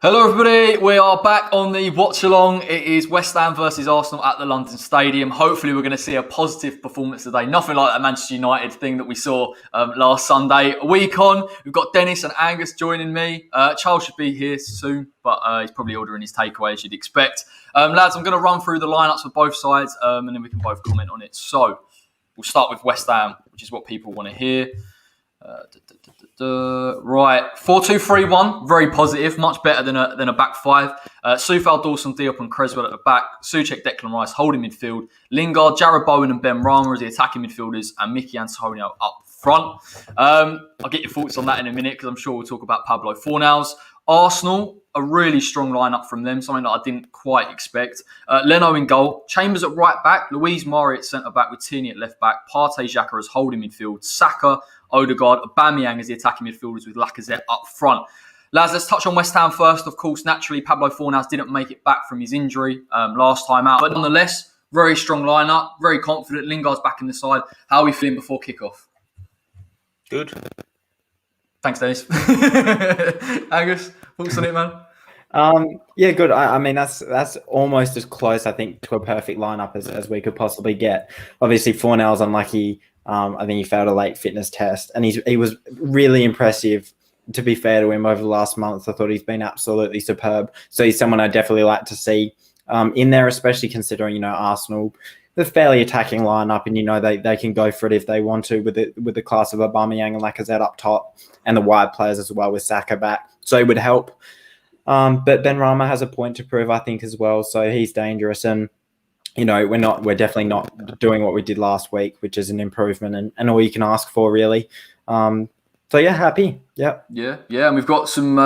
Hello everybody, we are back on the watch-along. It is West Ham versus Arsenal at the London Stadium. Hopefully we're going to see a positive performance today. Nothing like that Manchester United thing that we saw last Sunday. A week on, we've got Dennis and Angus joining me. Charles should be here soon, but he's probably ordering his takeaway as you'd expect. Lads, I'm going to run through the lineups for both sides and then we can both comment on it. So, we'll start with West Ham, which is what people want to hear. Right, 4-2-3-1, very positive, much better than a back five. Soufal, Dawson, Diop and Creswell at the back. Souček, Declan Rice holding midfield. Lingard, Jarrod Bowen and Ben Rama as the attacking midfielders, and Mickey Antonio up front. I'll get your thoughts on that in a minute because I'm sure we'll talk about Pablo Fornals. Arsenal, a really strong lineup from them, something that I didn't quite expect. Leno in goal, Chambers at right back, Louise Mari at centre back with Tierney at left back, Partey Xhaka as holding midfield, Saka, Odegaard, Aubameyang as the attacking midfielders with Lacazette up front. Lads, let's touch on West Ham first. Of course, naturally, Pablo Fornals didn't make it back from his injury last time out. But nonetheless, very strong lineup, very confident. Lingard's back in the side. How are we feeling before kickoff? Good. Thanks, Dennis. Angus, thoughts on it, man? Yeah, good. I mean, that's almost as close, I think, to a perfect lineup as we could possibly get. Obviously, Fornals unlucky. I think he failed a late fitness test, and he was really impressive. To be fair to him, over the last month, I thought he's been absolutely superb. So he's someone I definitely like to see in there, especially considering Arsenal, the fairly attacking lineup, and they can go for it if they want to with the class of Aubameyang and Lacazette up top, and the wide players as well with Saka back. So it would help. But Ben Rama has a point to prove, I think, as well. So he's dangerous, and we're definitely not doing what we did last week, which is an improvement and all you can ask for, really. So yeah, happy. Yeah. And we've got some.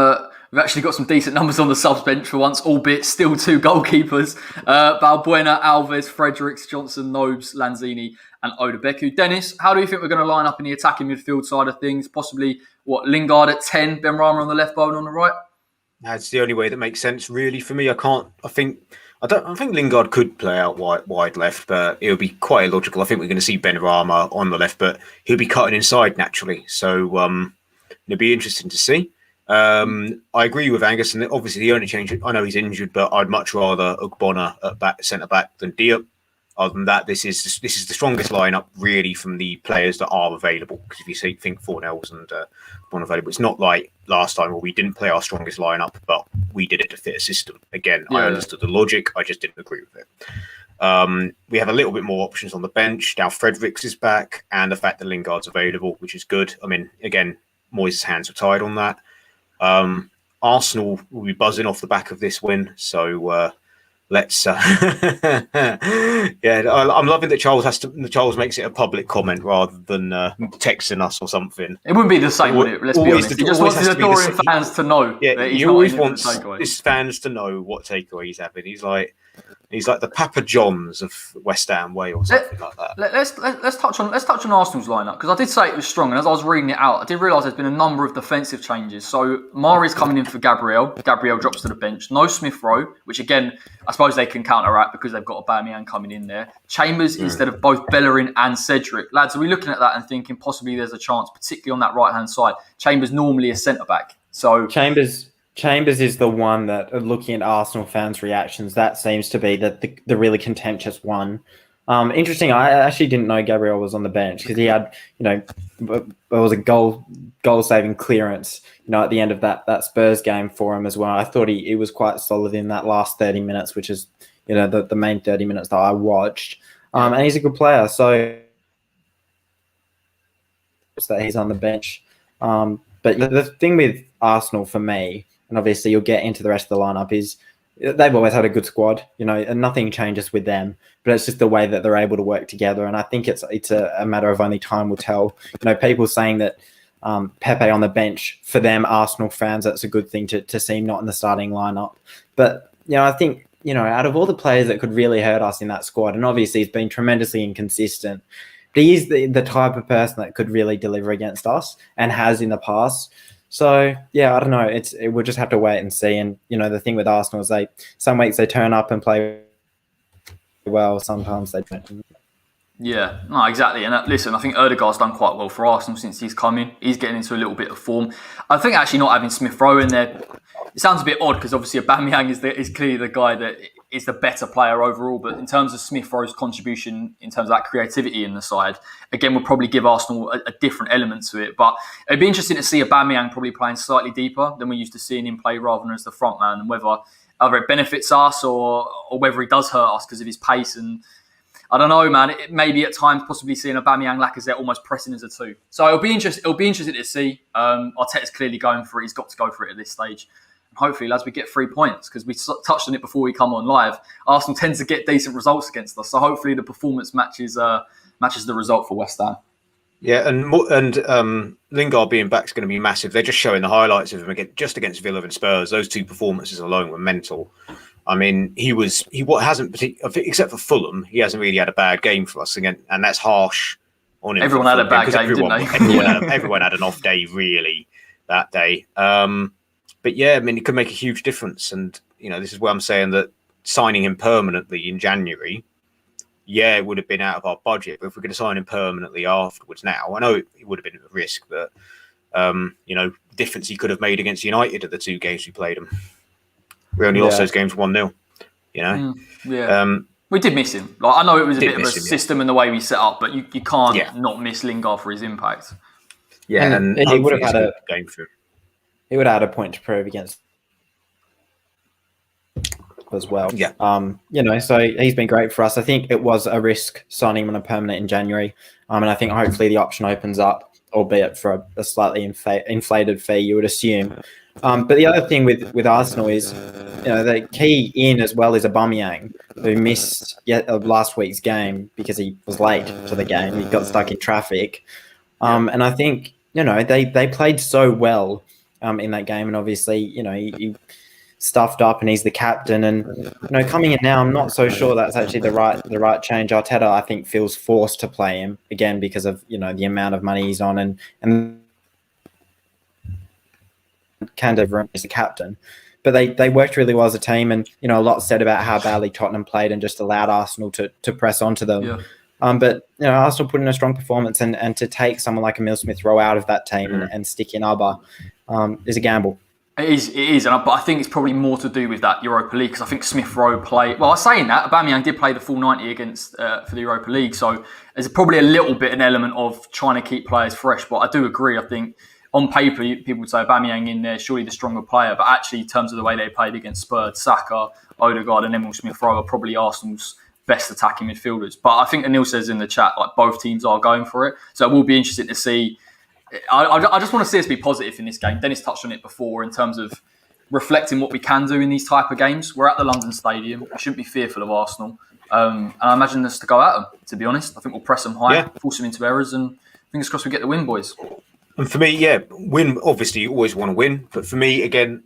We've actually got some decent numbers on the subs bench for once, albeit still two goalkeepers: Balbuena, Alves, Fredericks, Johnson, Nobes, Lanzini, and Odebeku. Dennis, how do you think we're going to line up in the attacking midfield side of things? Possibly Lingard at 10, Ben Rama on the left, Bowen on the right. That's the only way that makes sense, really, for me. I think Lingard could play out wide left, but it would be quite illogical. I think we're going to see Ben Rama on the left, but he'll be cutting inside naturally. So it'll be interesting to see. I agree with Angus, and obviously the only change, I know he's injured, but I'd much rather Ogbonna at centre back than Diop. Other than that, this is the strongest lineup really from the players that are available. Because if you think Fornals and Bon available, it's not like last time where we didn't play our strongest lineup, but we did it to fit a system. Again, I understood the logic, I just didn't agree with it. We have a little bit more options on the bench. Now Fredericks is back, and the fact that Lingard's available, which is good. I mean, again, Moyes' hands are tied on that. Arsenal will be buzzing off the back of this win, so let's I'm loving that Charles makes it a public comment rather than texting us or something. It wouldn't be the same, would it? Let's be honest. He just wants his adoring fans to know. Yeah, that he always wants his fans to know what takeaway he's having. He's like the Papa Johns of West Ham way or something like that. Let's touch on Arsenal's lineup, because I did say it was strong, and as I was reading it out, I did realise there's been a number of defensive changes. So Mari's coming in for Gabriel. Gabriel drops to the bench. No Smith Rowe, which again I suppose they can counteract because they've got Aubameyang coming in there. Chambers instead of both Bellerin and Cedric. Lads, are we looking at that and thinking possibly there's a chance, particularly on that right hand side? Chambers normally a centre back, so Chambers is the one that, looking at Arsenal fans' reactions, that seems to be the really contentious one. Interesting. I actually didn't know Gabriel was on the bench because he had, there was a goal-saving clearance, at the end of that Spurs game for him as well. I thought he was quite solid in that last 30 minutes, which is, the main 30 minutes that I watched. And he's a good player, so that he's on the bench. But the thing with Arsenal for me, and obviously you'll get into the rest of the lineup, is they've always had a good squad, and nothing changes with them, but it's just the way that they're able to work together. And I think it's a matter of only time will tell. People saying that Pepe on the bench, for them, Arsenal fans, that's a good thing to see him not in the starting lineup. But, I think, out of all the players that could really hurt us in that squad, and obviously he's been tremendously inconsistent, but he is the type of person that could really deliver against us and has in the past. So, yeah, I don't know. We'll just have to wait and see. And, the thing with Arsenal is some weeks they turn up and play well, sometimes they don't. Yeah, no, exactly. And listen, I think Odegaard's done quite well for Arsenal since he's come in. He's getting into a little bit of form. I think actually not having Smith Rowe in there it sounds a bit odd because obviously Aubameyang is clearly the guy that is the better player overall. But in terms of Smith Rowe's contribution, in terms of that creativity in the side, again, would probably give Arsenal a different element to it. But it'd be interesting to see Aubameyang probably playing slightly deeper than we're used to seeing him play rather than as the front man, and whether either it benefits us or whether he does hurt us because of his pace. And I don't know, man. It maybe at times possibly seeing Aubameyang, Lacazette almost pressing as a two. So it'll be interesting to see. Arteta's clearly going for it. He's got to go for it at this stage. And hopefully, lads, we get 3 points because we touched on it before we come on live. Arsenal tends to get decent results against us. So hopefully the performance matches the result for West Ham. Yeah, and Lingard being back is going to be massive. They're just showing the highlights of him against Villa and Spurs. Those 2 performances alone were mental. I mean, except for Fulham, he hasn't really had a bad game for us again, and that's harsh on him. Everyone had a bad game, didn't they? Everyone had an off day really that day. But yeah, I mean, it could make a huge difference, and this is where I'm saying that signing him permanently in January, yeah, it would have been out of our budget. But if we're going to sign him permanently afterwards, now I know it would have been a risk, but difference he could have made against United at the 2 games we played him. We only lost those games 1-0. We did miss him. Like, I know it was a bit of a system and the way we set up, but you can't not miss Lingard for his impact. Yeah, and he would have had a game through. He would have had a point to prove against as well. Yeah. So he's been great for us. I think it was a risk signing him on a permanent in January. And I think hopefully the option opens up, albeit for a slightly inflated fee, you would assume. But the other thing with Arsenal is, the key in as well is Aubameyang, who missed last week's game because he was late to the game. He got stuck in traffic. And I think, they played so well in that game. And obviously, he stuffed up and he's the captain. And, coming in now, I'm not so sure that's actually the right change. Arteta, I think, feels forced to play him again because of, the amount of money he's on and Candover is the captain, but they worked really well as a team, and a lot said about how badly Tottenham played and just allowed Arsenal to press onto them. Yeah. But Arsenal put in a strong performance, and to take someone like Emile Smith-Rowe out of that team and stick in Abba is a gamble. It is, but I think it's probably more to do with that Europa League because I think Smith-Rowe played. Well, I was saying that Aubameyang did play the full 90 against for the Europa League, so there's probably a little bit an element of trying to keep players fresh. But I do agree. I think on paper, people would say Aubameyang in there, surely the stronger player. But actually, in terms of the way they played against Spurs, Saka, Odegaard and Emile Smith-Rowe are probably Arsenal's best attacking midfielders. But I think Anil says in the chat, like both teams are going for it. So it will be interesting to see. I just want to see us be positive in this game. Dennis touched on it before in terms of reflecting what we can do in these type of games. We're at the London Stadium. We shouldn't be fearful of Arsenal. And I imagine us to go at them, to be honest. I think we'll press them high, force them into errors, and fingers crossed we get the win, boys. And for me, win, obviously you always want to win. But for me, again,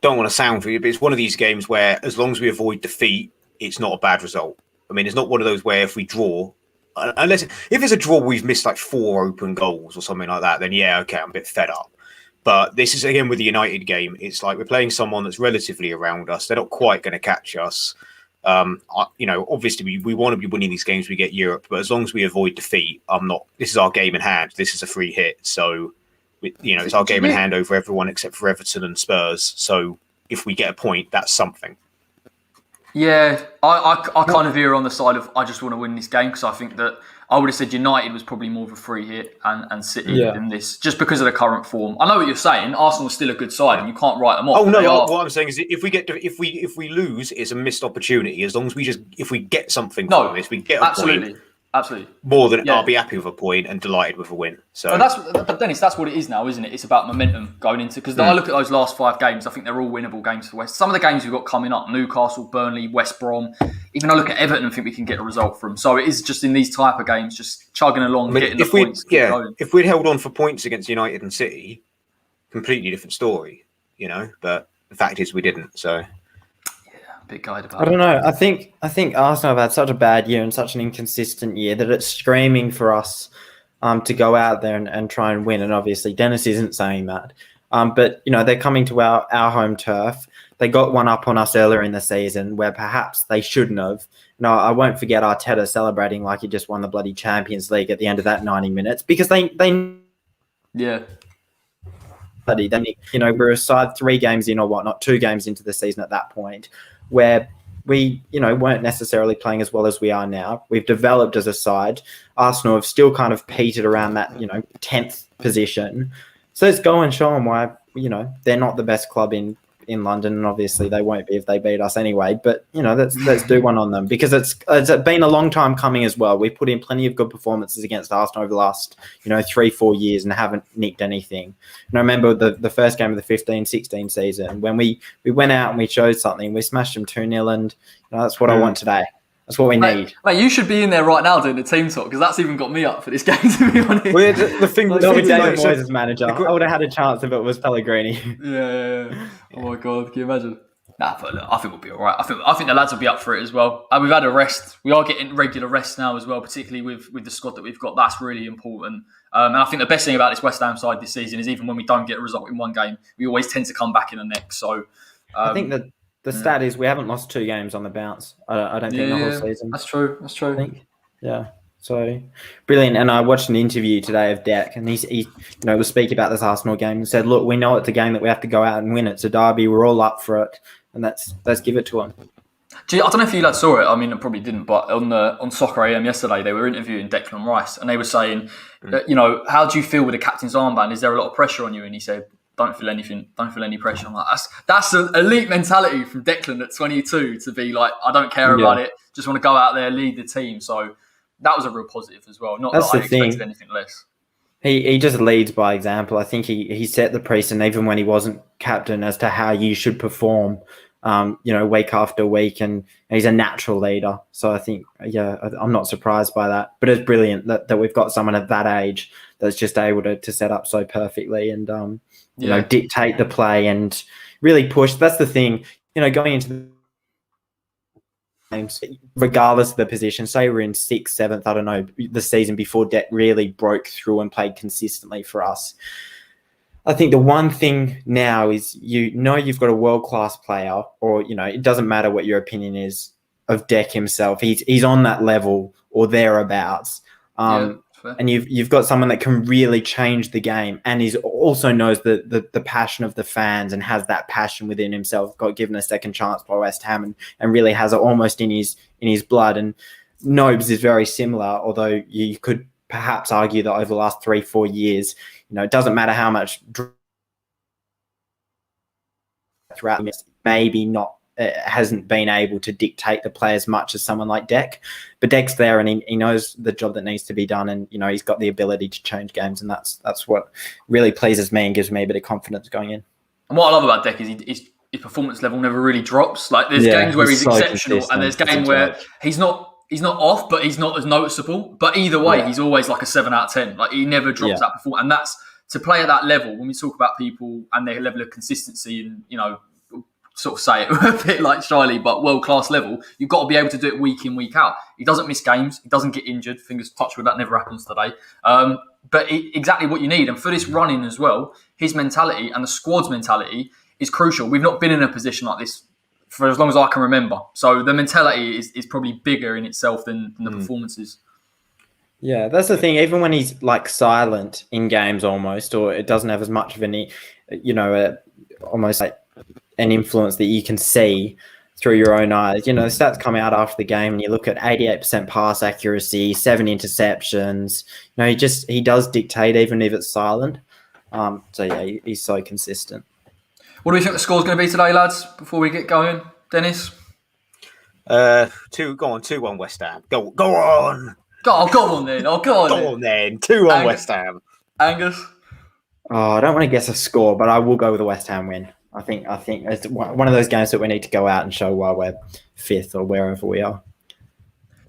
don't want to sound for you, but it's one of these games where as long as we avoid defeat, it's not a bad result. I mean, it's not one of those where if we draw, if it's a draw, we've missed like 4 open goals or something like that, then okay, I'm a bit fed up. But this is, again, with the United game, it's like we're playing someone that's relatively around us. They're not quite going to catch us. Obviously we want to be winning these games. We get Europe, but as long as we avoid defeat, this is our game in hand. This is a free hit. So, it's our game in hand over everyone except for Everton and Spurs. So if we get a point, that's something. Yeah, I kind of veer on the side of I just want to win this game because I think that I would have said United was probably more of a free hit and City than this, just because of the current form. I know what you're saying. Arsenal's still a good side, and you can't write them off. Oh no! What I'm saying is, if we lose, it's a missed opportunity. As long as if we get something from this, we get a point. Absolutely. More than I'll be happy with a point and delighted with a win. So, but Dennis, that's what it is now, isn't it? It's about momentum going into because I look at those last 5 games. I think they're all winnable games for West. Some of the games we've got coming up: Newcastle, Burnley, West Brom. Even I look at Everton and think we can get a result from. So it is just in these type of games, just chugging along, getting the points. If we'd held on for points against United and City, completely different story, But the fact is, we didn't. So. Big guide about I don't know. I think Arsenal have had such a bad year and such an inconsistent year that it's screaming for us to go out there and try and win. And obviously, Dennis isn't saying that. But they're coming to our home turf. They got one up on us earlier in the season where perhaps they shouldn't have. I won't forget Arteta celebrating like he just won the bloody Champions League at the end of that 90 minutes because they Then, we're a side 3 games in or whatnot, 2 games into the season at that point, where we, weren't necessarily playing as well as we are now. We've developed as a side. Arsenal have still kind of petered around that, 10th position. So let's go and show them why, they're not the best club in London, and obviously they won't be if they beat us anyway. But let's do one on them, because it's been a long time coming as well. We've put in plenty of good performances against Arsenal over the last 3-4 years and haven't nicked anything. And I remember the first game of the 15-16 season when we went out and we showed something. We smashed them 2-0, and that's what I want today. That's what we need. Mate, you should be in there right now doing the team talk, because that's even got me up for this game, to be honest. Well, the thing with David Moyes as manager, I would have had a chance if it was Pellegrini. Yeah. Oh my God, can you imagine? Nah, but look, I think we'll be all right. I think the lads will be up for it as well. We've had a rest. We are getting regular rest now as well, particularly with the squad that we've got. That's really important. And I think the best thing about this West Ham side this season is even when we don't get a result in one game, we always tend to come back in the next. So I think that the stat is we haven't lost 2 games on the bounce. I don't think the whole season. That's true. I think. Yeah. So brilliant. And I watched an interview today of Deck, and he was speaking about this Arsenal game and said, "Look, we know it's a game that we have to go out and win. It's a derby. We're all up for it, and let's give it to them." Gee, I don't know if you lads saw it. I mean, I probably didn't, but on Soccer AM yesterday, they were interviewing Declan Rice, and they were saying, how do you feel with the captain's armband? Is there a lot of pressure on you? And he said, "Don't feel anything. Don't feel any pressure." I'm like, that's an elite mentality from Declan at 22 to be like, I don't care about it. Just want to go out there, lead the team. So that was a real positive as well. Not that's that I the thing. expected anything less. He just leads by example. I think he set the precedent even when he wasn't captain as to how you should perform, week after week, and he's a natural leader. So I think, I'm not surprised by that. But it's brilliant that we've got someone at that age that's just able to set up so perfectly and dictate the play and really push. That's the thing, going into the games, regardless of the position. Say we're in 6th, 7th, I don't know, the season before Deck really broke through and played consistently for us. I think the one thing now is you've got a world-class player, or it doesn't matter what your opinion is of Deck himself. He's on that level or thereabouts. And you've got someone that can really change the game, and he also knows the passion of the fans and has that passion within himself. Got given a second chance by West Ham and really has it almost in his blood. And Nobes is very similar, although you could perhaps argue that over the last 3-4 years, it doesn't matter how much throughout, maybe not. Hasn't been able to dictate the play as much as someone like Deck, but Deck's there and he knows the job that needs to be done, and he's got the ability to change games, and that's what really pleases me and gives me a bit of confidence going in. And what I love about Deck is his performance level never really drops. Like there's games where he's so exceptional, and there's games where he's not off, but he's not as noticeable. But either way, he's always like a 7 out of 10. Like he never drops that performance, and that's to play at that level. When we talk about people and their level of consistency, and sort of say it a bit like Shiley, but world-class level, you've got to be able to do it week in, week out. He doesn't miss games. He doesn't get injured. Fingers touched wood, that never happens today. But exactly what you need. And for this run-in as well, his mentality and the squad's mentality is crucial. We've not been in a position like this for as long as I can remember. So the mentality is probably bigger in itself than the performances. Yeah, that's the thing. Even when he's like silent in games almost, or it doesn't have as much of any, almost like an influence that you can see through your own eyes. The stats come out after the game and you look at 88% pass accuracy, 7 interceptions. He does dictate even if it's silent. He's so consistent. What do we think the score's going to be today, lads, before we get going? Dennis? 2-1 West Ham. Go on. Go on then. Go on then. 2-1 West Ham. Angus? Oh, I don't want to guess a score, but I will go with a West Ham win. I think it's one of those games that we need to go out and show why we're 5th or wherever we are.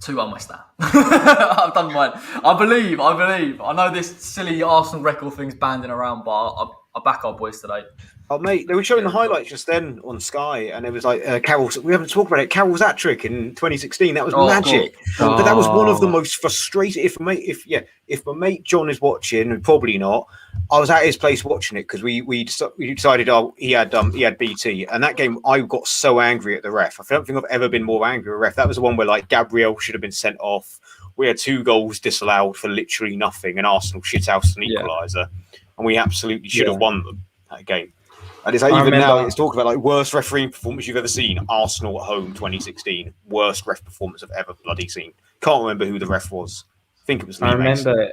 2-1 West Ham. I've done mine. I believe. I know this silly Arsenal record thing's banding around, but I back our boys today. Oh, mate, they were showing the highlights just then on Sky, and it was like Carroll's. We haven't talked about it. Carroll's hat-trick in 2016. That was magic. But that was one of the most frustrating. If my mate John is watching, and probably not, I was at his place watching it because we decided he had BT, and that game I got so angry at the ref. I don't think I've ever been more angry at a ref. That was the one where like Gabriel should have been sent off. We had 2 goals disallowed for literally nothing, and Arsenal shithoused an equaliser, and we absolutely should have won them. that game. And it's like, even now, it's talking about like worst refereeing performance you've ever seen. Arsenal at home, 2016. Worst ref performance I've ever bloody seen. Can't remember who the ref was. I think it was Lee Mason.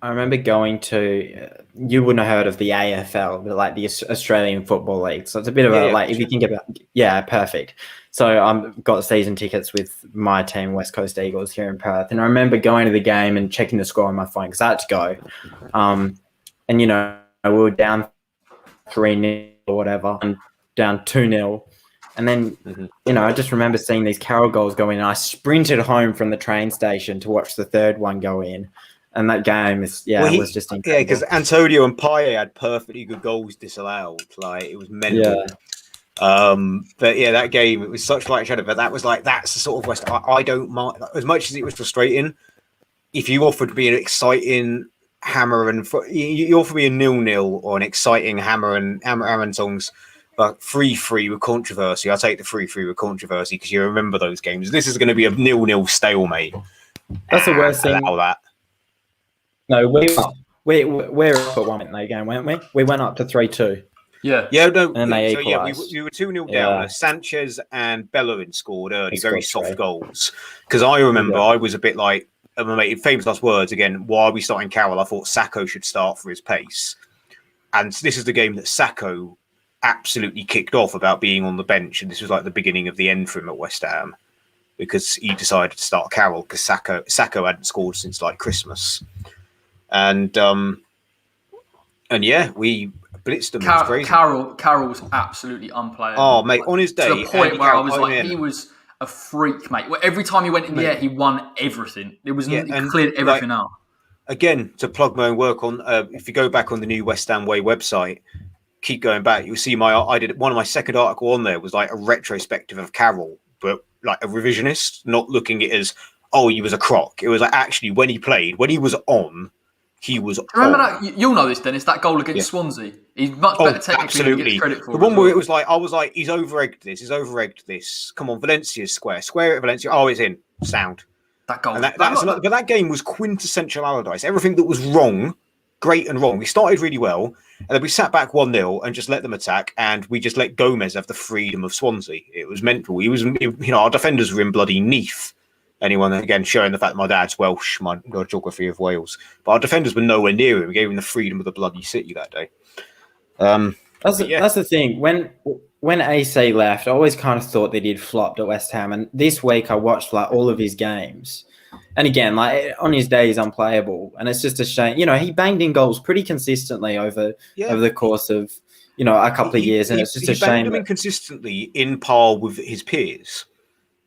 I remember going to, you wouldn't have heard of the AFL, but like the Australian Football League. So it's a bit of if you think about, perfect. So I've got season tickets with my team, West Coast Eagles, here in Perth. And I remember going to the game and checking the score on my phone because I had to go. And, you know, we were down 3-0 or whatever, and down 2-0. And then, you know, I just remember seeing these Carroll goals go in, and I sprinted home from the train station to watch the third one go in. And that game is, was just incredible. Yeah, because Antonio and Paye had perfectly good goals disallowed. Like, it was mental. Yeah. But yeah, that game, it was such light shadow. But that was like, that's the sort of West. I don't mind, as much as it was frustrating. If you offered me an exciting hammer and you offer me a 0-0 or an exciting hammer and songs, like 3-3 with controversy, I'll take the 3-3 with controversy because you remember those games. This is going to be a 0-0 stalemate. That's the worst thing. Allow that. No, we're up at 1 minute game, weren't we? We went up to 3-2. No. And they equalised. We were 2-0 down. Sanchez and Bellerin scored early, very soft goals. Because I remember I was a bit like, famous last words again. Why are we starting Carroll? I thought Sacco should start for his pace, and this is the game that Sacco absolutely kicked off about being on the bench, and this was like the beginning of the end for him at West Ham because he decided to start Carroll because Sacco hadn't scored since like Christmas, and yeah, we blitzed him. Carroll was absolutely unplayable. Oh mate, on his day, to the point where I was like, he was a freak, mate. Every time he went in the air, he won everything. It was he cleared everything out. Again, to plug my own work on, if you go back on the new West Ham Way website, keep going back, you'll see I did one of my second article on there was like a retrospective of Carroll, but like a revisionist, not looking at it as, he was a crock. It was like actually when he played, when he was on, he was. Remember that? You'll know this, Dennis. That goal against Swansea. He's much better technically than he gets credit for. The one where it was like, I was like, he's over-egged this. Come on, Valencia's square it at Valencia. Oh, it's in. Sound. That goal. But that game was quintessential Allardyce. Everything that was wrong, great and wrong. We started really well, and then we sat back 1-0 and just let them attack, and we just let Gomez have the freedom of Swansea. It was mental. Our defenders were in bloody Neath. Anyone, again, showing the fact that my dad's Welsh, my geography of Wales. But our defenders were nowhere near him. We gave him the freedom of the bloody city that day. That's the thing. When AC left, I always kind of thought that he'd flopped at West Ham. And this week I watched like all of his games. And again, like on his day, he's unplayable. And it's just a shame. You know, he banged in goals pretty consistently over the course of, a couple of years. And it's just a shame. He banged them consistently in par with his peers.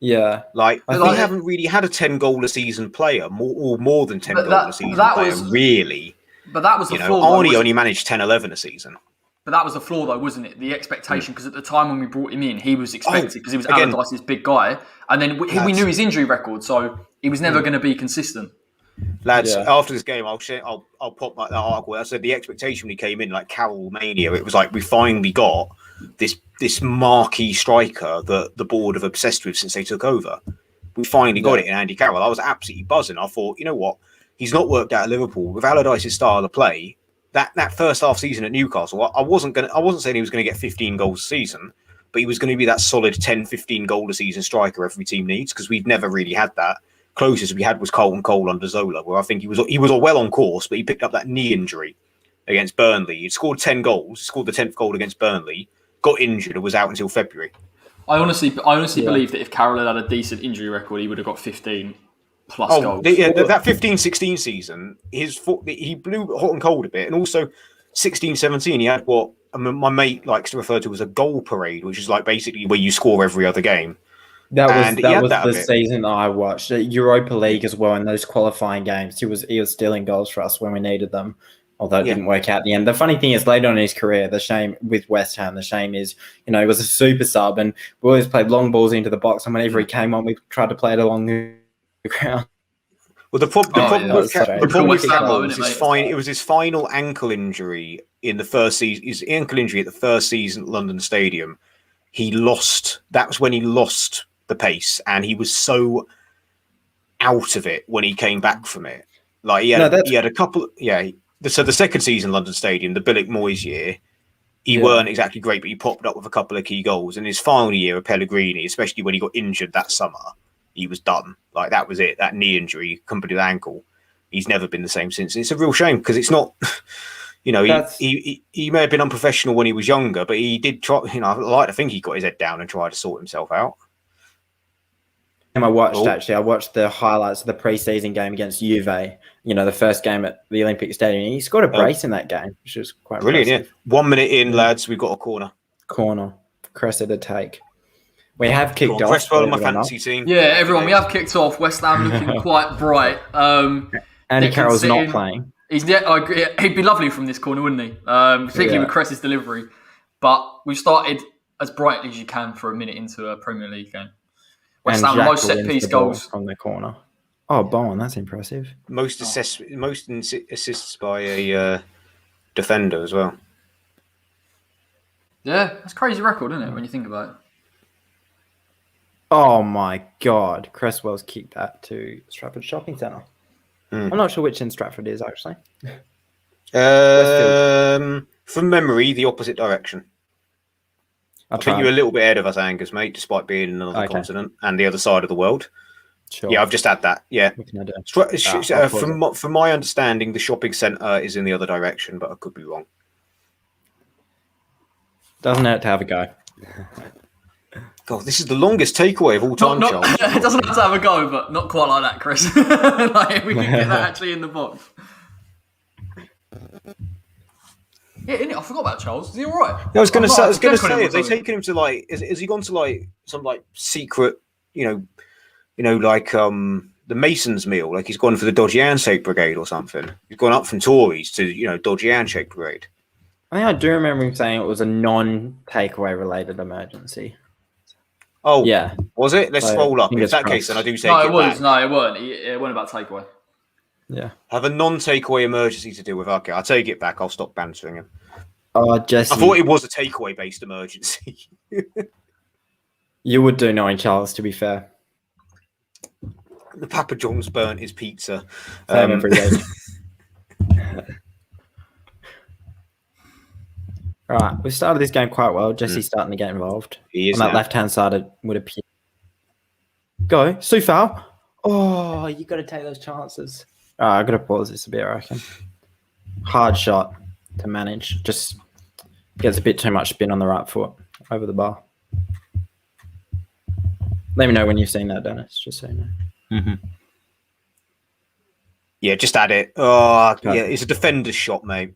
Yeah. Like, we haven't really had a 10-goal a season player, more than 10 goal a season player, really. But that was the flaw. Arnie only managed 10-11 a season. But that was the flaw, though, wasn't it? The expectation, because at the time when we brought him in, he was expected because he was Allardyce's big guy. And then we knew his injury record, so he was never going to be consistent. Lads, after this game, I'll pop that article. I said the expectation when he came in, like Carroll Mania, it was like we finally got this marquee striker that the board have obsessed with since they took over. We finally got it in Andy Carroll. I was absolutely buzzing. I thought, you know what? He's not worked out at Liverpool. With Allardyce's style of play, that first half season at Newcastle, I wasn't saying he was going to get 15 goals a season, but he was going to be that solid 10, 15 goal a season striker every team needs, because we've never really had that. Closest we had was Carlton Cole under Zola, where I think he was well on course, but he picked up that knee injury against Burnley. He scored 10 goals, scored the 10th goal against Burnley, got injured and was out until February. I honestly believe that if Carroll had a decent injury record, he would have got 15 plus goals. That 15-16 season, he blew hot and cold a bit, and also 16-17, he had what my mate likes to refer to as a goal parade, which is like basically where you score every other game. That was the season I watched. Europa League as well, in those qualifying games. He was stealing goals for us when we needed them, although it didn't work out at the end. The funny thing is, later on in his career, the shame with West Ham, the shame is, he was a super sub, and we always played long balls into the box, and whenever he came on, we tried to play it along the ground. Well, the problem with Carroll was his final ankle injury in the first season. His ankle injury at the first season at London Stadium, that was when he lost the pace, and he was so out of it when he came back from it. Like he had a couple. So the second season London Stadium, the Billick Moyes year, he weren't exactly great, but he popped up with a couple of key goals. And his final year of Pellegrini, especially when he got injured that summer, he was done. Like, that was it. That knee injury, accompanied with ankle, he's never been the same since. It's a real shame because it's not, you know, he may have been unprofessional when he was younger, but he did try, you know, I like to think he got his head down and tried to sort himself out. I watched the highlights of the preseason game against Juve, you know, the first game at the Olympic Stadium. He scored a brace in that game, which was quite brilliant. impressive. Yeah. 1 minute in, lads, we've got a corner. Cressy to take. We have kicked off. Cresswell on my fantasy team. Yeah, everyone, we have kicked off. West Ham looking quite bright. Andy Carroll's not playing. I agree. He'd be lovely from this corner, wouldn't he? Particularly with Cress's delivery. But we've started as brightly as you can for a minute into a Premier League game. West Ham, most set-piece goals. From the corner. Oh, Bowen, that's impressive. Most assists by a defender as well. Yeah, that's a crazy record, isn't it, when you think about it? Oh, my God. Cresswell's kicked that to Stratford Shopping Centre. I'm not sure which in Stratford is, actually. From memory, the opposite direction. I think you're a little bit ahead of us, Angus, mate, despite being in another continent and the other side of the world. Sure. Yeah, I've just had that. Yeah. From my understanding, the shopping centre is in the other direction, but I could be wrong. Doesn't hurt to have a go. God, this is the longest takeaway of all time, Charles. It doesn't have to have a go, but not quite like that, Chris. Like, we can get that actually in the box. Yeah, innit? I forgot about Charles. Is he all right? I was going to say, have they taken him to like? Has he gone to like some like secret, you know, like the Mason's meal? Like he's gone for the dodgy handshake brigade or something. He's gone up from Tories to, you know, dodgy handshake brigade. I think I do remember him saying it was a non-takeaway related emergency. Oh, yeah. Was it? Let's scroll up. In that case, then I do say it was. No, it weren't. It weren't about takeaway. Yeah. Have a non-takeaway emergency to deal with. Okay, I'll take it back. I'll stop bantering him. Oh, Jesse. I thought it was a takeaway-based emergency. You would do knowing Charles, to be fair. The Papa John's burnt his pizza. Every week. All right, we've started this game quite well. Jesse's starting to get involved. He is on that left-hand side, it would appear. Go, Sufal. Oh, you got to take those chances. All right, I've got to pause this a bit, I reckon. Hard shot to manage. Just gets a bit too much spin on the right foot over the bar. Let me know when you've seen that, Dennis, just so you know. Mm-hmm. Yeah, just add it. Oh, yeah, it's a defender's shot, mate.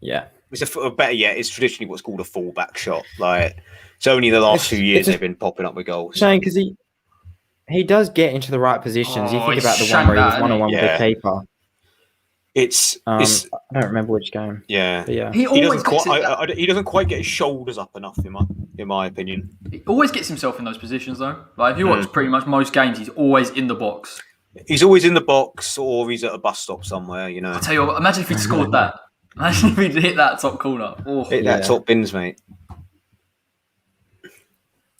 Yeah. It's better yet, it's traditionally what's called a fullback shot. Like, it's only the last 2 years they've been popping up with goals. Shame, because he does get into the right positions. You think about the one where he was one-on-one with the keeper. I don't remember which game. Yeah, but yeah. He doesn't quite get his shoulders up enough, in my opinion. He always gets himself in those positions, though. Like if you watch pretty much most games, he's always in the box. He's always in the box, or he's at a bus stop somewhere. You know. I tell you what, imagine if he'd scored that. Imagine if he'd hit that top corner. Oh, hit that top bins, mate.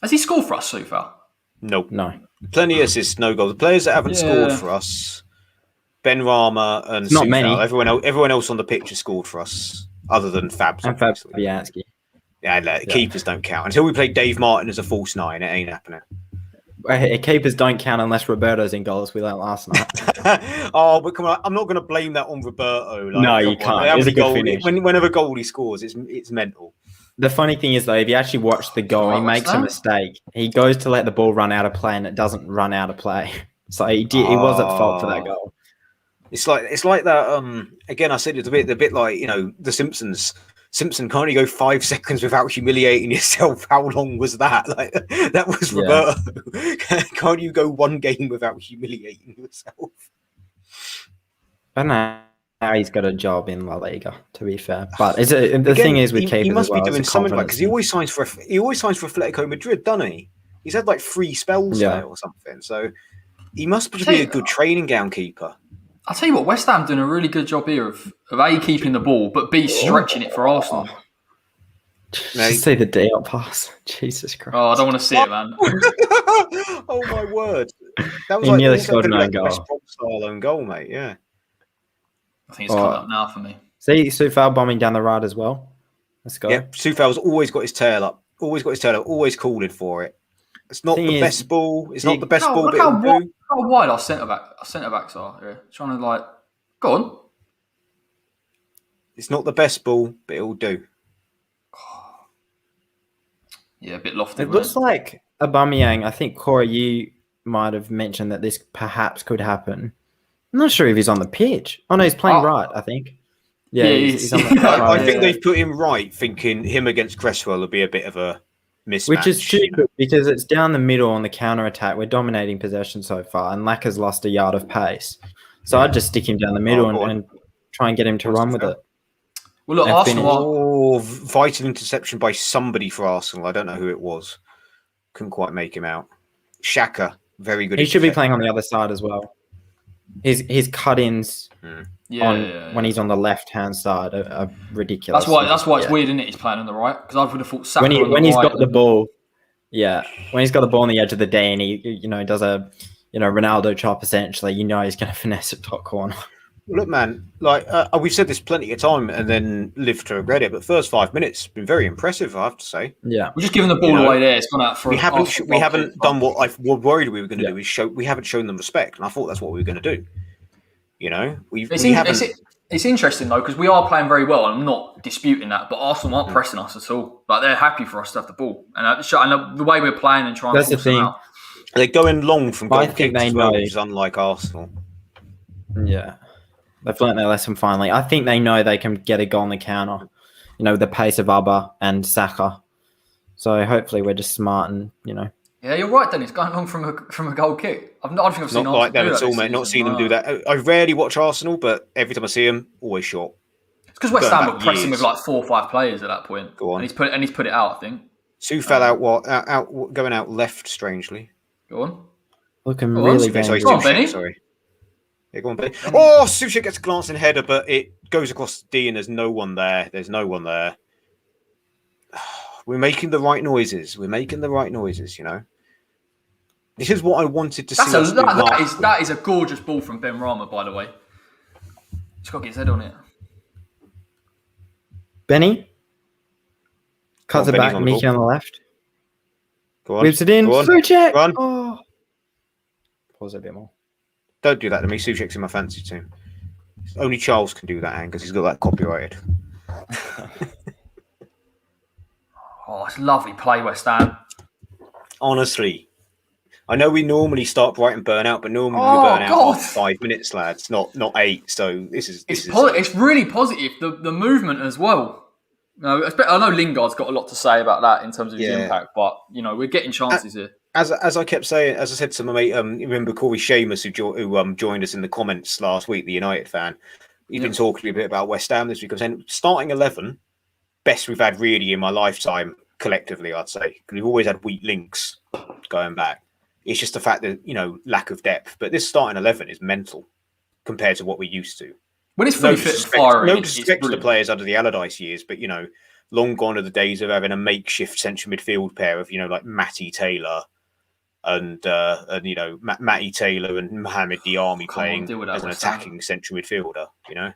Has he scored for us so far? Nope. No. Plenty of assists, no goals. The players that haven't scored for us, Ben Rama and not many. Everyone else on the pitch has scored for us, other than Fabs. And Fabianski. Yeah, keepers don't count. Until we play Dave Martin as a false nine, it ain't happening. Keepers don't count unless Roberto's in goals. We learned last night. Oh, but come on! I'm not going to blame that on Roberto. Like, no, you can't. It's a good finish. Whenever goal he scores, it's mental. The funny thing is, though, if you actually watch the goal, he makes a mistake. He goes to let the ball run out of play, and it doesn't run out of play. So he was at fault for that goal. It's like that. Again, I said it's a bit like, you know, The Simpsons. Simpson, can't you go 5 seconds without humiliating yourself? How long was that? Like that was Roberto. Can't you go 1 game without humiliating yourself? I don't know how he's got a job in La Liga, to be fair. But thing is with keepers, he must be doing something because he always signs for Atletico Madrid, doesn't he? He's had like 3 spells there or something. So he must be a good training ground keeper. I'll tell you what, West Ham doing a really good job here of A, keeping the ball, but B, stretching it for Arsenal. Just see the D up pass. Jesus Christ. Oh, I don't want to see it, man. Oh, my word. That was he nearly scored an own goal. Style own goal, mate, yeah. I think it's coming up now for me. See, Sufal bombing down the right as well. Let's go. Yeah, Soufal's always got his tail up. Always calling for it. It's not the best ball. It's not the best ball, but it'll do. How wide our centre backs are here. Trying to go on. It's not the best ball, but it'll do. Yeah, a bit lofty. It looks like Aubameyang. I think Corey, you might have mentioned that this perhaps could happen. I'm not sure if he's on the pitch. Oh no, he's playing right. I think. Yeah, he's on the right. I think they've put him right, thinking him against Cresswell will be a bit of a mismatch. Which is stupid because it's down the middle on the counter attack. We're dominating possession so far, and Lacaz's lost a yard of pace. So I'd just stick him down the middle and try and get him to run with it. Well, look, Arsenal. Vital interception by somebody for Arsenal. I don't know who it was. Couldn't quite make him out. Xhaka, very good. He should be playing on the other side as well. His cut-ins when he's on the left-hand side are ridiculous. That's why it's weird, isn't it? He's playing on the right because I would have thought Saka when he's got the ball. Yeah, when he's got the ball on the edge of the D and he does a Ronaldo chop essentially, he's going to finesse it top corner. Look, man, we've said this plenty of time and then live to regret it, but first 5 minutes been very impressive, I have to say. Yeah, we're just giving the ball away there. It's gone out for. We haven't done what I was worried we were going to do. Is we haven't shown them respect, and I thought that's what we were going to do. It's interesting though because we are playing very well. I'm not disputing that, but Arsenal aren't pressing us at all. They're happy for us to have the ball, and the way we're playing and trying. That's the thing. They're going long from goal kicks as well, which is unlike Arsenal. Yeah. They've learnt their lesson finally. I think they know they can get a goal on the counter, the pace of Abba and Saka. So hopefully we're just smart and, Yeah, you're right, Dennis. Going long from a goal kick. I don't think I've seen Arsenal like them at all, mate. Not seen them do that. I rarely watch Arsenal, but every time I see them, always short. It's because West Ham were pressing with 4 or 5 players at that point. Go on. And he's put it out, I think. Soufal going out left, strangely. Go on. Looking really dangerous. Go on, Benny. Sorry. Yeah, go on, Benny. Oh, Soucek gets a glancing header, but it goes across the D and there's no one there. We're making the right noises. This is what I wanted to see. That is a gorgeous ball from Ben Rama, by the way. He's got to get his head on it. Benny cuts it back. Mickey on the left. Go on. Whips it in. Soucek. Go on. Oh. Pause it a bit more. Don't do that to me. Soucek's in my fantasy team. Only Charles can do that, because he's got that copyrighted. Oh, it's lovely play, West Ham. Honestly. I know we normally start bright and burn out, but normally we burn out after 5 minutes, lads, not 8. So it's really positive. The movement as well. I know Lingard's got a lot to say about that in terms of his impact, but we're getting chances here. As I kept saying, as I said to my mate, remember Corey Seamus who joined us in the comments last week, the United fan. He's been talking a bit about West Ham this week. I'm saying starting 11, best we've had really in my lifetime collectively, I'd say, because we've always had weak links going back. It's just the fact that lack of depth. But this starting 11 is mental compared to what we used to. When it's fully fit and firing, no disrespect to the players under the Allardyce years, but long gone are the days of having a makeshift central midfield pair of like Matty Taylor and Matty Taylor and Mohamed Diarmi playing as an attacking central midfielder.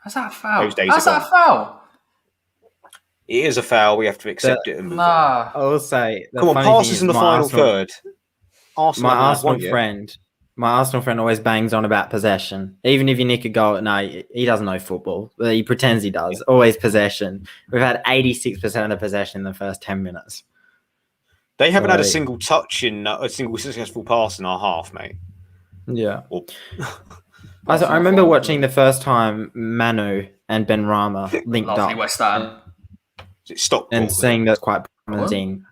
How's that a foul? Those days How's that a foul? It is a foul. We have to accept it and move on. I will say, come on, passes in the final third. My Arsenal friend always bangs on about possession. Even if you nick a goal, no, he doesn't know football. He pretends he does. Always possession. We've had 86% of the possession in the first 10 minutes. They haven't had a single touch in a single successful pass in our half, mate. Yeah. I remember watching the first time Manu and Ben Rama linked up. West Ham. And seeing that's quite promising.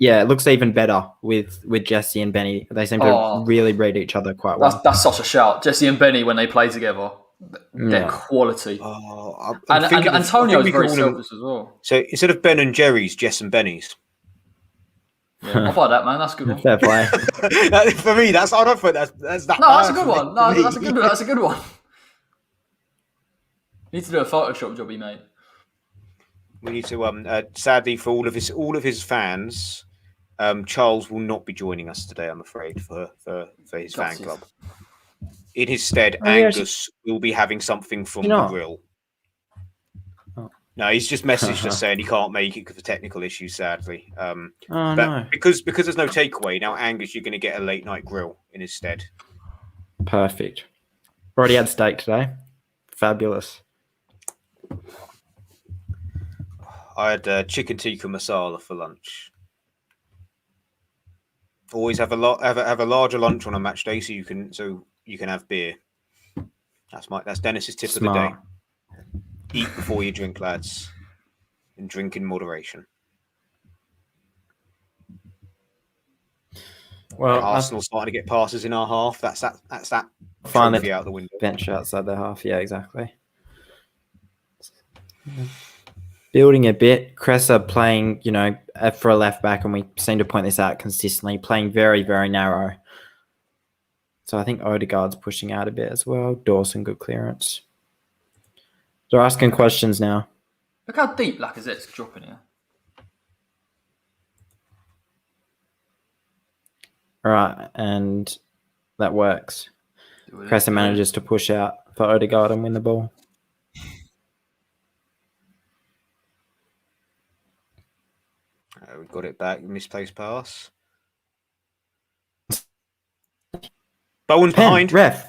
It looks even better with Jesse and Benny. They seem to really read each other quite well. That's such a shout. Jesse and Benny, when they play together, their quality. And Antonio's very selfish as well. So instead of Ben and Jerry's, Jess and Benny's. Yeah, I'll buy that, man. That's a good one. Fair play. For me, that's I don't think that's that. No, that's a good one. No, that's a good one. Need to do a Photoshop job, mate. We need to. Sadly, for all of his fans, Charles will not be joining us today. I'm afraid for his fan club. In his stead, Angus will be having something from the grill. No, he's just messaged us saying he can't make it because of technical issues, sadly. Oh But no! because there's no takeaway now, Angus, you're going to get a late night grill in his stead. Perfect. Already had steak today. Fabulous. I had chicken tikka masala for lunch. Always have a larger lunch on a match day, so you can have beer. That's Dennis's tip Smart. of the day. Eat before you drink, lads, and drink in moderation. Well, Arsenal starting to get passes in our half. That's that Find trophy the out the window. bench outside their half. Yeah, exactly. Building a bit. Cressa playing, for a left back, and we seem to point this out consistently, playing very, very narrow. So I think Odegaard's pushing out a bit as well. Dawson, good clearance. They're asking questions now. Look how deep Lacazette's dropping here. All right, and that works. Cressa manages to push out for Odegaard and win the ball. We've got it back. Misplaced pass. Bowen behind. Ref.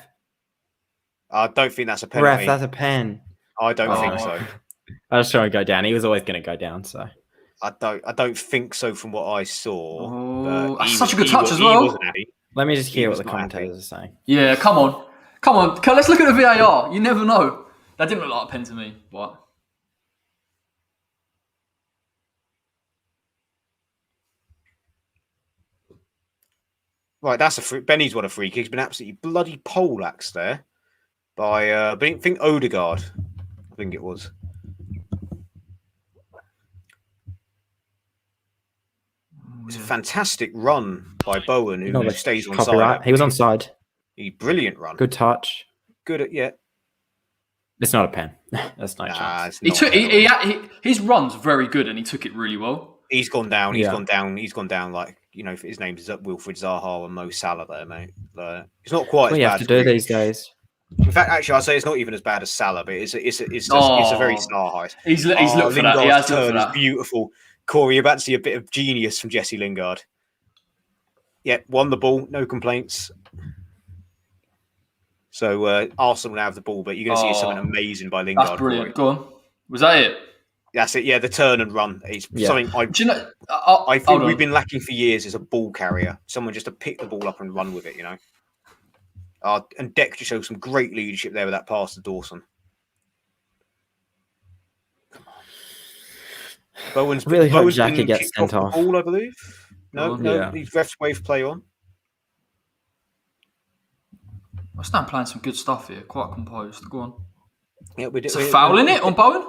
I don't think that's a penalty. Ref, that's a pen. I don't think so. I was trying to go down. He was always going to go down, so. I don't think so from what I saw. Oh, that's such a good touch as well. Let me just hear what the commentators are saying. Yeah, come on. Let's look at the VAR. You never know. That didn't look like a pen to me. What? Right, that's a free. Benny's won a free kick. He's been absolutely bloody poleaxed there by I think Odegaard. I think it was. It's a fantastic run by Bowen, who stays on side. Right. He was on side. Brilliant run. Good touch. Good at It's not a pen. That's no chance. His run's very good, and he took it really well. He's gone down. He's gone down. He's gone down like his name is Wilfried Zaha and Mo Salah there, mate. It's not quite. What as you bad have to do these days. In fact, actually, I'd say it's not even as bad as Salah, but it's a very star height. He's looked for that. He has looked for that. Beautiful. Corey, you're about to see a bit of genius from Jesse Lingard. Yeah, won the ball, no complaints. So Arsenal now have the ball, but you're going to see something amazing by Lingard. That's brilliant. Corey. Go on. Was that it? That's it. Yeah, the turn and run. It's something I think we've been lacking for years as a ball carrier. Someone just to pick the ball up and run with it, And Deck just showed some great leadership there with that pass to Dawson. Bowen's really hope Bowen's Xhaka gets sent off. Ball, I believe. No, these refs wave play on. I stand playing some good stuff here. Quite composed. Go on. Yeah, it's a foul in it on Bowen.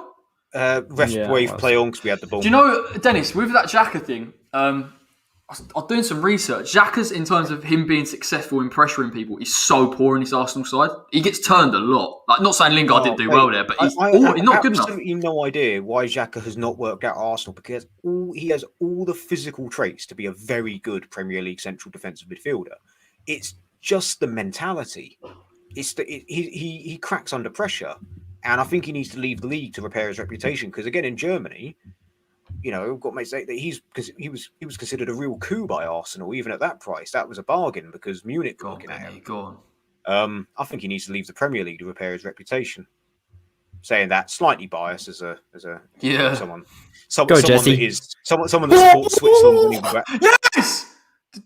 Ref wave play on because we had the ball. Do you know, Dennis, with that Xhaka thing? I was doing some research. Xhaka's, in terms of him being successful in pressuring people, is so poor in his Arsenal side. He gets turned a lot. Like, not saying Lingard didn't do well there, but he's not good enough. I have absolutely no idea why Xhaka has not worked out Arsenal, because he has all the physical traits to be a very good Premier League central defensive midfielder. It's just the mentality. He cracks under pressure, and I think he needs to leave the league to repair his reputation. Because again, in Germany, got to say that he was considered a real coup by Arsenal, even at that price. That was a bargain because Munich were looking at him. Go on. I think he needs to leave the Premier League to repair his reputation. Saying that, slightly biased as a someone that supports Switzerland. Yes.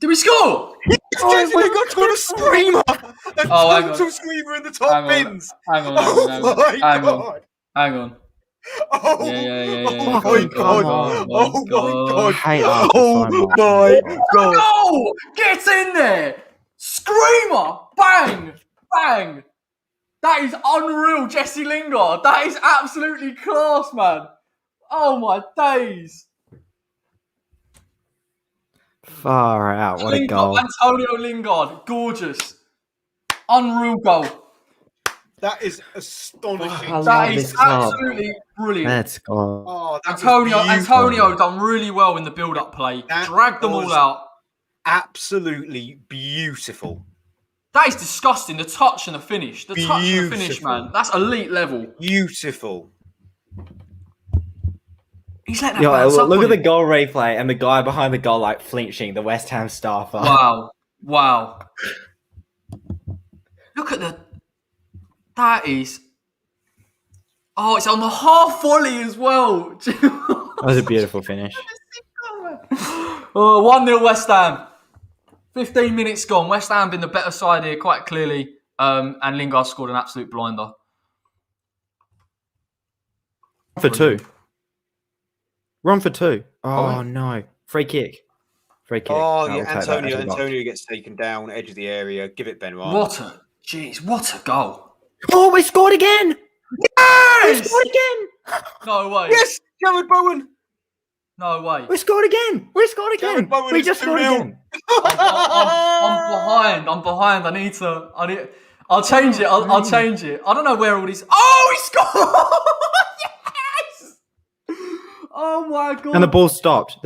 Did we score? Jesse Lingard got a screamer! A total screamer in the top bins! Hang on. Oh, yeah. Oh my god! Oh my god! Go! Get in there! Screamer! Bang! Bang! That is unreal, Jesse Lingard. That is absolutely class, man. Oh my days! Far out! What a goal! Antonio Lingard, gorgeous, unreal goal. That is astonishing. That is absolutely brilliant. Let's go. Oh, Antonio done really well in the build-up play. Dragged them all out. Absolutely beautiful. That is disgusting. The touch and the finish. The touch and the finish, man. That's elite level. Beautiful. He's let that bounce up look on at the him. goal replay and the guy behind the goal like flinching, the West Ham staffer. Wow. Look at that is... Oh, it's on the half volley as well. That was a beautiful finish. 1-0 West Ham. 15 minutes gone. West Ham been the better side here quite clearly. And Lingard scored an absolute blinder. For 2. Run for 2. Oh, no. Free kick. Oh, No, yeah, we'll take that as a box. Antonio gets taken down, edge of the area. Give it Ben Rama. What a goal. Oh, we scored again! Yes! We scored again! No way. Yes, Jared Bowen. No way. We scored again! Jared Bowen We is just scored 2-0. again! I'm behind. I'll change it. I'll change it. I don't know where all these... Oh, he scored! Yes! Oh, my God. And the ball stopped.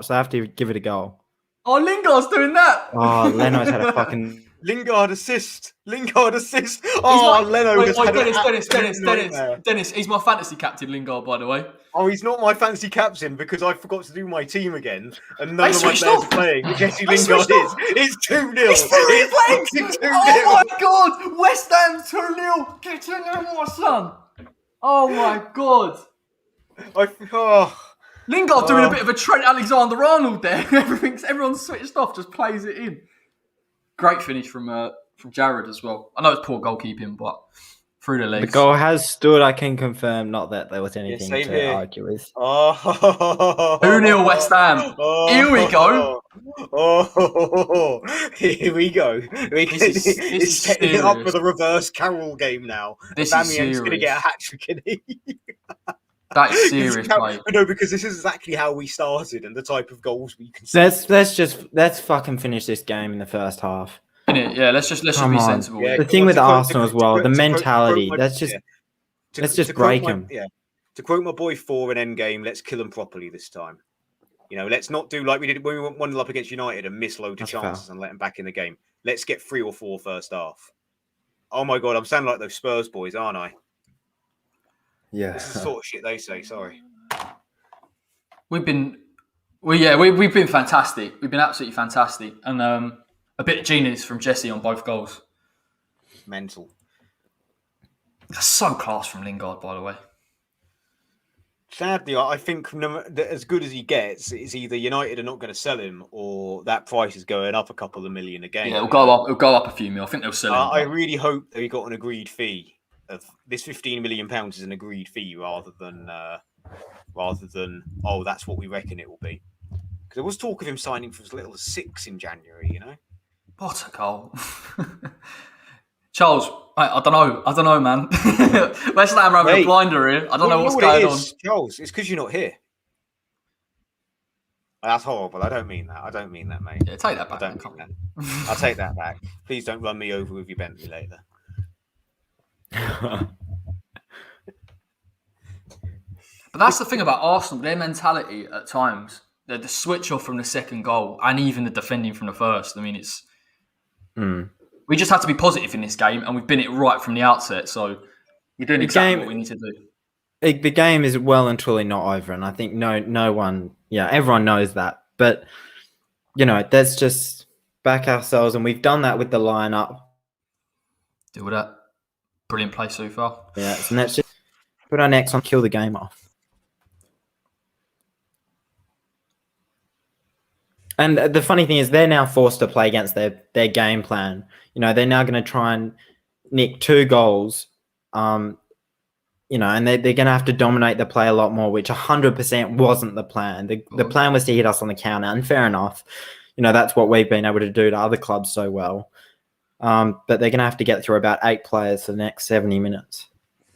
So I have to give it a goal. Oh, Lingard's doing that. Oh, Leno's had a fucking... Lingard assist. Oh, Leno has had Dennis, he's my fantasy captain, Lingard, by the way. Oh, he's not my fancy captain because I forgot to do my team again, and none They of my switched players off. are playing. Jesse They Lingard switched off. It's 2-0. It's 2-0. 2-0. Oh my God! West Ham 2-0. Get in there, my son. Oh my God! Lingard doing a bit of a Trent Alexander-Arnold there. Everyone's switched off, just plays it in. Great finish from Jared as well. I know it's poor goalkeeping, but through the legs. The goal has stood, I can confirm. Not that there was anything same to here. argue with. 2-0 West Ham. Here we go. Here we go. This is setting it up serious. for the reverse Carroll game now. This is Bamian's going to serious. get a hat-trick, isn't he? That is serious, mate. No, because this is exactly how we started and the type of goals we can see. Let's fucking finish this game in the first half. Innit? Yeah, let's just Come be on. sensible. Yeah, The thing with Arsenal as well, the mentality. Let's just break them. Yeah. To quote my boy for an end game, let's kill them properly this time. You know, let's not do like we did when we went 1-0 up against United and miss loads of chances and let them back in the game. Let's get 3 or 4 first half. Oh my God, I'm sounding like those Spurs boys, aren't I? Yeah. This is the sort of shit they say. Sorry. We've been fantastic. We've been absolutely fantastic, and a bit of genius from Jesse on both goals. Mental. That's so class from Lingard, by the way. Sadly, I think as good as he gets, it's either United are not going to sell him or that price is going up a couple of million a game. Yeah, it'll go up a few mil. I think they'll sell him. I really hope that he got an agreed fee. Of this £15 million is an agreed fee rather than that's what we reckon it will be. Because there was talk of him signing for as little as 6 in January. You know, What a goal. Charles, I don't know, man. West Ham are having a blinder here. I don't know what's going on. Charles, it's because you're not here. That's horrible. I don't mean that, mate. Yeah, take that back. I don't mean that. I'll take that back. Please don't run me over with your Bentley later. But that's the thing about Arsenal. Their mentality at times, the switch off from the second goal and even the defending from the first. I mean, it's... We just have to be positive in this game, and we've been it right from the outset. So we're doing exactly what we need to do. The game is well and truly not over, and I think no one, everyone knows that. But let's just back ourselves, and we've done that with the lineup. Do with that. Brilliant play so far. Yeah, so let's just put our necks on, kill the game off. And the funny thing is, they're now forced to play against their game plan. They're now going to try and nick 2 goals, and they're going to have to dominate the play a lot more, which 100% wasn't the plan. The plan was to hit us on the counter, and fair enough. That's what we've been able to do to other clubs so well. But they're going to have to get through about 8 players for the next 70 minutes.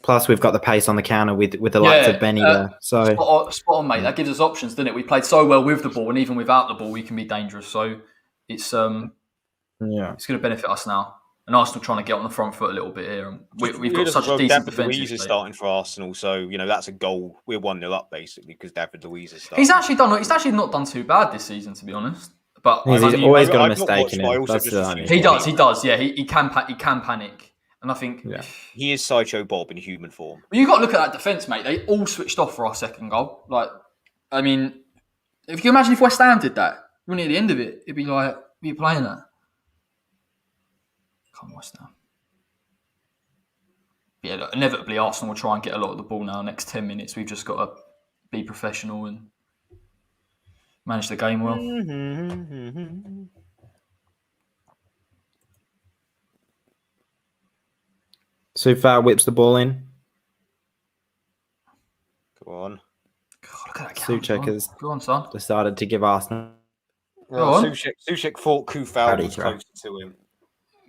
Plus, we've got the pace on the counter with the likes of Benny there. So spot on, mate. That gives us options, doesn't it? We played so well with the ball, and even without the ball, we can be dangerous. So it's going to benefit us now. And Arsenal trying to get on the front foot a little bit here. And we've got such a decent defence. David Luiz is starting for Arsenal, so that's a goal. We're 1-0 up basically because David Luiz is starting. He's actually not done too bad this season, to be honest. But he's always got a mistake in him. He does. Yeah, he can panic. And I think he is Sideshow Bob in human form. Well, you got to look at that defence, mate. They all switched off for our second goal. Like I mean, if you imagine if West Ham did that, wouldn't it, at the end of it, it'd be like, are you playing that? Come on, West Ham. Yeah, look, inevitably Arsenal will try and get a lot of the ball now. Next 10 minutes, we've just got to be professional and manage the game well. Sufar whips the ball in. Go on. God, look at that count. Souček has Go on, son. decided to give Arsenal. Well, Souček thought Kufal was closer to him.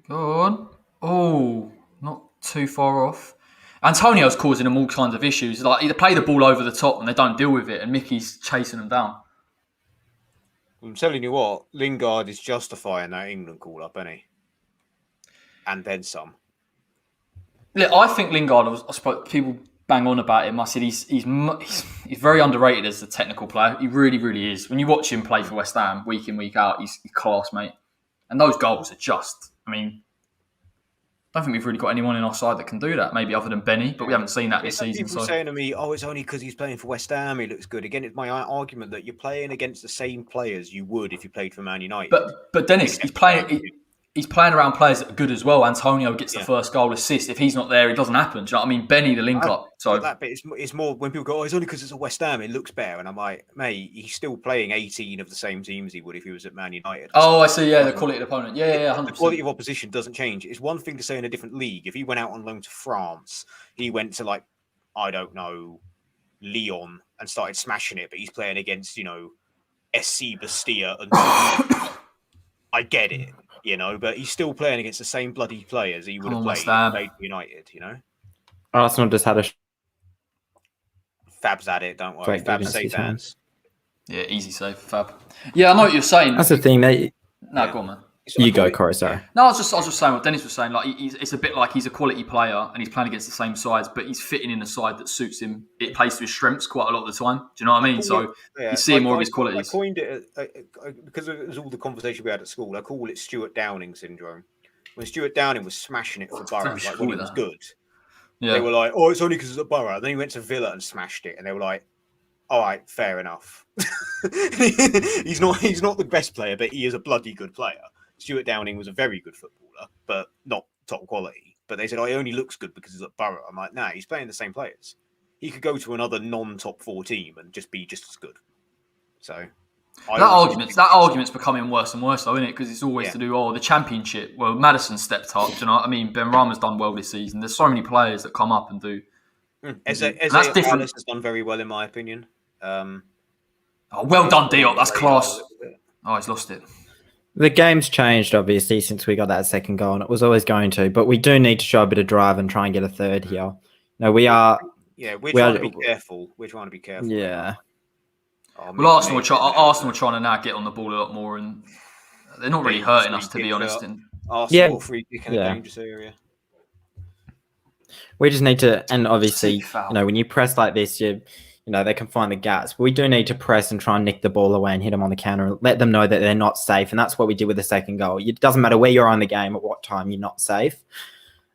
Go on. Oh, not too far off. Antonio's causing them all kinds of issues. Like, either play the ball over the top and they don't deal with it, and Mickey's chasing them down. I'm telling you what, Lingard is justifying that England call-up, isn't he? And then some. Look, I think Lingard, I suppose people bang on about him. I said he's very underrated as a technical player. He really, really is. When you watch him play for West Ham week in, week out, he's class, mate. And those goals are just, I mean, I don't think we've really got anyone in our side that can do that, maybe other than Benny, but we haven't seen that this season. People saying to me, it's only because he's playing for West Ham, he looks good. Again, it's my argument that you're playing against the same players you would if you played for Man United. But Dennis, he's playing around players that are good as well. Antonio gets the first goal assist. If he's not there, it doesn't happen. Do you know what I mean? Benny, the link-up. So that bit it's more when people go, it's only because it's a West Ham, it looks better. And I'm like, mate, he's still playing 18 of the same teams he would if he was at Man United. Oh, I see. Yeah, the quality of the opponent. Yeah, 100%. The quality of opposition doesn't change. It's one thing to say in a different league. If he went out on loan to France, he went to like, I don't know, Lyon and started smashing it, but he's playing against, SC Bastia and I get it. But he's still playing against the same bloody players he would have played for United, Arsenal just had a... Fab's at it, don't worry. Fab's safe hands. Yeah, easy save for Fab. Yeah, I know what you're saying. That's the thing, mate. No, go on, man. You go, Corey, sorry. No, I was just saying what Dennis was saying. Like, it's a bit like he's a quality player and he's playing against the same sides, but he's fitting in a side that suits him. It plays to his strengths quite a lot of the time. Do you know what I mean? So you see more of his qualities. I coined it because it was all the conversation we had at school. I call it Stuart Downing syndrome. When Stuart Downing was smashing it for Borough, like when it was good, they were like, "Oh, it's only because it's at Borough." Then he went to Villa and smashed it, and they were like, "All right, fair enough." He's not the best player, but he is a bloody good player. Stuart Downing was a very good footballer, but not top quality. But they said, he only looks good because he's at Borough. I'm like, nah, he's playing the same players. He could go to another non-top 4 team and just be just as good. So that argument's becoming worse and worse, though, isn't it? Because it's always to do, the championship. Well, Madison stepped up. Do you know what I mean? Ben Rama's done well this season. There's so many players that come up and do. Eze has done very well, in my opinion. Well done, Diop. That's class. Oh, he's lost it. The game's changed, obviously, since we got that second goal, and it was always going to. But we do need to show a bit of drive and try and get a third here. No, we are. Yeah, we're trying to be careful. We're trying to be careful. Yeah. Well, Arsenal are trying to now get on the ball a lot more, and they're not really hurting us, to be honest. Arsenal free kick in a dangerous area. We just need to, and obviously, when you press like this, they can find the gaps. But we do need to press and try and nick the ball away and hit them on the counter and let them know that they're not safe. And that's what we did with the second goal. It doesn't matter where you're on the game, at what time, you're not safe.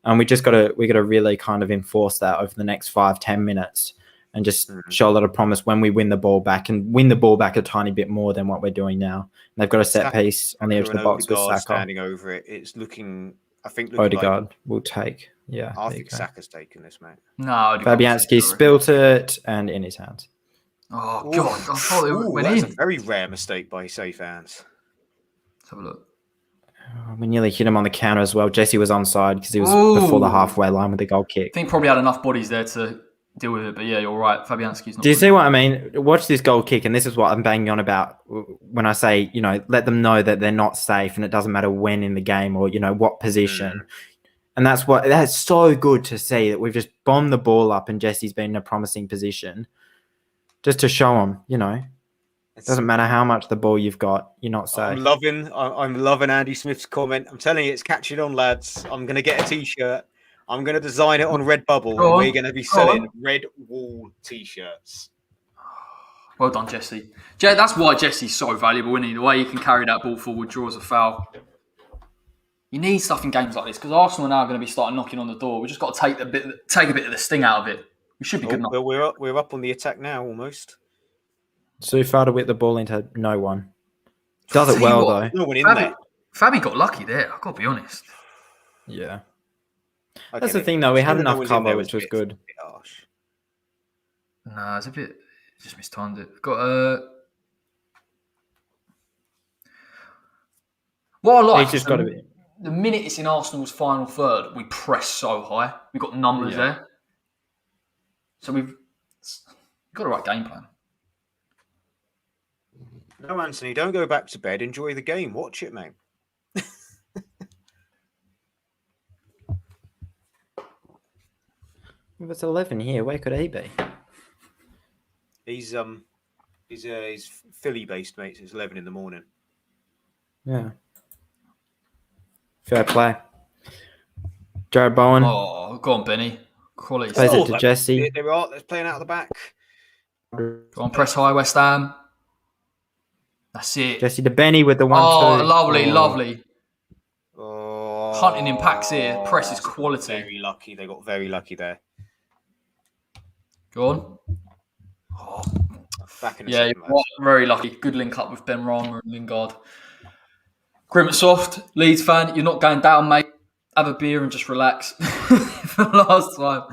And we got to really kind of enforce that over the next 5-10 minutes and just show a lot of promise when we win the ball back and win the ball back a tiny bit more than what we're doing now. And they've got a set piece on the edge of the box with Saka. Standing over it. It's looking, I think, Odegaard will take. Yeah, I think Saka's taken this, mate. No, Fabianski spilt it and in his hands. Oh, God. I thought it went in. That's a very rare mistake by safe hands. Let's have a look. We nearly hit him on the counter as well. Jesse was onside because he was before the halfway line with the goal kick. I think probably had enough bodies there to deal with it. But yeah, you're right. Fabianski's not. Do you see what I mean? Watch this goal kick. And this is what I'm banging on about when I say, let them know that they're not safe and it doesn't matter when in the game or, what position. And that's so good to see that we've just bombed the ball up and Jesse's been in a promising position just to show him, it doesn't matter how much the ball you've got, you're not safe. I'm loving Andy Smith's comment. I'm telling you, it's catching on, lads. I'm going to get a T-shirt. I'm going to design it on Redbubble. And we're going to be selling Red Wall T-shirts. Well done, Jesse. That's why Jesse's so valuable, isn't he? The way he can carry that ball forward, draws a foul. You need stuff in games like this because Arsenal are now going to be starting knocking on the door. We just got to take a bit of the sting out of it. We should be good enough. Well, we're up on the attack now almost. Sufar to whip the ball into no one. Does it well, though. No one in there. Fabi got lucky there, I've got to be honest. Yeah. Okay, That's the thing, though. We had enough in there cover, which was a good. bit harsh. Nah, it's a bit... Just mistimed it. Got what I like He's just is got to be. the minute it's in Arsenal's final third, we press so high. We've got numbers there. So we've got a right game plan. No, Anthony, don't go back to bed. Enjoy the game. Watch it, mate. If it's 11 here, where could he be? He's Philly based, mate. So it's 11 in the morning. Yeah. Fair play. Jared Bowen. Oh, go on, Benny. Quality. Plays stuff. it to Jesse. They're playing out of the back. Go on, press high, West Ham. That's it. Jesse to Benny with the 1-2. Oh, lovely, Oh. lovely. Oh, Hunting in packs here. Press is quality. Very lucky. They got very lucky there. Go on. Oh. Back in a Yeah, second, you're right. Very lucky. Good link up with Ben Rama and Lingard. Grimsoft, Leeds fan, you're not going down, mate. Have a beer and just relax for the last time.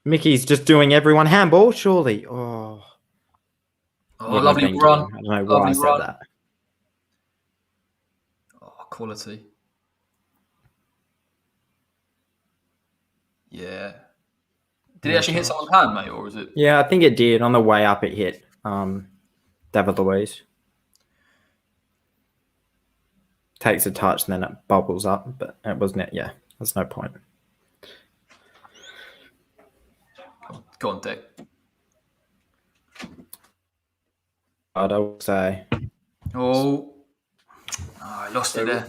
Mickey's just doing everyone handball, surely. Oh, Oh, lovely run. I don't know why I Lovely said run. that. Oh, quality. Yeah. Did he actually hit someone's hand, mate, or was it? Yeah, I think it did. On the way up, it hit David Luiz. Takes a touch and then it bubbles up, but it wasn't it. Yeah, there's no point. Go on, Dick. I would say. Oh, I lost it there.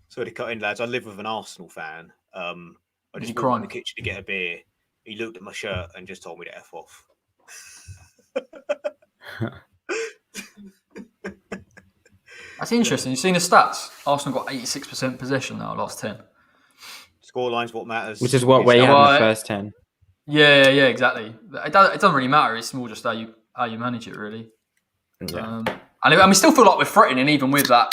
Sorry to cut in, lads. I live with an Arsenal fan. I Is just he walked in crying? the kitchen to get a beer. He looked at my shirt and just told me to F off. That's interesting. You've seen the stats. Arsenal got 86% possession now, last 10. Scoreline's what matters. Which is what we had in Well, the first 10. Yeah, exactly. It doesn't really matter. It's more just how you manage it, really. Yeah. And we still feel like we're threatening, even with that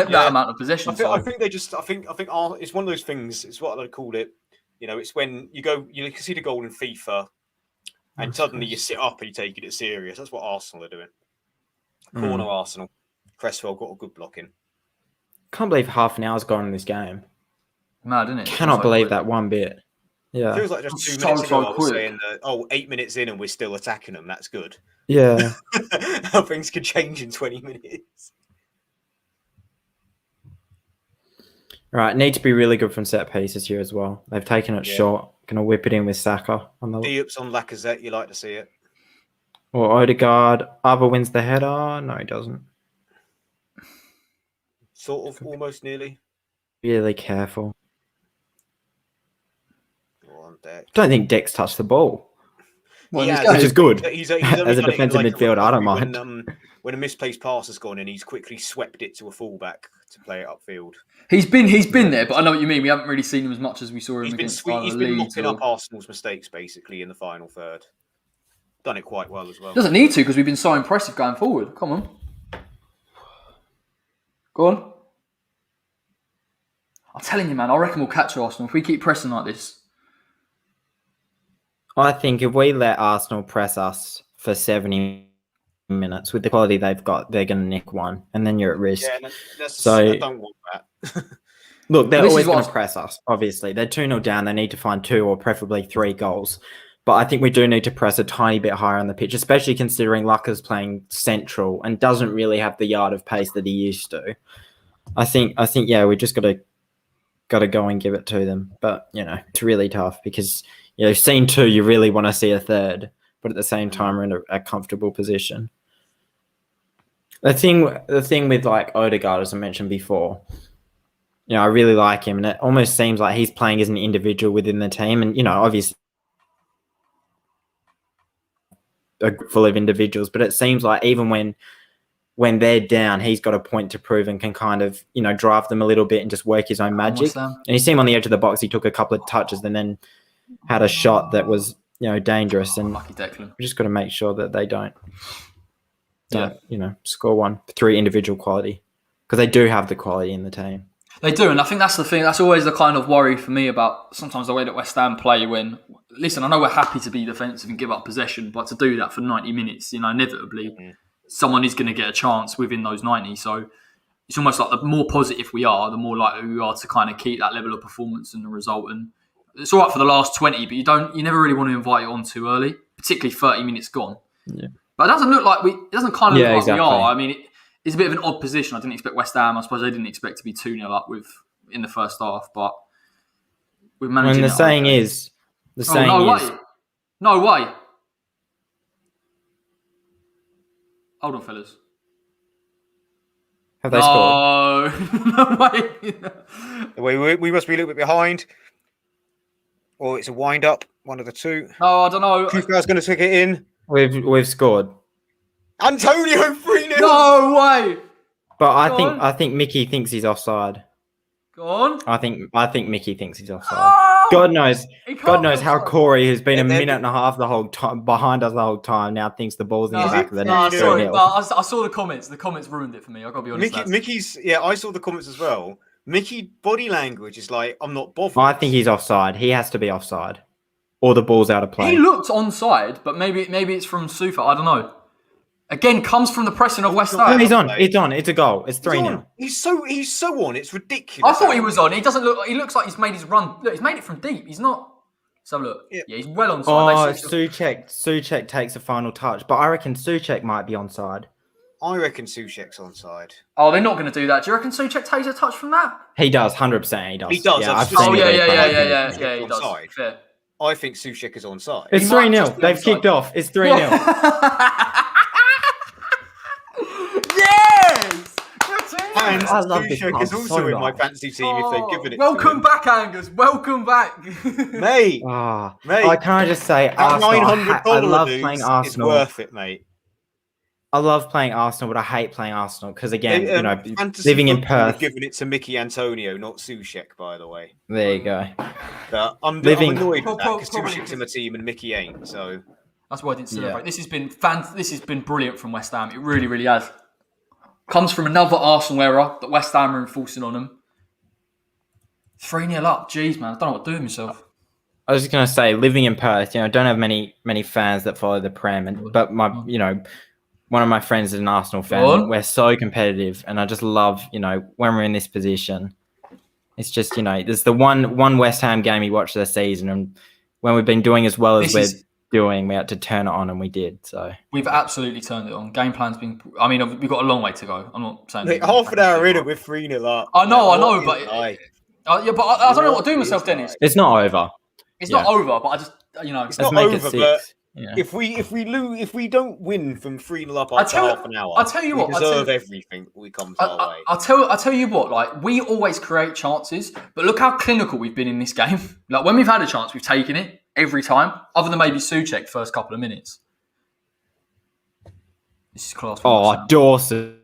Yeah. amount of possession. I think they just. I think it's one of those things. It's what I call it. You know, it's when you can see the goal in FIFA, and suddenly you sit up and you take it serious. That's what Arsenal are doing. Corner Arsenal. Cresswell got a good block in. Can't believe half an hour's gone in this game. Mad, isn't it? Cannot believe that one bit. Yeah. Feels like just 2 So minutes ago I was quick. saying that, 8 minutes in and we're still attacking them. That's good. Yeah. How things could change in 20 minutes. Right. Need to be really good from set pieces here as well. They've taken it short. Going to whip it in with Saka on the Diop's on Lacazette. You like to see it. or Odegaard. Ava wins the header. No, he doesn't. Sort of, almost nearly. Really careful. On deck. Don't think Dex touched the ball. Well, He he's has. got- Which is good. He's As a only done it defensive like midfielder, I don't when, when a misplaced pass has gone in, he's quickly swept it to a fullback to play it upfield. He's been there, but I know what you mean. We haven't really seen him as much as we saw him He's been against sweet. either He's been Leeds mocking or... up Arsenal's mistakes basically in the final third. Done it quite well as well. Doesn't need to because we've been so impressive going forward. Come on. Go on. I'm telling you, man, I reckon we'll catch Arsenal if we keep pressing like this. I think if we let Arsenal press us for 70 minutes with the quality they've got, they're going to nick one, and then you're at risk. Yeah, So- I don't want that. Look, they're This always is what going I to was- press us, obviously. They're 2-0 down. They need to find 2 or preferably 3 goals. But I think we do need to press a tiny bit higher on the pitch, especially considering Lucker's playing central and doesn't really have the yard of pace that he used to. I think, yeah, we just got to go and give it to them. But, it's really tough because, scene 2, you really want to see a third, but at the same time, we're in a comfortable position. The thing with like Odegaard, as I mentioned before, I really like him, and it almost seems like he's playing as an individual within the team. And, obviously, a group full of individuals, but it seems like even when they're down, he's got a point to prove and can kind of, drive them a little bit and just work his own magic. Sam. And you see him on the edge of the box, he took a couple of touches and then had a shot that was dangerous, and Lucky Declan. we just got to make sure that they don't score one through individual quality, because they do have the quality in the team. They do, and I think that's the thing. That's always the kind of worry for me about sometimes the way that West Ham play. When, listen, I know we're happy to be defensive and give up possession, but to do that for 90 minutes, inevitably, someone is going to get a chance within those 90. So it's almost like the more positive we are, the more likely we are to kind of keep that level of performance and the result. And it's all right for the last 20, but you never really want to invite it on too early, particularly 30 minutes gone. Yeah. But it doesn't look like it doesn't kind of look like exactly. we are. I mean, it's a bit of an odd position. I didn't expect West Ham. I suppose they didn't expect to be 2-0 up in the first half, but we've managed. And the saying is, no way. Hold on, fellas. Have they scored? No way. We must be a little bit behind, or it's a wind up. One of the two. No, I don't know. Kufa's going to take it in. We've scored. Antonio 3-0. No way. But I think Mickey thinks he's offside. Go on. I think Mickey thinks he's offside. Oh! God knows how offside. Corey, who's been a minute and a half the whole time behind us the whole time, now thinks the ball's in the back of the net. Sorry, but I saw the comments. The comments ruined it for me. I got to be honest. Mickey's. Yeah, I saw the comments as well. Mickey body language is like, I'm not bothered. I think he's offside. He has to be offside, or the ball's out of play. He looked onside, but maybe it's from Sufa. I don't know. Again, comes from the pressing of West Ham. No, he's on. It's on. It's a goal. It's 3-0. He's so on. It's ridiculous. I thought he was on. He doesn't look. He looks like he's made his run. Look, he's made it from deep. He's not. So look, yeah, he's well onside. Oh, Souček takes a final touch, but I reckon Souček might be onside. I reckon Souček's onside. Oh, they're not going to do that. Do you reckon Souček takes a touch from that? He does. 100%. He does. He does. Yeah, yeah. He does. Fair. I think Souček is onside. It's 3-0. They've kicked off. It's 3-0. Yes! And I love this Souček is club also so in my much. fantasy team if they've given it Welcome to him. back, Angus. Welcome back. Mate. Mate. Can I just say, Arsenal, I love playing Arsenal. It's worth it, mate. I love playing Arsenal, but I hate playing Arsenal because, again, Fantasy living in football, Perth. Giving it to Mickey Antonio, not Souček, by the way. There you go. I'm annoyed with that because Souček's in my team and Mickey ain't. So that's why I didn't celebrate. Yeah. This has been brilliant from West Ham. It really, really has. Comes from another Arsenal error that West Ham are enforcing on them. 3-0 up. Jeez, man. I don't know what to do with myself. I was just going to say, living in Perth, don't have many fans that follow the Prem, but one of my friends is an Arsenal fan. We're so competitive, and I just love, when we're in this position. It's just, there's the one West Ham game we watched this season, and when we've been doing as well as we're doing, we had to turn it on, and we did. So we've absolutely turned it on. Game plan's been. I mean, we've got a long way to go. I'm not saying half an hour in it, we're 3-0 up. I know, but I don't know what to do with myself, Dennis. It's not over. It's not over, but I just it's not over. But if we don't win from 3-0 up after half an hour, I'll tell you what, we deserve everything that comes our way. I'll tell you what. Like, we always create chances, but look how clinical we've been in this game. Like, when we've had a chance, we've taken it every time, other than maybe Souček first couple of minutes. This is class. Oh, Dawson.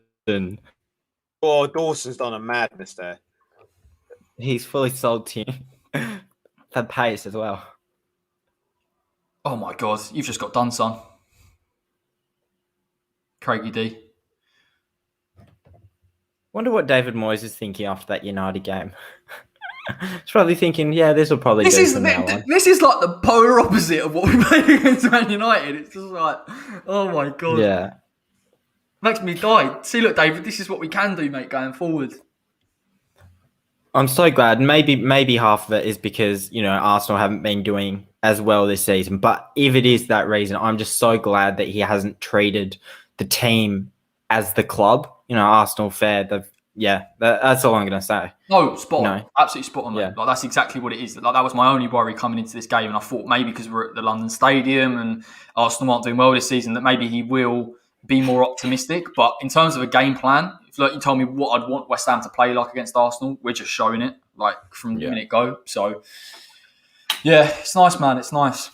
Oh, Dawson's done a madness there. He's fully sold to you. Had pace as well. Oh my God, you've just got done, son. Craigie D. Wonder what David Moyes is thinking after that United game. He's probably thinking, this will probably do from now on. This is like the polar opposite of what we played against Man United. It's just like, oh my God. Yeah. Makes me die. See, look, David, this is what we can do, mate, going forward. I'm so glad. Maybe half of it is because, Arsenal haven't been doing as well this season. But if it is that reason, I'm just so glad that he hasn't treated the team as the club. Arsenal fair. That's all I'm going to say. No, spot on. Absolutely spot on, mate. Yeah. Like, that's exactly what it is. Like, that was my only worry coming into this game. And I thought maybe because we're at the London Stadium and Arsenal aren't doing well this season, that maybe he will be more optimistic. But in terms of a game plan, if you told me what I'd want West Ham to play like against Arsenal, we're just showing it like from the minute go. So, yeah, it's nice, man. It's nice.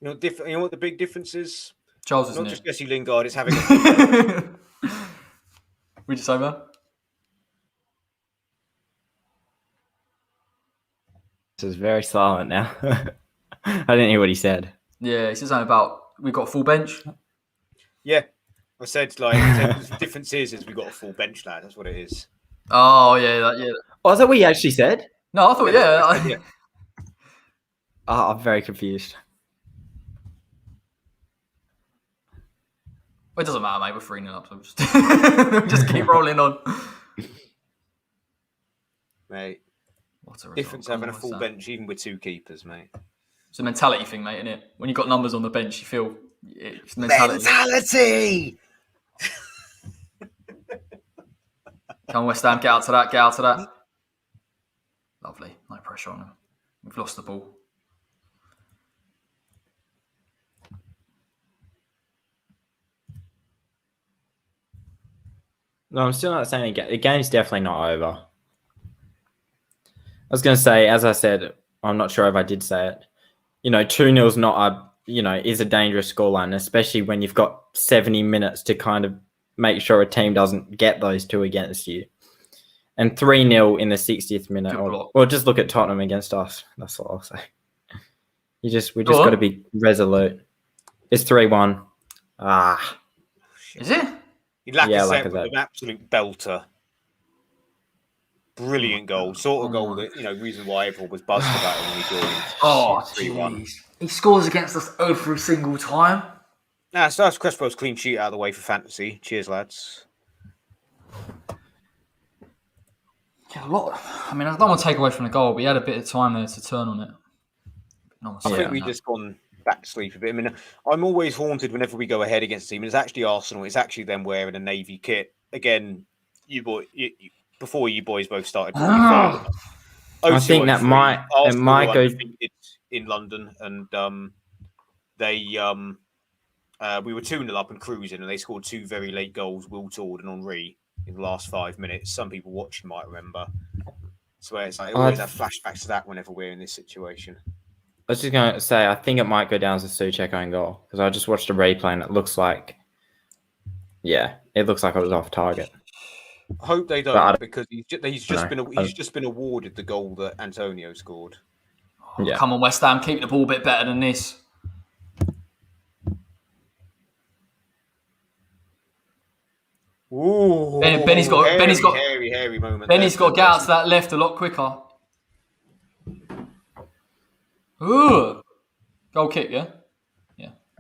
You know what the big difference is? Charles is not new. just Jesse Lingard is having a What'd you say, man? is very silent now. I didn't hear what he said. Yeah, he said something about we got a full bench. Yeah, I said the difference is we got a full bench, lad. That's what it is. Oh yeah, yeah. Oh, is that what he actually said? No, I thought yeah. Oh, I'm very confused. It doesn't matter, mate. We're 3-0 up, so just keep rolling on. Mate, What a result. difference having a full bench, even with 2 keepers, mate. It's a mentality thing, mate, isn't it? When you've got numbers on the bench, you feel it's mentality. Come on, West Ham, get out to that. Lovely. No pressure on them. We've lost the ball. No, I'm still not saying the game's definitely not over. I was going to say, as I said, I'm not sure if I did say it. 2-0's not is a dangerous scoreline, especially when you've got 70 minutes to kind of make sure a team doesn't get those 2 against you. And 3-0 in the 60th minute. Or just look at Tottenham against us. That's all I'll say. We just got to be resolute. It's 3-1. Is it? Lacazette with an absolute belter. Brilliant goal. Sort of goal that, reason why everyone was buzzed about him when he joined. Oh, 3-1. He scores against us every single time. So that's Crespo's clean sheet out of the way for fantasy. Cheers, lads. Yeah, a lot. I mean, I don't want to take away from the goal, but he had a bit of time there to turn on it. I think we've just gone back to sleep a bit. I mean, I'm always haunted whenever we go ahead against a team. It's actually Arsenal. It's actually them wearing a navy kit. Again, before you boys both started. I think that might go in London, and we were 2-0 up and cruising, and they scored 2 very late goals, Will Tord and Henri, in the last 5 minutes. Some people watching might remember. So it's like I always have flashbacks to that whenever we're in this situation. I was just going to say, I think it might go down as a Souček own goal, because I just watched a replay and it looks like it was off target. I hope they don't, because he's just been awarded the goal that Antonio scored. Yeah. Come on, West Ham, keep the ball a bit better than this. Ooh, Benny's got hairy moment. Benny's got to get out to that left a lot quicker. Ooh, goal kick, yeah.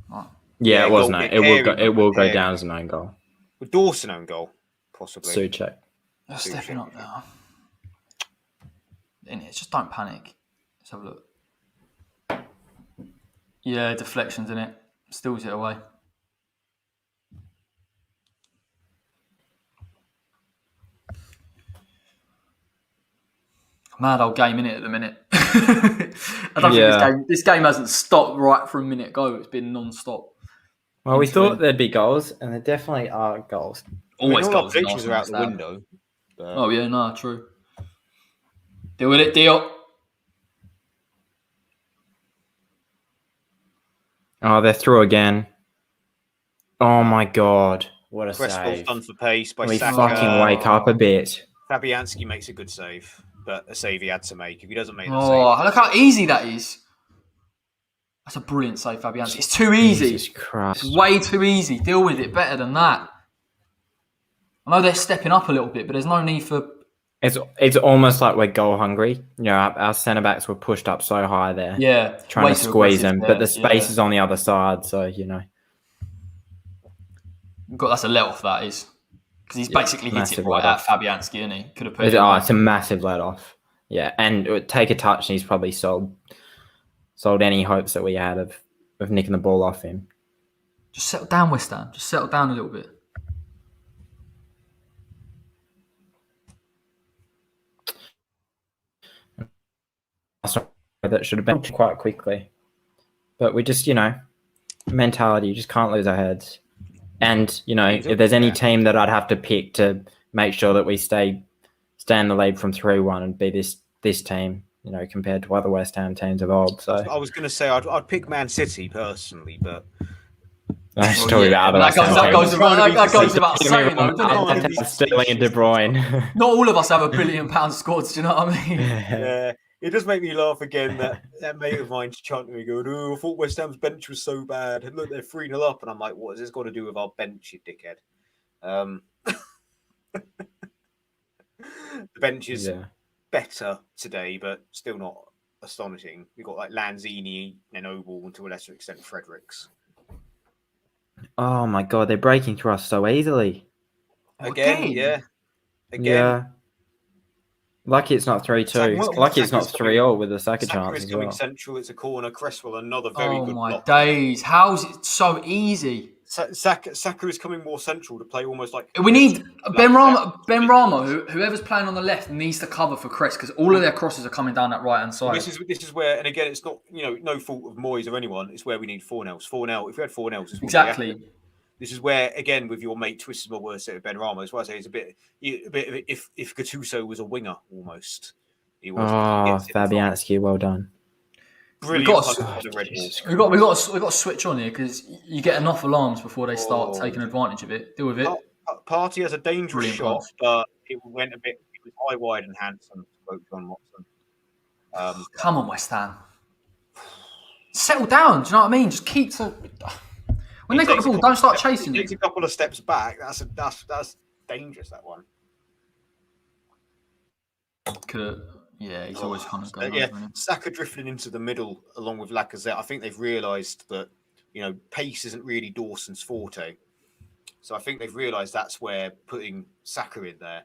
Right. Yeah, it was it will go down as an own goal. With Dawson own goal, possibly. Souček. They're stepping up now. Just don't panic. Let's have a look. Yeah, deflections in it. Steals it away. Mad old game in it at the minute. I don't think this game hasn't stopped right from a minute ago. It's been non-stop. Well, we thought there'd be goals, and there definitely are goals. Always goals. Pictures are out the window. But... Oh yeah, no, true. Deal with it, deal. Oh, they're through again. Oh my god, what a save! Done for pace by we Saka. Fucking wake up a bit. Fabianski makes a good save, but a save he had to make. If he doesn't make that save, look how easy that is. That's a brilliant save, Fabianski. It's too easy. Jesus Christ. It's way too easy. Deal with it better than that. I know they're stepping up a little bit, but there's no need for... It's almost like we're goal hungry. Our centre-backs were pushed up so high there. Yeah. Trying to squeeze them, but the space is on the other side, so, That's a let-off, that is. Because he's basically hit it right at Fabianski, isn't he? Could have put it's a massive let-off. Yeah, and it would take a touch, and he's probably sold any hopes that we had of nicking the ball off him. Just settle down, West Ham. Just settle down a little bit. That should have been quite quickly. But we just, mentality, you just can't lose our heads. And, if there's any team that I'd have to pick to make sure that we stay in the lead from 3-1 and be this team, compared to other West Ham teams of old. So I was going to say I'd pick Man City personally, but that goes without saying, though, doesn't it? Sterling and De Bruyne. Not all of us have £1 billion squads. Do you know what I mean? Yeah. It does make me laugh again that mate of mine's chanting me going, "Oh, I thought West Ham's bench was so bad. And look, they're 3-0 up." And I'm like, what has this got to do with our bench, you dickhead? The bench is better today, but still not astonishing. We've got like Lanzini and Noble, and to a lesser extent Fredericks. Oh my god, they're breaking through us so easily. Again. Yeah. Lucky it's not 3-2. Lucky it's not 3-0 with the Saka chance as coming well. central. It's a corner. Cresswell, another very good block. Oh my days! How is it so easy? Saka is coming more central to play almost like... We need Ben Rama, whoever's playing on the left, needs to cover for Cress because all of their crosses are coming down that right-hand side. This is where, and again, it's not, no fault of Moyes or anyone. It's where we need 4-0s. 4-0. If we had 4-0s, exactly. This is where, again, with your mate twisted my words with Ben Rama, that's why I say it's a bit of if Gattuso was a winger almost. He was. Fabianski, well done. Brilliant. We got to switch on here because you get enough alarms before they start taking advantage of it. Deal with it. Partey has a dangerous shot, but it went a bit. It was high, wide, and handsome. Spoke John Watson. Come on, West Ham. Settle down. Do you know what I mean? Just keep to. When they got the ball, don't start chasing it. Takes a couple of steps back. That's dangerous. That one. He's always kind of going. Saka drifting into the middle along with Lacazette. I think they've realised that pace isn't really Dawson's forte. So I think they've realised that's where putting Saka in there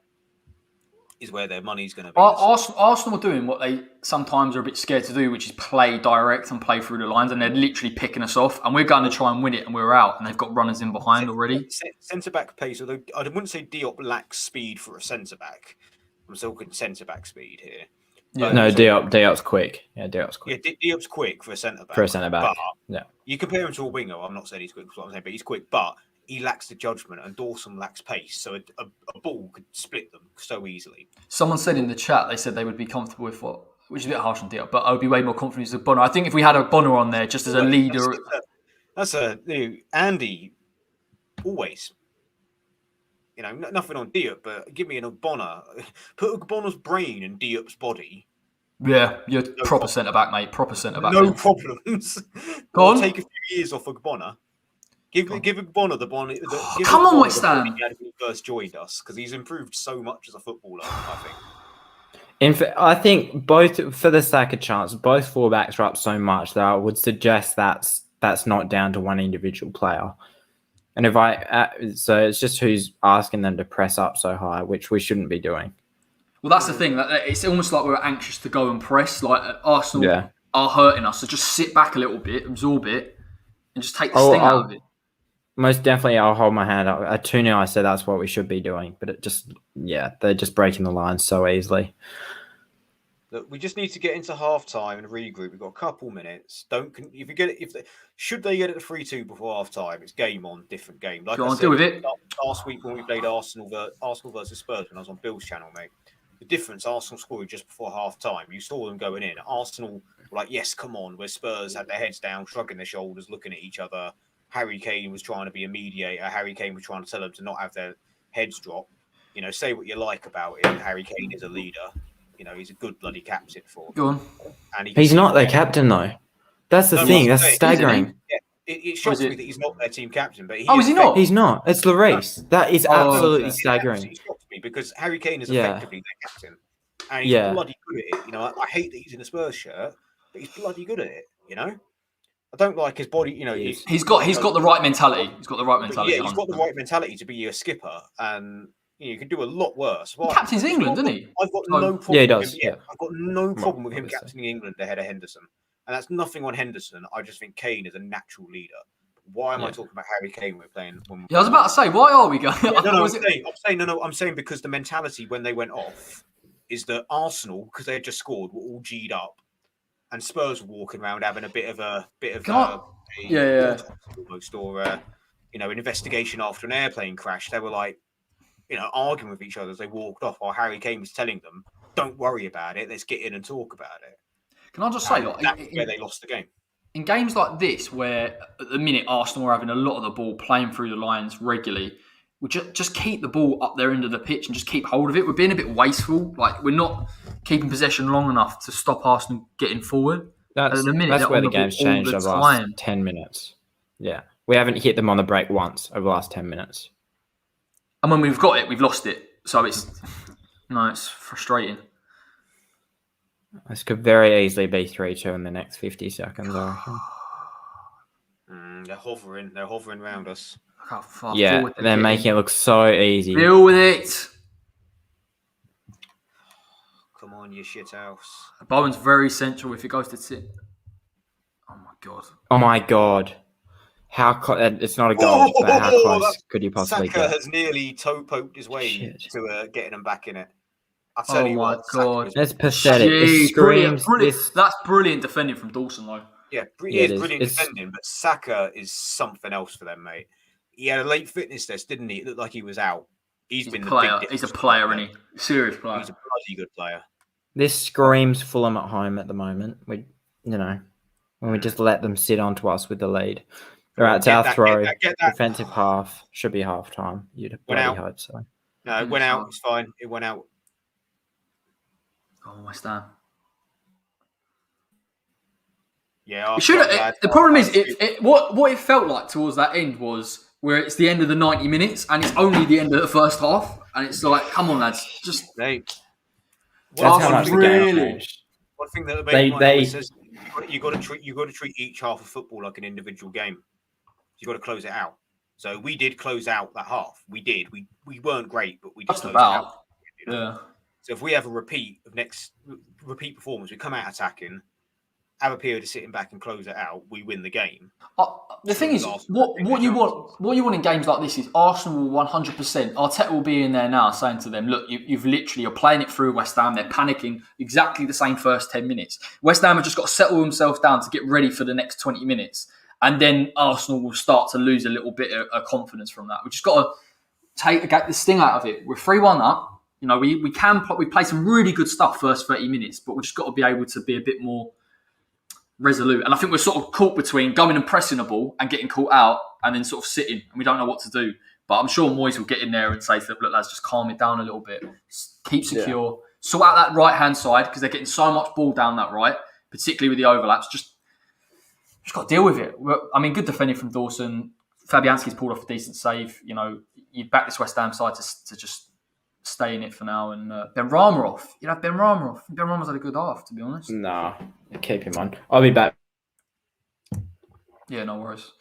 is where their money's going to be. Arsenal are doing what they sometimes are a bit scared to do, which is play direct and play through the lines, and they're literally picking us off. And we're going to try and win it, and we're out, and they've got runners in behind already. Centre-back pace, although I wouldn't say Diop lacks speed for a centre-back. I'm still talking centre-back speed here. Yeah. No, Diop's quick. Yeah, Diop's quick. Yeah, Diop's quick for a centre-back. For a centre-back, yeah. You compare him to a winger, I'm not saying he's quick, what I'm saying, but he's quick, but he lacks the judgment, and Dawson lacks pace, so a ball could split them so easily. Someone said in the chat, they said they would be comfortable with which is a bit harsh on Diop, but I would be way more confident with Bonner. I think if we had a Bonner on there just as a leader... Andy, always... nothing on Diop, but give me an Bonner. Put Bonner's brain in Diop's body. Yeah, you're proper centre-back, mate. Proper centre-back. No problems. Go on. Take a few years off of Bonner. Give Bonner the Bonner. Come on, West Ham. When he first joined us, because he's improved so much as a footballer, I think. I think both, for the Saka chance, both fullbacks are up so much that I would suggest that's not down to one individual player. And so it's just who's asking them to press up so high, which we shouldn't be doing. Well, that's the thing. It's almost like we're anxious to go and press. Like Arsenal are hurting us, so just sit back a little bit, absorb it, and just take the sting out of it. Most definitely, I'll hold my hand up. At 2-0, I said that's what we should be doing. But they're just breaking the line so easily. Look, we just need to get into half time and regroup. We've got a couple minutes. Should they get it to 3-2 before half time? It's game on, different game. Like I said, deal with it. Last week when we played Arsenal versus Spurs, when I was on Bill's channel, mate. The difference, Arsenal scored just before half time. You saw them going in. Arsenal were like, yes, come on. Where Spurs had their heads down, shrugging their shoulders, looking at each other. Harry Kane was trying to be a mediator. Harry Kane was trying to tell them to not have their heads drop. Say what you like about him. Harry Kane is a leader. He's a good bloody captain for them. Go on. And he's not their captain, though. That's the thing. That's staggering. It shocks me that he's not their team captain. But is he not? He's not. It's Lloris. That is absolutely staggering. It shocks me because Harry Kane is effectively their captain. And he's bloody good at it. I hate that he's in a Spurs shirt, but he's bloody good at it, I don't like his body, He's got the right mentality. He's got the right mentality. Yeah, he's got the right mentality to be a skipper, and you can do a lot worse. He captains England, doesn't he? I've got no problem. Yeah, he does. I've got no problem with him captaining England ahead of Henderson, and that's nothing on Henderson. I just think Kane is a natural leader. Why am I talking about Harry Kane? We're playing. I was about to say, why are we going? I'm saying because the mentality when they went off is that Arsenal, because they had just scored, were all G'd up. And Spurs were walking around having a bit of almost an investigation after an airplane crash. They were like, arguing with each other as they walked off, while Harry Kane was telling them, "Don't worry about it. Let's get in and talk about it." Can I just say, that's where they lost the game. In games like this, where at the minute Arsenal are having a lot of the ball, playing through the lines regularly, we just keep the ball up their end of the pitch and just keep hold of it. We're being a bit wasteful. Like we're not keeping possession long enough to stop Arsenal getting forward. That's At the minute, that's they're where on the the ball game's all changed the over the last time. 10 minutes. Yeah. We haven't hit them on the break once over the last 10 minutes. And when we've got it, we've lost it. So it's frustrating. This could very easily be 3-2 in the next 50 seconds, I reckon. They're hovering. They're hovering around us. Look how far Yeah, forward they're making it look so easy. Deal with it. Come on, you shit house. Bowen's very central if it goes to sit. Oh my god. Oh my god. How it's not a goal, but how close could you possibly Saka get? has nearly toe poked his way Shit. to getting them back in it. I tell you my what, god. That's pathetic. Jeez, This screams. brilliant. This, That's brilliant defending from Dawson though. Yeah, Yeah, he it is is. brilliant It's- defending, but Saka is something else for them, mate. He had a late fitness test, didn't he? It looked like he was out. He's been a the player. big He's a difference player, maker. isn't he? Serious player. He's a bloody good player. this screams Fulham at home at the moment. When we just let them sit onto us with the lead. All right, it's Get our that, throw. get that. Defensive half. Should be half time. You'd bloody out. hope so. No, it went out. It's fine. It went out. Oh, West Ham. Yeah, It should. The problem is, what it felt like towards that end was where it's the end of the 90 minutes and it's only the end of the first half, and it's like, come on, lads, just. Mate, That's how much the game really? changed. one thing that They- always says, you got to treat each half of football like an individual game. You got to close it out. So we did close out that half. We did. We weren't great, but we just Just closed it out. about. Yeah. So if we have a repeat performance, we come out attacking, have a period of sitting back and close it out, we win the game. The thing is, what you want in games like this is Arsenal will 100%. Arteta will be in there now saying to them, "Look, you're playing it through West Ham. They're panicking exactly the same first 10 minutes. West Ham have just got to settle themselves down to get ready for the next 20 minutes, and then Arsenal will start to lose a little bit of confidence from that. We just got to take the sting out of it. We're 3-1 up. We play some really good stuff first 30 minutes, but we just got to be able to be a bit more resolute. And I think we're sort of caught between going and pressing a ball and getting caught out and then sort of sitting, and we don't know what to do. But I'm sure Moyes will get in there and say to them, look, lads, just calm it down a little bit. Keep secure. Yeah. Sort out that right-hand side because they're getting so much ball down that right, particularly with the overlaps. Just got to deal with it. I mean, good defending from Dawson. Fabianski's pulled off a decent save. You back this West Ham side to just stay in it for now. And Ben Rama off. Ben Rama off. Ben Rama's had a good half, to be honest. Nah, keep him on. I'll be back. Yeah, no worries.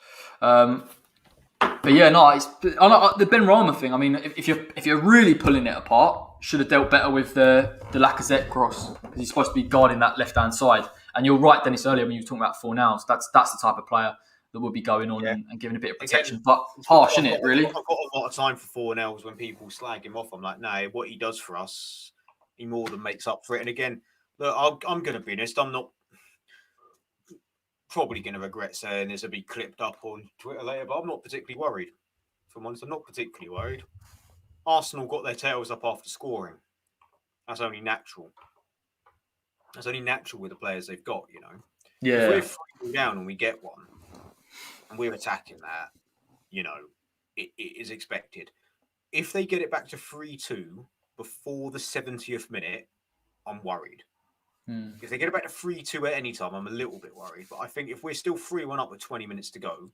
But yeah, no, it's the Ben Rama thing. I mean, if you're really pulling it apart, should have dealt better with the Lacazette cross because he's supposed to be guarding that left hand side. And you're right, Dennis, earlier when you were talking about Fornals. That's the type of player that would be going on and giving a bit of protection. But harsh, isn't it? Really, I've got a lot of time for Fornals when people slag him off. I'm like, no, what he does for us, he more than makes up for it. And again, look, I'm going to be honest. I'm not probably going to regret saying this will be clipped up on Twitter later, but I'm not particularly worried. For once, I'm not particularly worried. Arsenal got their tails up after scoring. That's only natural. That's only natural with the players they've got, Yeah. If we're 3-0 down and we get one, and we're attacking that, it is expected. If they get it back to 3-2 before the 70th minute, I'm worried. If they get it back to 3-2 at any time, I'm a little bit worried. But I think if we're still 3-1 up with 20 minutes to go,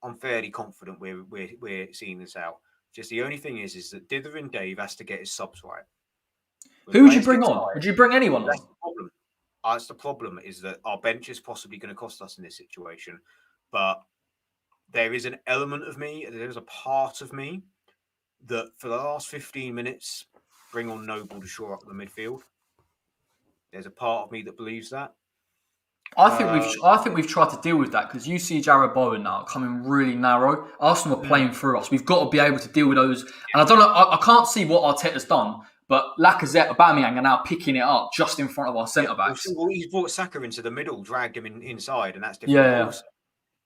I'm fairly confident we're seeing this out. Just the only thing is that Dither and Dave has to get his subs right. Who would you bring on? Would you bring anyone on? That's the problem. That's the problem is that our bench is possibly going to cost us in this situation. But there is an element of me, there's a part of me that for the last 15 minutes, bring on Noble to shore up the midfield. There's a part of me that believes that. I think we've tried to deal with that because you see Jared Bowen now coming really narrow. Arsenal are playing through us. We've got to be able to deal with those. And I don't know. I can't see what Arteta's done, but Lacazette, Aubameyang are now picking it up just in front of our centre backs. Well, he's brought Saka into the middle, dragged him inside, and that's different. Yeah. Also.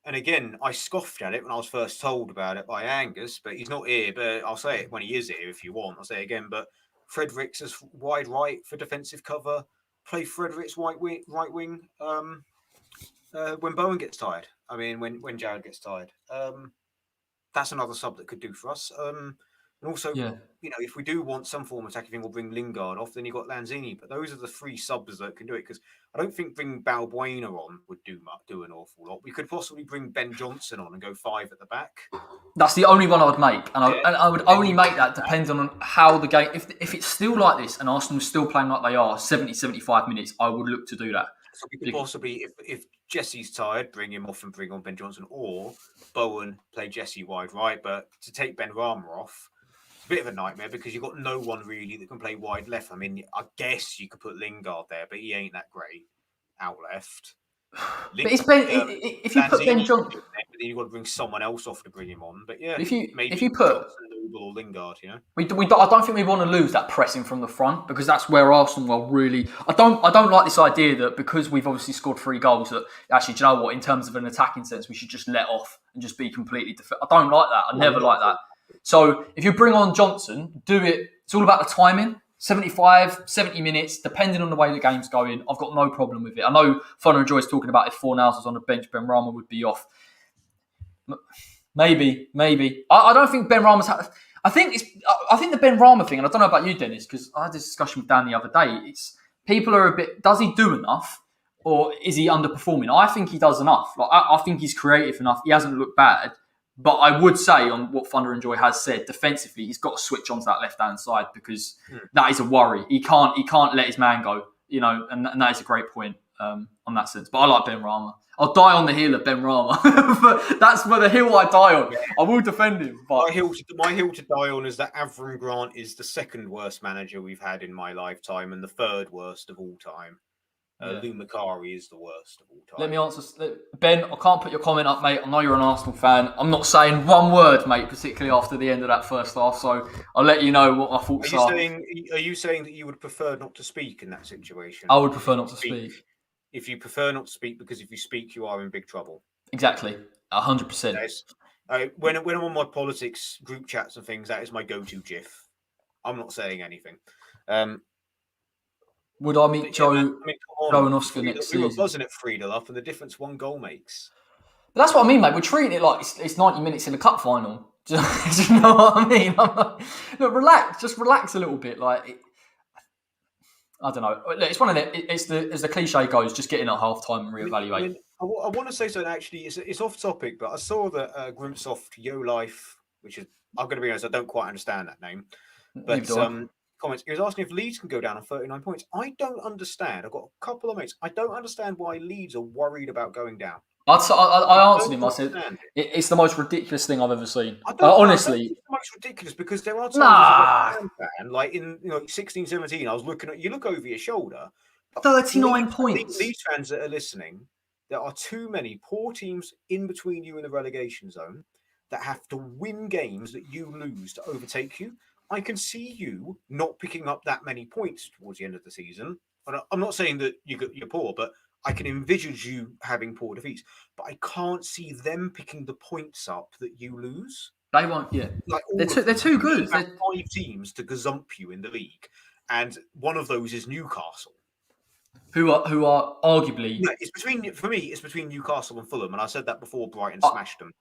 And again, I scoffed at it when I was first told about it by Angus, but he's not here. But I'll say it when he is here if you want. I'll say it again. But Fredericks is wide right for defensive cover. Play Fredericks right wing when Bowen gets tired. I mean, when Jared gets tired. That's another sub that could do for us. And also, Yeah. if we do want some form of attacking thing, we'll bring Lingard off. Then you've got Lanzini. But those are the 3 subs that can do it. Because I don't think bringing Balbuena on would do an awful lot. We could possibly bring Ben Johnson on and go 5 at the back. That's the only one I would make, and I would only make that depending on how the game. If it's still like this and Arsenal is still playing like they are, 70, 75 minutes, I would look to do that. So we could possibly, if Jesse's tired, bring him off and bring on Ben Johnson, or Bowen play Jesse wide right. But to take Ben Rama off, it's a bit of a nightmare because you've got no one really that can play wide left. I mean, I guess you could put Lingard there, but he ain't that great out left. But it's Ben. If you put Ben Johnson, then you've got to bring someone else off to bring him on. But yeah, if you put Johnson, Noble or Lingard, I don't think we want to lose that pressing from the front because that's where Arsenal will really. I don't like this idea that because we've obviously scored 3 goals that actually, do you know what? In terms of an attacking sense, we should just let off and just be completely I don't like that. I never like that. So if you bring on Johnson, do it. It's all about the timing. 75, 70 minutes, depending on the way the game's going. I've got no problem with it. I know Fun and Joy's talking about if Fornals was on the bench, Ben Rama would be off. Maybe. I don't think Ben Rama's... I think the Ben Rama thing, and I don't know about you, Dennis, because I had this discussion with Dan the other day, it's people are a bit... Does he do enough? Or is he underperforming? I think he does enough. I think he's creative enough. He hasn't looked bad. But I would say on what Thunder and Joy has said, defensively, he's got to switch onto that left-hand side because that is a worry. He can't let his man go, and that is a great point on that sense. But I like Ben Rama. I'll die on the hill of Ben Rama. But that's where the hill I die on. Yeah. I will defend him. But my hill to die on is that Avram Grant is the 2nd worst manager we've had in my lifetime and the 3rd worst of all time. Lou Macari is the worst of all time. Let me answer. Ben, I can't put your comment up, mate. I know you're an Arsenal fan. I'm not saying one word, mate, particularly after the end of that first half. So I'll let you know what my thoughts are. Are you saying that you would prefer not to speak in that situation? I would prefer not to speak. If you prefer not to speak, because if you speak, you are in big trouble. Exactly. 100%. Yes. When I'm on my politics group chats and things, that is my go-to GIF. I'm not saying anything. Would I meet Joe and Oscar next season? We were buzzing at 3-0 up, and the difference 1 goal makes. But that's what I mean, mate. We're treating it like it's 90 minutes in a cup final. Do you know what I mean? Look, relax. Just relax a little bit. I don't know. Look, it's one of the. As the cliche goes, just get in at half time and reevaluate. I want to say something. Actually, it's off topic, but I saw that Grimsoft Yo Life, which is, I'm going to be honest, I don't quite understand that name, but comments. He was asking if Leeds can go down on 39 points. I don't understand. I've got a couple of mates. I don't understand why Leeds are worried about going down. I answered him. I said, it's the most ridiculous thing I've ever seen. Honestly. It's the most ridiculous because there are times as a fan, like in 16, 17, I was looking at, you look over your shoulder. 39 points. Leeds fans that are listening, there are too many poor teams in between you and the relegation zone that have to win games that you lose to overtake you. I can see you not picking up that many points towards the end of the season. And I'm not saying that you're poor, but I can envisage you having poor defeats. But I can't see them picking the points up that you lose. They won't. Yeah, like they're too good. They're 5 teams to gazump you in the league, and one of those is Newcastle, who are arguably. Yeah, it's between Newcastle and Fulham, and I said that before. Brighton smashed them.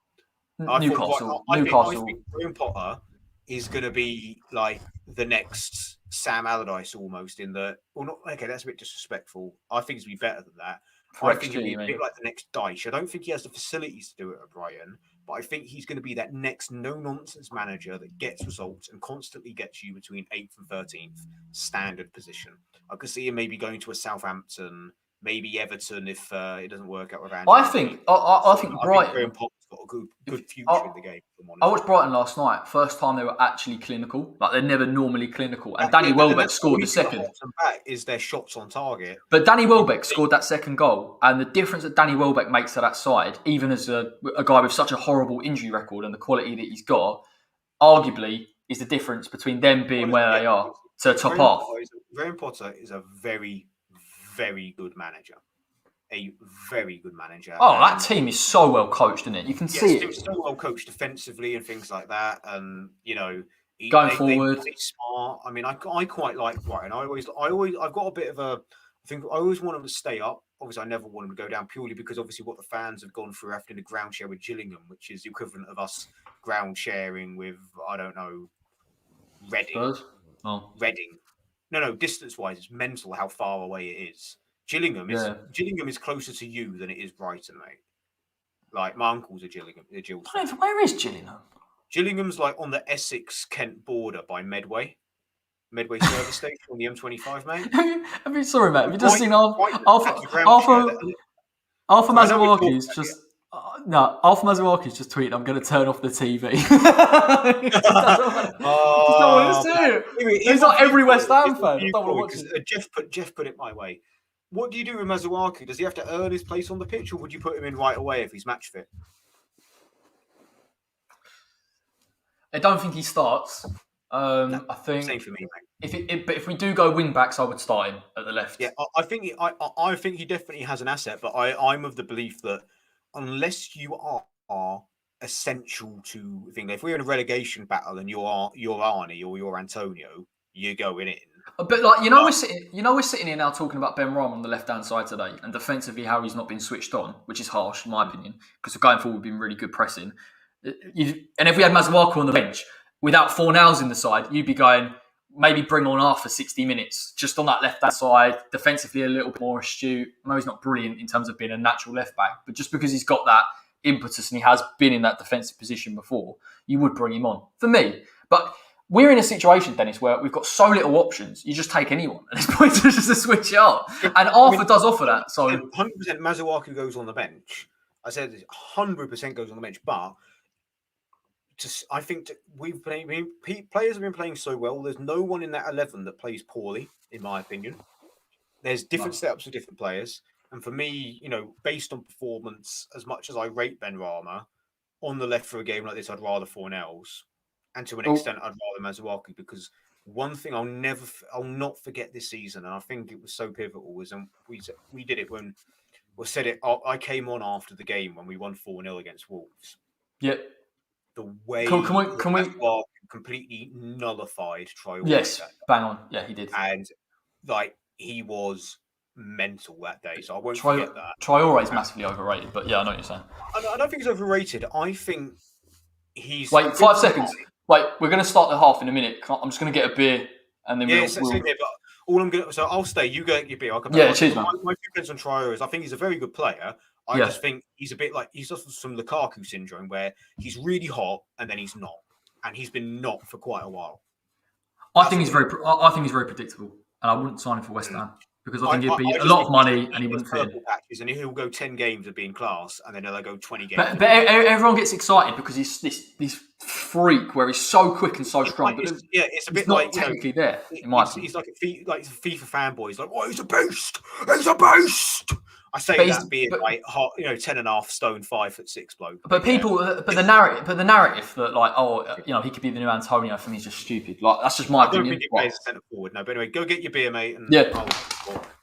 Newcastle. I think Graham Potter is going to be like the next Sam Allardyce almost in the... Well, not okay, that's a bit disrespectful. I think he's be better than that. I think he'll be a bit like the next Dyche. I don't think he has the facilities to do it at Brighton, but I think he's going to be that next no-nonsense manager that gets results and constantly gets you between 8th and 13th standard position. I could see him maybe going to a Southampton, maybe Everton if it doesn't work out with Andy. I think Brighton... Graham Potter's got a good future in the game. I watched Brighton last night. First time they were actually clinical. Like, they're never normally clinical. And Danny Welbeck scored the second. Is their shots on target. But Danny Welbeck scored that second goal. And the difference that Danny Welbeck makes to that side, even as a guy with such a horrible injury record and the quality that he's got, arguably is the difference between them being where they are to top half. Graham Potter is a very, very good manager. A very good manager. Oh, that team is so well coached, isn't it? You can see it. It's so well coached defensively and things like that. And going forward, they're smart. I mean, I quite like Brighton. I've got a bit of a. I think I always want them to stay up. Obviously, I never want them to go down purely because obviously what the fans have gone through after the ground share with Gillingham, which is the equivalent of us ground sharing with, I don't know, Reading. Spurs? Oh. Reading. No, distance-wise, it's mental how far away it is. Gillingham is closer to you than it is Brighton, mate. Like, my uncle's a Gillingham. Where is Gillingham? Gillingham's like on the Essex-Kent border by Medway service station on the M25, mate. Sorry, mate. Have you just seen Alpha Mazuaki's just... Alpha Mazuaki's just tweeted, I'm going to turn off the TV. He's not every West Ham fan. I don't want to watch it. Jeff put it my way. What do you do with Mazuaki? Does he have to earn his place on the pitch, or would you put him in right away if he's match fit? I don't think he starts. I think same for me, mate. But if we do go wing backs, I would start him at the left. Yeah, I think he definitely has an asset, but I'm of the belief that unless you are essential to England, if we're in a relegation battle and you're Arnie or you're Antonio, you're going in. But like we're sitting here now talking about Ben Rama on the left hand side today, and defensively how he's not been switched on, which is harsh in my opinion, because going forward we've been really good pressing. And if we had Mazuaku on the bench without Fornals in the side, you'd be going maybe bring on Arthur 60 minutes just on that left hand side, defensively a little bit more astute. I know he's not brilliant in terms of being a natural left back, but just because he's got that impetus and he has been in that defensive position before, you would bring him on for me. But we're in a situation, Dennis, where we've got so little options. You just take anyone at this point just to switch it up. And Arthur does offer that. So 100% Mazuaku goes on the bench. I said 100% goes on the bench, but I think players have been playing so well. There's no one in that 11 that plays poorly, in my opinion. There's different setups for different players. And for me, based on performance, as much as I rate Ben Rama, on the left for a game like this, I'd rather Fornals. And to an extent, I'd rather Mazuaku, because one thing I'll not forget this season, and I think it was so pivotal, was we did it when I came on after the game when we won 4-0 against Wolves. Yeah. The way can we completely nullified Traore. Yes, bang on. Yeah, he did. And he was mental that day, so I won't forget that. Traore is massively overrated, but yeah, I know what you're saying. I don't think he's overrated. I think he's... Wait, 5 seconds. Wait, we're going to start the half in a minute. I'm just going to get a beer and then we'll... But all I'm going to... So I'll stay. You go get your beer. I'll come back. Yeah, cheers, man. My 2 pence on Traore is I think he's a very good player. I just think he's a bit like... He's just some Lukaku syndrome where he's really hot and then he's not. And he's been not for quite a while. I think he's very predictable. And I wouldn't sign him for West Ham. Because I think it'd be a lot of money and he wouldn't fit in. Patches and he'll go 10 games of being class and then he'll go 20 games. But everyone gets excited because he's this freak where he's so quick and so strong. But it's a bit not like... technically there, in my opinion. He's like a FIFA fanboy. He's like, oh, he's a beast! He's a beast! I say that being 10.5 stone, 5'6" bloke. But the narrative that he could be the new Antonio for me is just stupid. Like that's just my opinion. I don't think he plays centre forward. No, but anyway, go get your beer, mate. And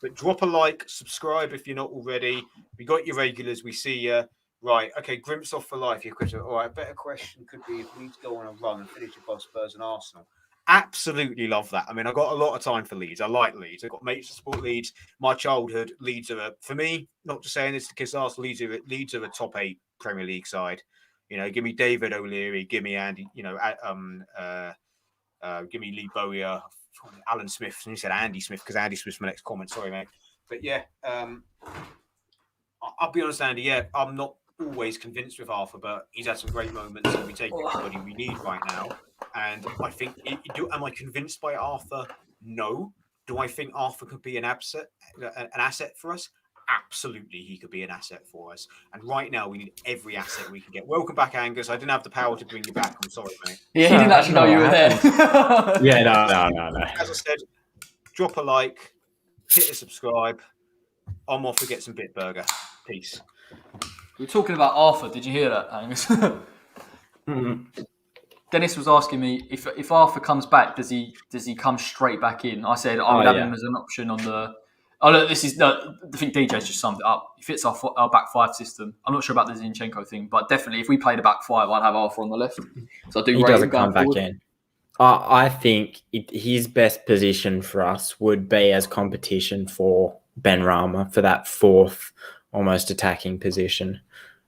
but drop a like, subscribe if you're not already. We got your regulars. We see you. Right, okay. Grimps off for life. Your question. All right. A better question could be if we need to go on a run and finish above Spurs and Arsenal. Absolutely love that. I mean, I've got a lot of time for Leeds. I like Leeds. I've got mates to support Leeds. My childhood, Leeds are, for me, not just saying this to kiss Arsenal, Leeds are a top 8 Premier League side. Give me David O'Leary, give me Andy, give me Lee Bowyer, Alan Smith. And he said Andy Smith because Andy Smith's my next comment. Sorry, mate. But yeah, I'll be honest, Andy. Yeah, I'm not always convinced with Arthur, but he's had some great moments and we take everybody we need right now. And I think, am I convinced by Arthur? No. Do I think Arthur could be an asset for us? Absolutely, he could be an asset for us. And right now, we need every asset we can get. Welcome back, Angus. I didn't have the power to bring you back. I'm sorry, mate. Yeah, he didn't actually know you were there. Yeah, no. As I said, drop a like, hit a subscribe. I'm off to get some Bitburger. Peace. We were talking about Arthur. Did you hear that, Angus? Mm-hmm. Dennis was asking me if Arthur comes back, does he come straight back in? I said I would have him as an option on the. Oh look, I think DJ's just summed it up. He fits our back 5 system. I'm not sure about the Zinchenko thing, but definitely if we played a back 5, I'd have Arthur on the left. So I do. He doesn't come back in. I think his best position for us would be as competition for Ben Rama for that 4th almost attacking position.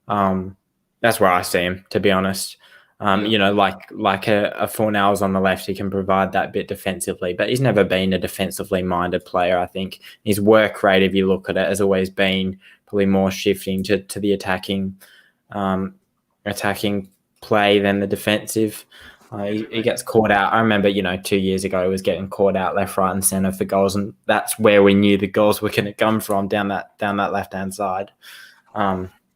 That's where I see him, to be honest. Like a Fornals on the left, he can provide that bit defensively, but he's never been a defensively minded player. I think his work rate, if you look at it, has always been probably more shifting to the attacking play than the defensive. He gets caught out. I remember, 2 years ago, he was getting caught out left, right, and centre for goals, and that's where we knew the goals were going to come from, down that left hand side.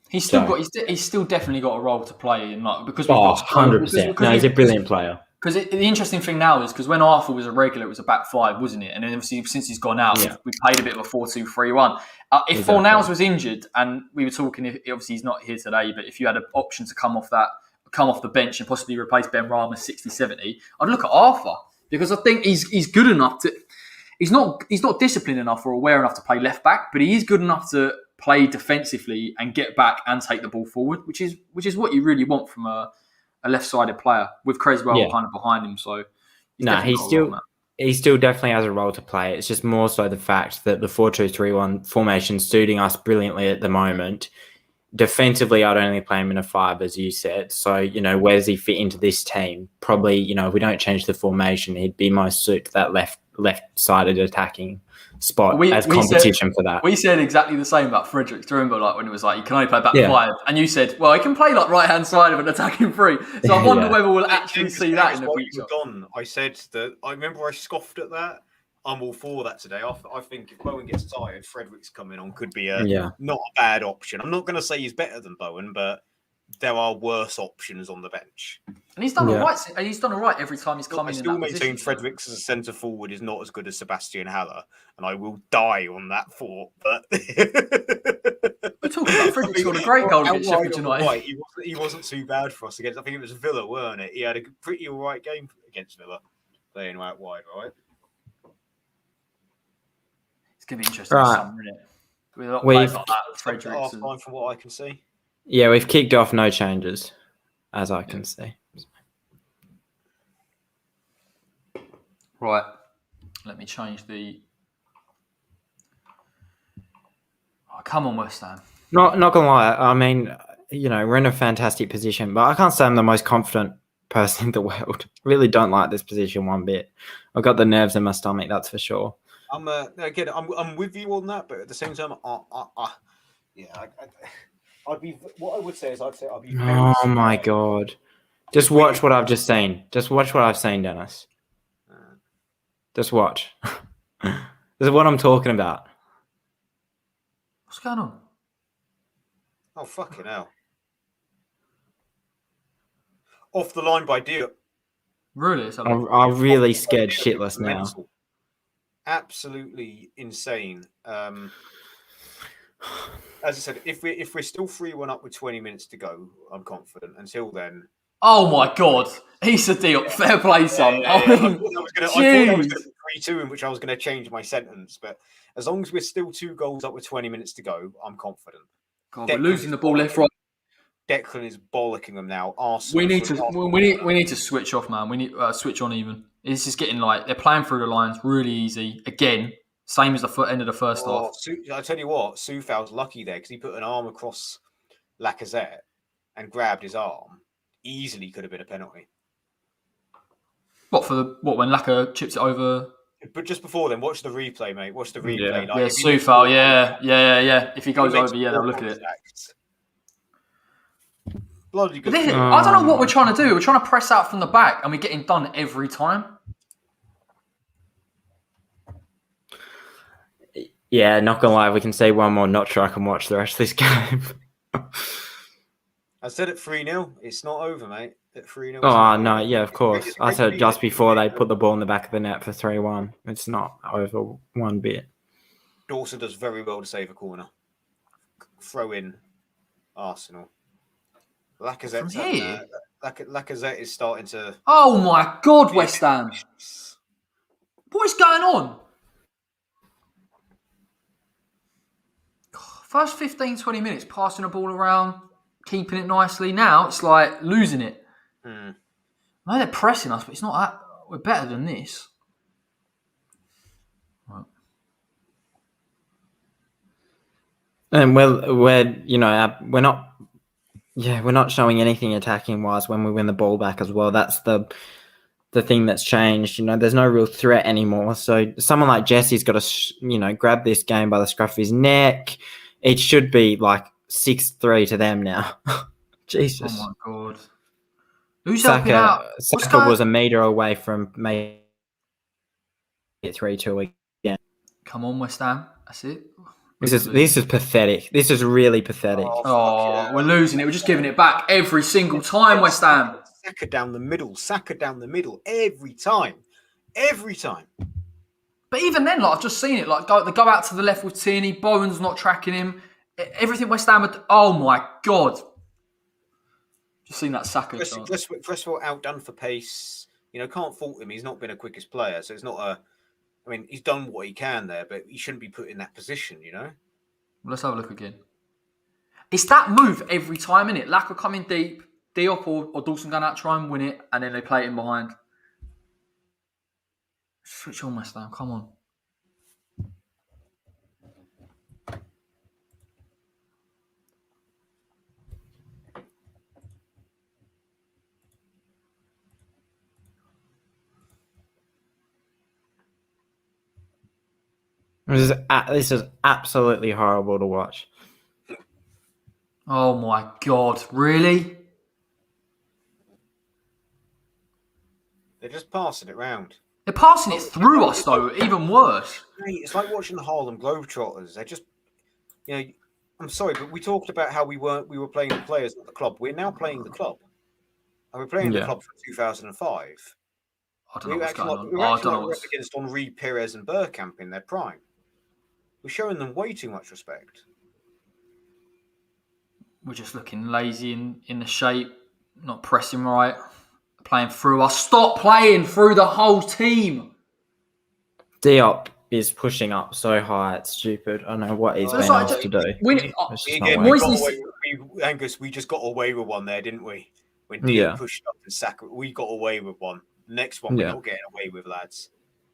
He's still definitely got a role to play in, because we've got 100%. No, he's a brilliant player. Because the interesting thing now is because when Arthur was a regular, it was a back five, wasn't it? And then obviously since he's gone out, we played a bit of a 4-2-3-1. If Fornals was injured, and we were talking, obviously he's not here today, but if you had an option to come off the bench and possibly replace Ben Rama 60-70, I'd look at Arthur, because I think he's good enough to. He's not disciplined enough or aware enough to play left back, but he is good enough to play defensively and get back and take the ball forward, which is what you really want from a left-sided player with Creswell kind of behind him. So he still definitely has a role to play. It's just more so the fact that the 4-2-3-1 formation is suiting us brilliantly at the moment. Defensively, I'd only play him in a 5, as you said. So, where does he fit into this team? Probably, if we don't change the formation, he'd be most suited to that left-sided attacking spot as competition for that. We said exactly the same about Frederick. Do you remember, when it was you can only play back 5, and you said, well, he can play right-hand side of an attacking 3. So I wonder whether we'll actually see that in the future. I said that. I remember I scoffed at that. I'm all for that today. I think if Bowen gets tired, Frederick's coming on could be not a bad option. I'm not going to say he's better than Bowen, but there are worse options on the bench. And he's done all right. He's done all right every time he's come in. I still maintain Fredericks as a centre forward is not as good as Sebastian Haller, and I will die on that thought. But we're talking about Fredericks got a great goal against Sheffield United. Right. He wasn't too bad for us against. I think it was Villa, weren't it? He had a pretty all right game against Villa, playing out wide, right? It's going to be interesting this summer, isn't it? With a lot of players like that, Fredericks. Half-time from what I can see. Yeah, we've kicked off no changes, as I can see. Right. Let me change the... Oh, come on, West Ham. Not going to lie. I mean, we're in a fantastic position, but I can't say I'm the most confident person in the world. Really don't like this position one bit. I've got the nerves in my stomach, that's for sure. I'm with you on that, but at the same time, I'd be. What I would say is, I'd be. Oh my god! Just watch what I've just seen. Just watch what I've seen, Dennis. Just watch. This is what I'm talking about. What's going on? Oh fucking hell! Off the line by Diop. Really? I'm really scared shitless now. Mental. Absolutely insane. As I said, if we're still 3-1 up with 20 minutes to go, I'm confident. Until then, oh my god, he's a deal. Fair play, son. I thought I was going to 3-2, in which I was going to change my sentence. But as long as we're still 2 goals up with 20 minutes to go, I'm confident. God, we're losing the ball left, right. Declan is bollocking them now. Arsenal. We need to switch off, man. We need switch on even. This is getting they're playing through the lines really easy again. Same as the end of the first half. I tell you what, Soufal's lucky there because he put an arm across Lacazette and grabbed his arm. Easily could have been a penalty. What when Laka chips it over? But just before then, watch the replay, mate. Watch the replay. Yeah, Soufal. Yeah. If he goes over, they'll look at it. Bloody good. I don't know what we're trying to do. We're trying to press out from the back, and we're getting done every time. Yeah, not gonna lie, we can say one more not sure I can watch the rest of this game. I said at 3-0, it's not over, mate. At 3-0. Oh no, yeah, of course. I said just before they put the ball in the back of the net for 3-1. It's not over one bit. Dawson does very well to save a corner. Throw in Arsenal. Lacazette is starting to... Oh my God, West Ham. What is going on? First 15, 20 minutes, passing the ball around, keeping it nicely. Now it's losing it. I know they're pressing us, but it's not that. We're better than this. Right. And we're not Yeah, we're not showing anything attacking wise when we win the ball back as well. That's the thing that's changed. There's no real threat anymore. So someone like Jesse's got to, grab this game by the scruff of his neck. It should be like 6-3 to them now. Jesus. Oh my God. Who's helping out? Saka was a metre away from making it 3-2 again. Come on, West Ham. That's it. This is pathetic. This is really pathetic. Oh, we're losing it. We're just giving it back every single time, West Ham. Saka down the middle, every time. Every time. But even then, I've just seen it. They go out to the left with Tierney. Bowen's not tracking him. Everything West Ham oh my God. Just seen that Saka. Cresswell outdone for pace. Can't fault him. He's not been a quickest player, so it's not he's done what he can there, but he shouldn't be put in that position, Well, let's have a look again. It's that move every time, innit? Laka coming deep, Diop or Dawson going out, try and win it, and then they play it in behind. Switch on, West Ham. Come on. This is absolutely horrible to watch. Oh my God, really? They're just passing it round. They're passing it through us, though, even worse. Mate, it's like watching the Harlem Globetrotters. They're just, I'm sorry, but we talked about how we were playing the players at the club. We're now playing the club. And we're playing the club from 2005. I don't know what's going on. We're actually up against Henri, Perez and Bergkamp in their prime. We're showing them way too much respect. We're just looking lazy in the shape, not pressing right, playing through us. Stop playing through the whole team. Diop is pushing up so high, it's stupid. I don't know what he's been asked to do. Angus, we just got away with one there, didn't we? When Diop pushed up and Saka, we got away with one. The next one we're not getting away with, lads.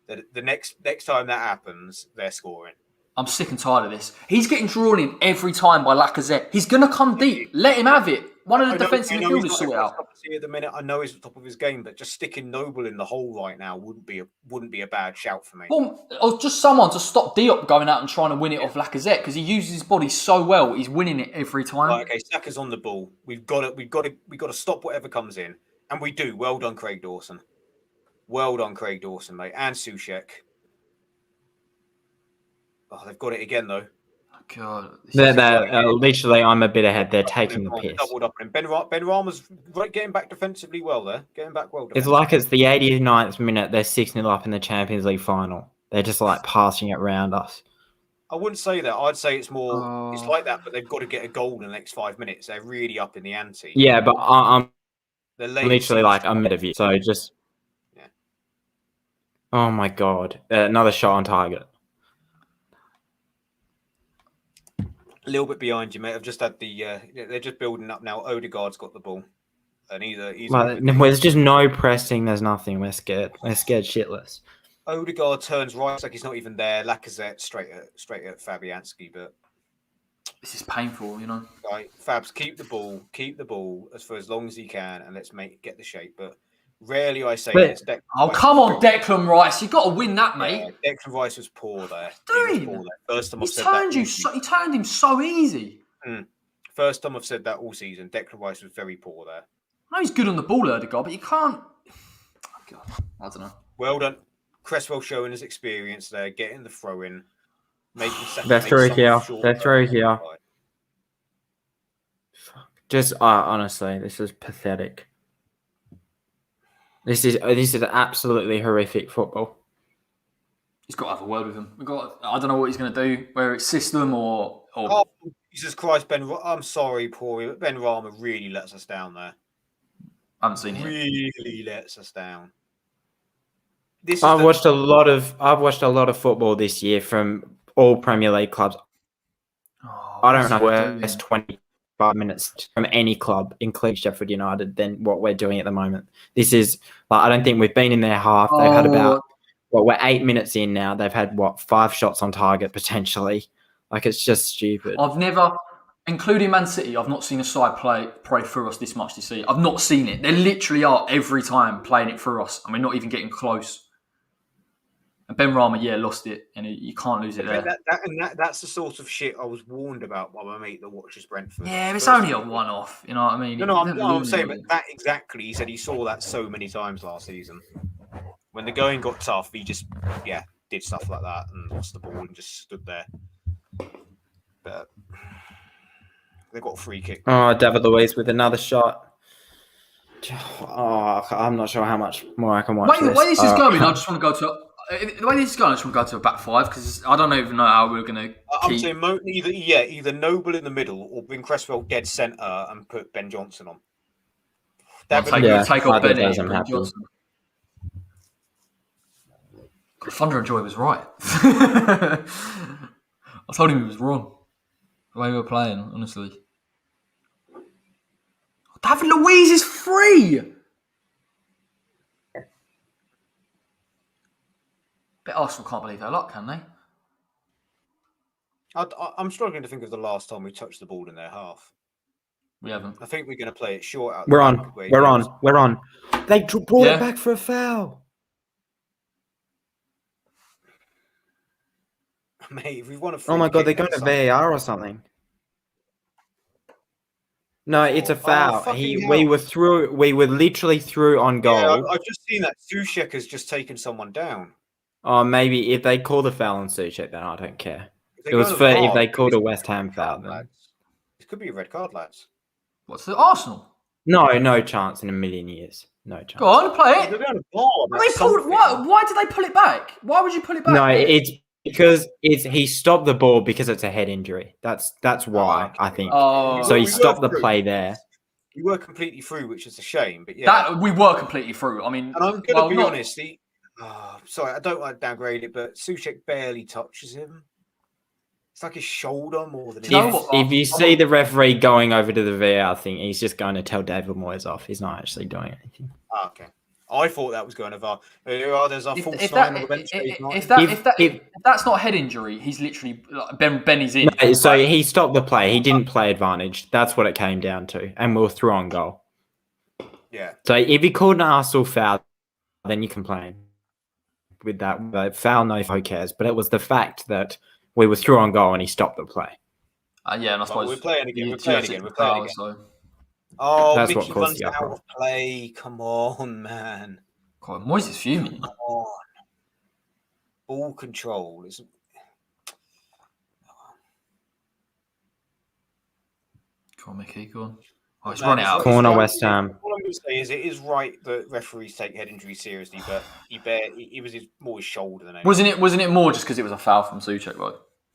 The next time that happens, they're scoring. I'm sick and tired of this. He's getting drawn in every time by Lacazette. He's going to come deep. Let him have it. One of the defensive midfielders sort it out. At the minute, I know he's at the top of his game, but just sticking Noble in the hole right now wouldn't be a bad shout for me. Well, or just someone to stop Diop going out and trying to win it off Lacazette because he uses his body so well. He's winning it every time. Right, okay, Saka's on the ball. We've got to stop whatever comes in, and we do. Well done, Craig Dawson. Well done, Craig Dawson, mate, and Souček. Oh, they've got it again, though. God, literally, I'm a bit ahead. They're taking the piss. Doubled up, and Ben Rama's getting back defensively well there. Getting back well. It's like it's the 89th minute. They're 6-0 up in the Champions League final. They're just passing it around us. I wouldn't say that. I'd say it's more. It's like that, but they've got to get a goal in the next 5 minutes. They're really up in the ante. Yeah, but I'm literally I'm ahead of you. So just. Yeah. Oh my God! Another shot on target. A little bit behind you, mate. I've just had they're just building up now. Odegaard's got the ball, and there's just no pressing. There's nothing. We're scared. We're scared shitless. Odegaard turns right, it's like he's not even there. Lacazette straight at Fabianski, but this is painful, Right, Fabs, keep the ball for as long as he can, and let's get the shape. But rarely I say this. Come on, Declan Rice, you got to win that, mate. Yeah, Declan Rice was poor there. First time he turned him so easy. First time I've said that all season. Declan Rice was very poor there. I know he's good on the ball, Odegaard, but you can't. God, I don't know. Well done, Cresswell, showing his experience there, getting the throw in, making. They're through here. Just honestly, this is pathetic. This is absolutely horrific football. He's got to have a word with him. I don't know what he's going to do, whether it's system or. Oh, Jesus Christ, I'm sorry, Paulie, but Ben Rama really lets us down there. I haven't seen him. Really lets us down. I've watched a lot of football this year from all Premier League clubs. I don't know where it's 25 minutes from any club, including Sheffield United, than what we're doing at the moment. This is I don't think we've been in their half. They've had about we're 8 minutes in now. They've had 5 shots on target potentially. It's just stupid. I've never including Man City, I've not seen a side play through us this much this season. I've not seen it. They literally are every time playing it through us, and we're not even getting close. And Ben Rama, lost it, and you can't lose it there. That's the sort of shit I was warned about by my mate that watches Brentford. Yeah, it's only a one-off. You know what I mean? No, I'm saying, but that exactly. He said he saw that so many times last season. When the going got tough, he just did stuff like that and lost the ball and just stood there. But they got a free kick. Oh, David Luiz with another shot. Oh, I'm not sure how much more I can watch. The way this is going, I just want to go to. The way this is going, I just want to go to a back five because I don't even know how we're going to. I'm saying either Noble in the middle or bring Cresswell dead centre and put Ben Johnson on. Take off Benny and Ben Johnson. Thunder and Joy was right. I told him he was wrong. The way we were playing, honestly. David Luiz is free. Bet Arsenal can't believe their luck, can they? I'm struggling to think of the last time we touched the ball in their half. We haven't. I think we're going to play it short out. We're on. They brought it back for a foul. Mate, if we've won a free Oh my god, they're kick, going to VAR or something. No, it's a foul. We were literally through on goal. Yeah, I've just seen that Souček has just taken someone down. Oh, maybe if they call the foul on Souček, then I don't care. It was for if they called a West Ham foul. Then. It could be a red card, lads. What's the Arsenal? No chance in a million years. No chance. Go on, play it. Why did they pull it back? Why would you pull it back? No, it's because he stopped the ball because it's a head injury. That's why I think. So he stopped the play there. We were completely through, which is a shame. But yeah, we were completely through. I mean, and I'm going to be honest. Sorry, I don't want to downgrade it, but Souček barely touches him. It's like his shoulder more than. If you see the referee going over to the VAR thing, he's just going to tell David Moyes off. He's not actually doing anything. Okay. I thought that was going to VAR. There's a false nine on the bench. If that's not a head injury, he's literally Benny's in. No, so he stopped the play. He didn't play advantage. That's what it came down to, and we were through on goal. Yeah. So if he called an Arsenal foul, then you complain with that. But foul, no, who cares? But it was the fact that we were through on goal and he stopped the play. Yeah, and I suppose we're playing again. So. Oh, that's Mickey runs out of play. Come on, man. God, Moyes is fuming. Come on. Ball control isn't. Go on, Mickey. Go on. Oh, he's running out. Corner, West Ham. All I'm going to say is it is right that referees take head injuries seriously, but it was more his shoulder than anything. Wasn't it more just because it was a foul from Souček, right?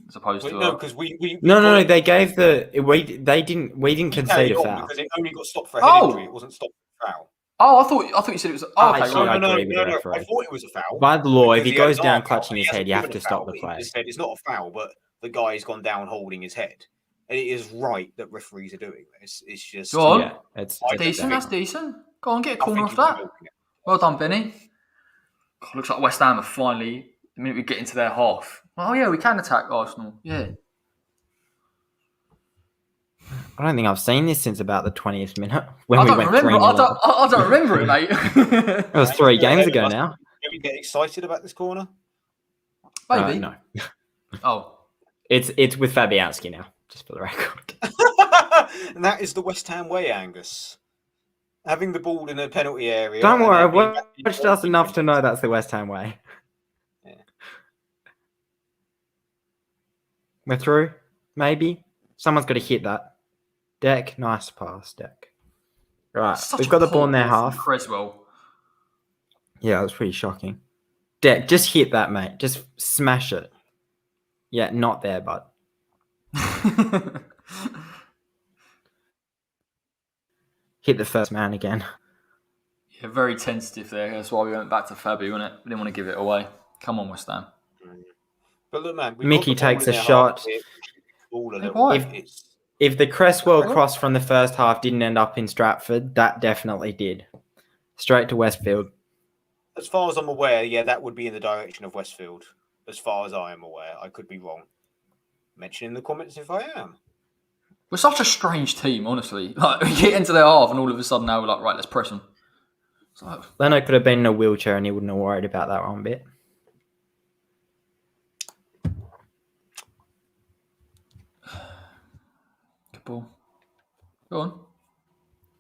As opposed to no, because we they gave we didn't concede a foul because it only got stopped for a head injury. It wasn't stopped for a foul. Oh, I thought you said it was. Oh, okay. No. I thought it was a foul. By the law, if he goes down clutching his head, you have to stop the play. He said it's not a foul, but the guy's gone down holding his head. And it is right that referees are doing this. It's just go on. Yeah, it's decent. That's decent. Go on, get a corner off that. Well done, Benny. God, looks like West Ham are finally. The minute we get into their half, oh yeah, we can attack Arsenal. Yeah. I don't think I've seen this since about the 20th minute when we went 3-0. I don't remember it, mate. It was 3 games ago now. Did we get excited about this corner? Maybe. No. Oh. It's with Fabianski now, just for the record. And that is the West Ham way, Angus. Having the ball in a penalty area. Don't worry, I've watched us enough to know that's the West Ham way. Yeah. We're through, maybe. Someone's got to hit that. Deck, nice pass, Deck. Right, we've got the ball in their half. Cresswell. Yeah, that was pretty shocking. Deck, just hit that, mate. Just smash it. Yeah, not there, bud. Hit the first man again. Yeah, very tentative there. That's why we went back to Fabi, wasn't it? We didn't want to give it away. Come on, West Ham. But look, man, Mickey takes a shot. If the Cresswell cross from the first half didn't end up in Stratford, that definitely did. Straight to Westfield. As far as I'm aware, yeah, that would be in the direction of Westfield. As far as I am aware, I could be wrong. Mention in the comments if I am. We're such a strange team, honestly. Like, we get into their half and all of a sudden now we're like, right, let's press them. So, Leno could have been in a wheelchair and he wouldn't have worried about that one bit. good ball. Go on.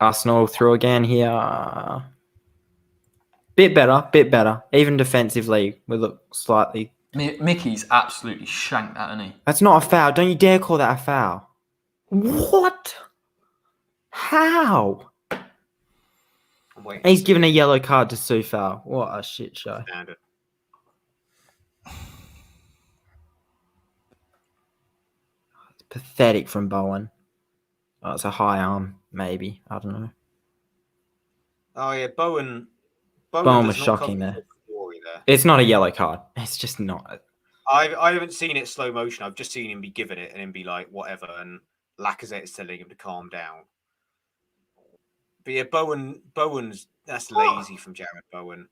Arsenal through again here. Bit better. Even defensively, we look slightly. Mickey's absolutely shanked that, isn't he? That's not a foul. Don't you dare call that a foul. What? How? He's given a yellow card to Sufal. What a shit show. Standard. It's pathetic from Bowen. Oh, it's a high arm, maybe. I don't know. Oh yeah, Bowen Bowen was shocking there. It's not a yellow card. It's just not. I haven't seen it slow motion. I've just seen him be given it and then be like, whatever. And Lacazette is telling him to calm down. But yeah, Bowen's that's lazy from Jared Bowen.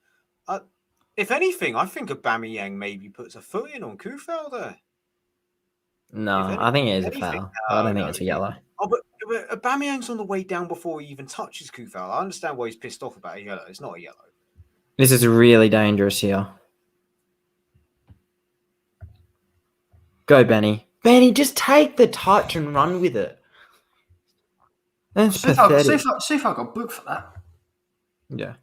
If anything, I think Aubameyang maybe puts a foot in on Kufel there. No, I think it is a foul. I don't think it's a yellow. Oh, but Aubameyang's on the way down before he even touches Kufel. I understand why he's pissed off about a yellow. It's not a yellow. This is really dangerous here. Go, Benny. Benny, just take the touch and run with it. That's pathetic. See if I got booked for that. Yeah.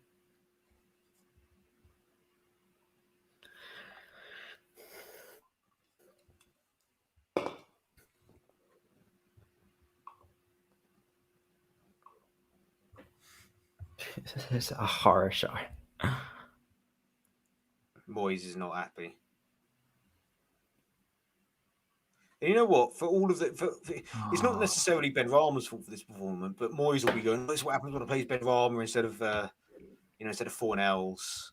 It's a horror show. Moyes is not happy. And you know what? For all of it, it's not necessarily Ben Rama's fault for this performance, but Moyes will be going, "This is what happens when I play Ben Rama instead of Fornells."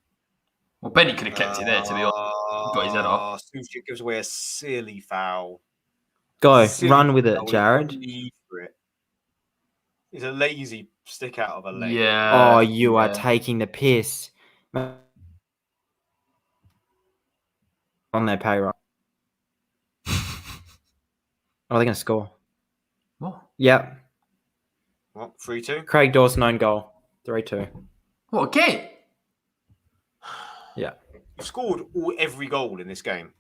Well, Benny could have kept it there, to be honest. He got his head off. Suchik gives away a silly foul. Go, run with it, Jared. It's a lazy stick out of a leg. Yeah. Oh, you are taking the piss. On their payroll. Are they going to score? What? Yep. What? 3-2? Craig Dawson own goal. 3-2. What, again? Yeah. You've scored every goal in this game.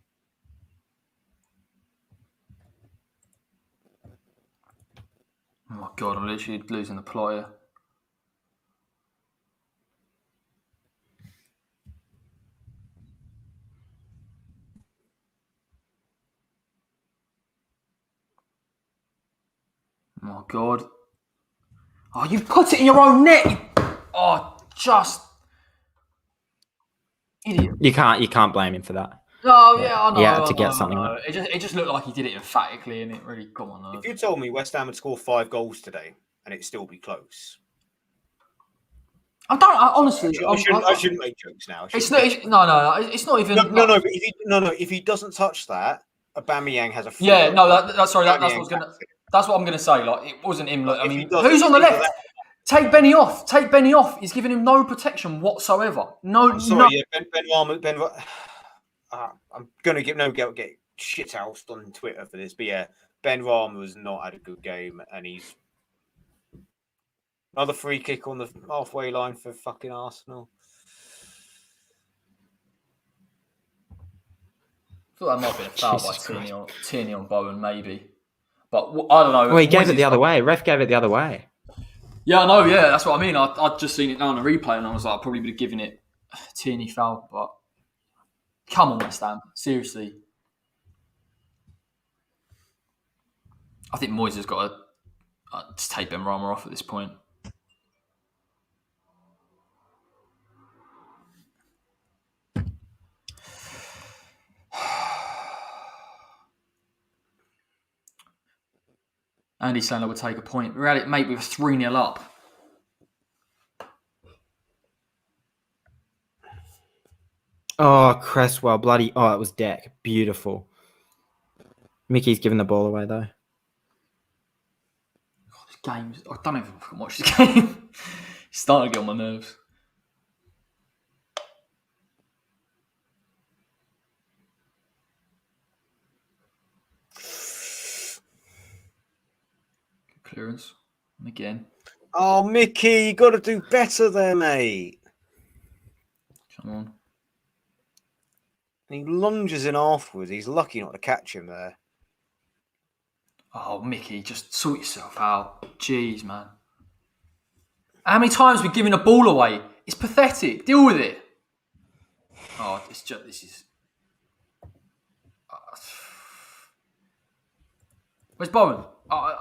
Oh my God, I'm literally losing the plot here. Oh my God. Oh, you put it in your own net. Oh, just idiot. You can't blame him for that. No, yeah, I know. He had to get something right. It just looked like he did it emphatically, and it really got on nerves. If you told me West Ham would score 5 goals today and it'd still be close, honestly. I shouldn't make jokes now. It's not even. No. But if he doesn't touch that, Aubameyang has a. Yeah, no. That's what I'm gonna say. Like, it wasn't him. I mean, who's on the left? Take Benny off. Take Benny off. He's giving him no protection whatsoever. No. I'm sorry, yeah, Ben Rama. I'm gonna get shit housed on Twitter for this, but yeah, Ben Rama has not had a good game, and he's another free kick on the halfway line for fucking Arsenal. I thought that might have been a foul by Tierney on Bowen, maybe. But I don't know. Well, he gave it the other way. Ref gave it the other way. Yeah, I know. Yeah, that's what I mean. I'd just seen it now on a replay, and I was like, I probably would have given it Tierney foul. But come on, West Ham, seriously. I think Moyes has got to take Ben Rama off at this point. Andy's saying I would take a point. We're at it, mate. We were 3-0 up. Oh, Cresswell, bloody. Oh, it was Deck. Beautiful. Mickey's giving the ball away, though. This game, I don't even watch this game. It's starting to get on my nerves. clearance. And again. Oh, Mickey, you got to do better there, mate. Come on. And he lunges in afterwards. He's lucky not to catch him there. Oh, Mickey, just sort yourself out. Jeez, man. How many times have we given a ball away? It's pathetic. Deal with it. Oh, it's just, this is... Where's Bowen? Oh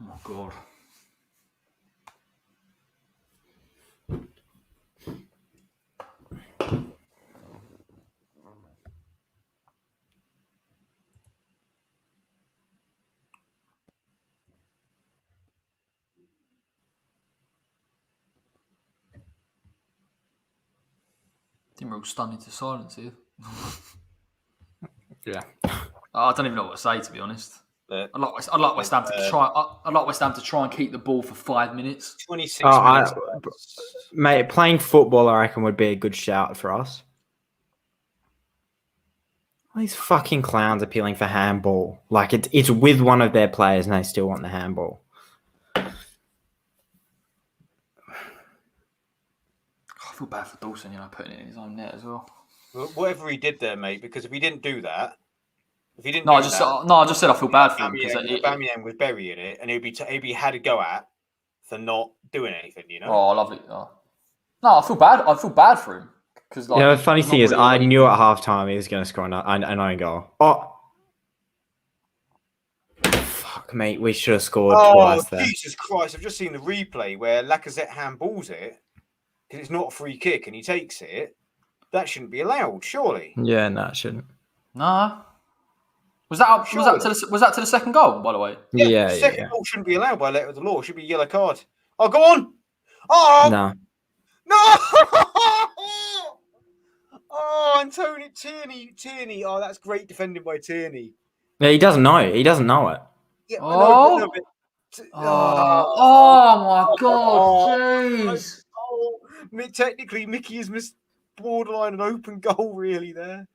my God. We're all stunned into silence here. Yeah. I don't even know what to say, to be honest. But I'd like West Ham to try. I'd like West Ham to try and keep the ball for 5 minutes. 26 minutes. Mate, playing football, I reckon, would be a good shout for us. These fucking clowns appealing for handball. Like, it's with one of their players and they still want the handball. I feel bad for Dawson, putting it in his own net as well. Whatever he did there, mate, because if he didn't do that, I just said I feel bad for him because Aubameyang was burying it, and he'd be had a go at for not doing anything. Oh, I love it. Oh. No, I feel bad. I feel bad for him because The funny thing is, I knew at halftime he was going to score an own goal. Oh, fuck, mate, we should have scored twice there. Jesus Christ! I've just seen the replay where Lacazette handballs it because it's not a free kick, and he takes it. That shouldn't be allowed, surely. Yeah, no, it shouldn't. Nah. Was that to the second goal, by the way? Yeah, the second goal shouldn't be allowed by letter of the law. It should be a yellow card. Oh, go on! Oh No. Oh, and Tierney. Oh, that's great defending by Tierney. Yeah, he doesn't know. He doesn't know it. Yeah, Oh. Oh my God! Jeez. Technically, Mickey has missed borderline an open goal, really. There.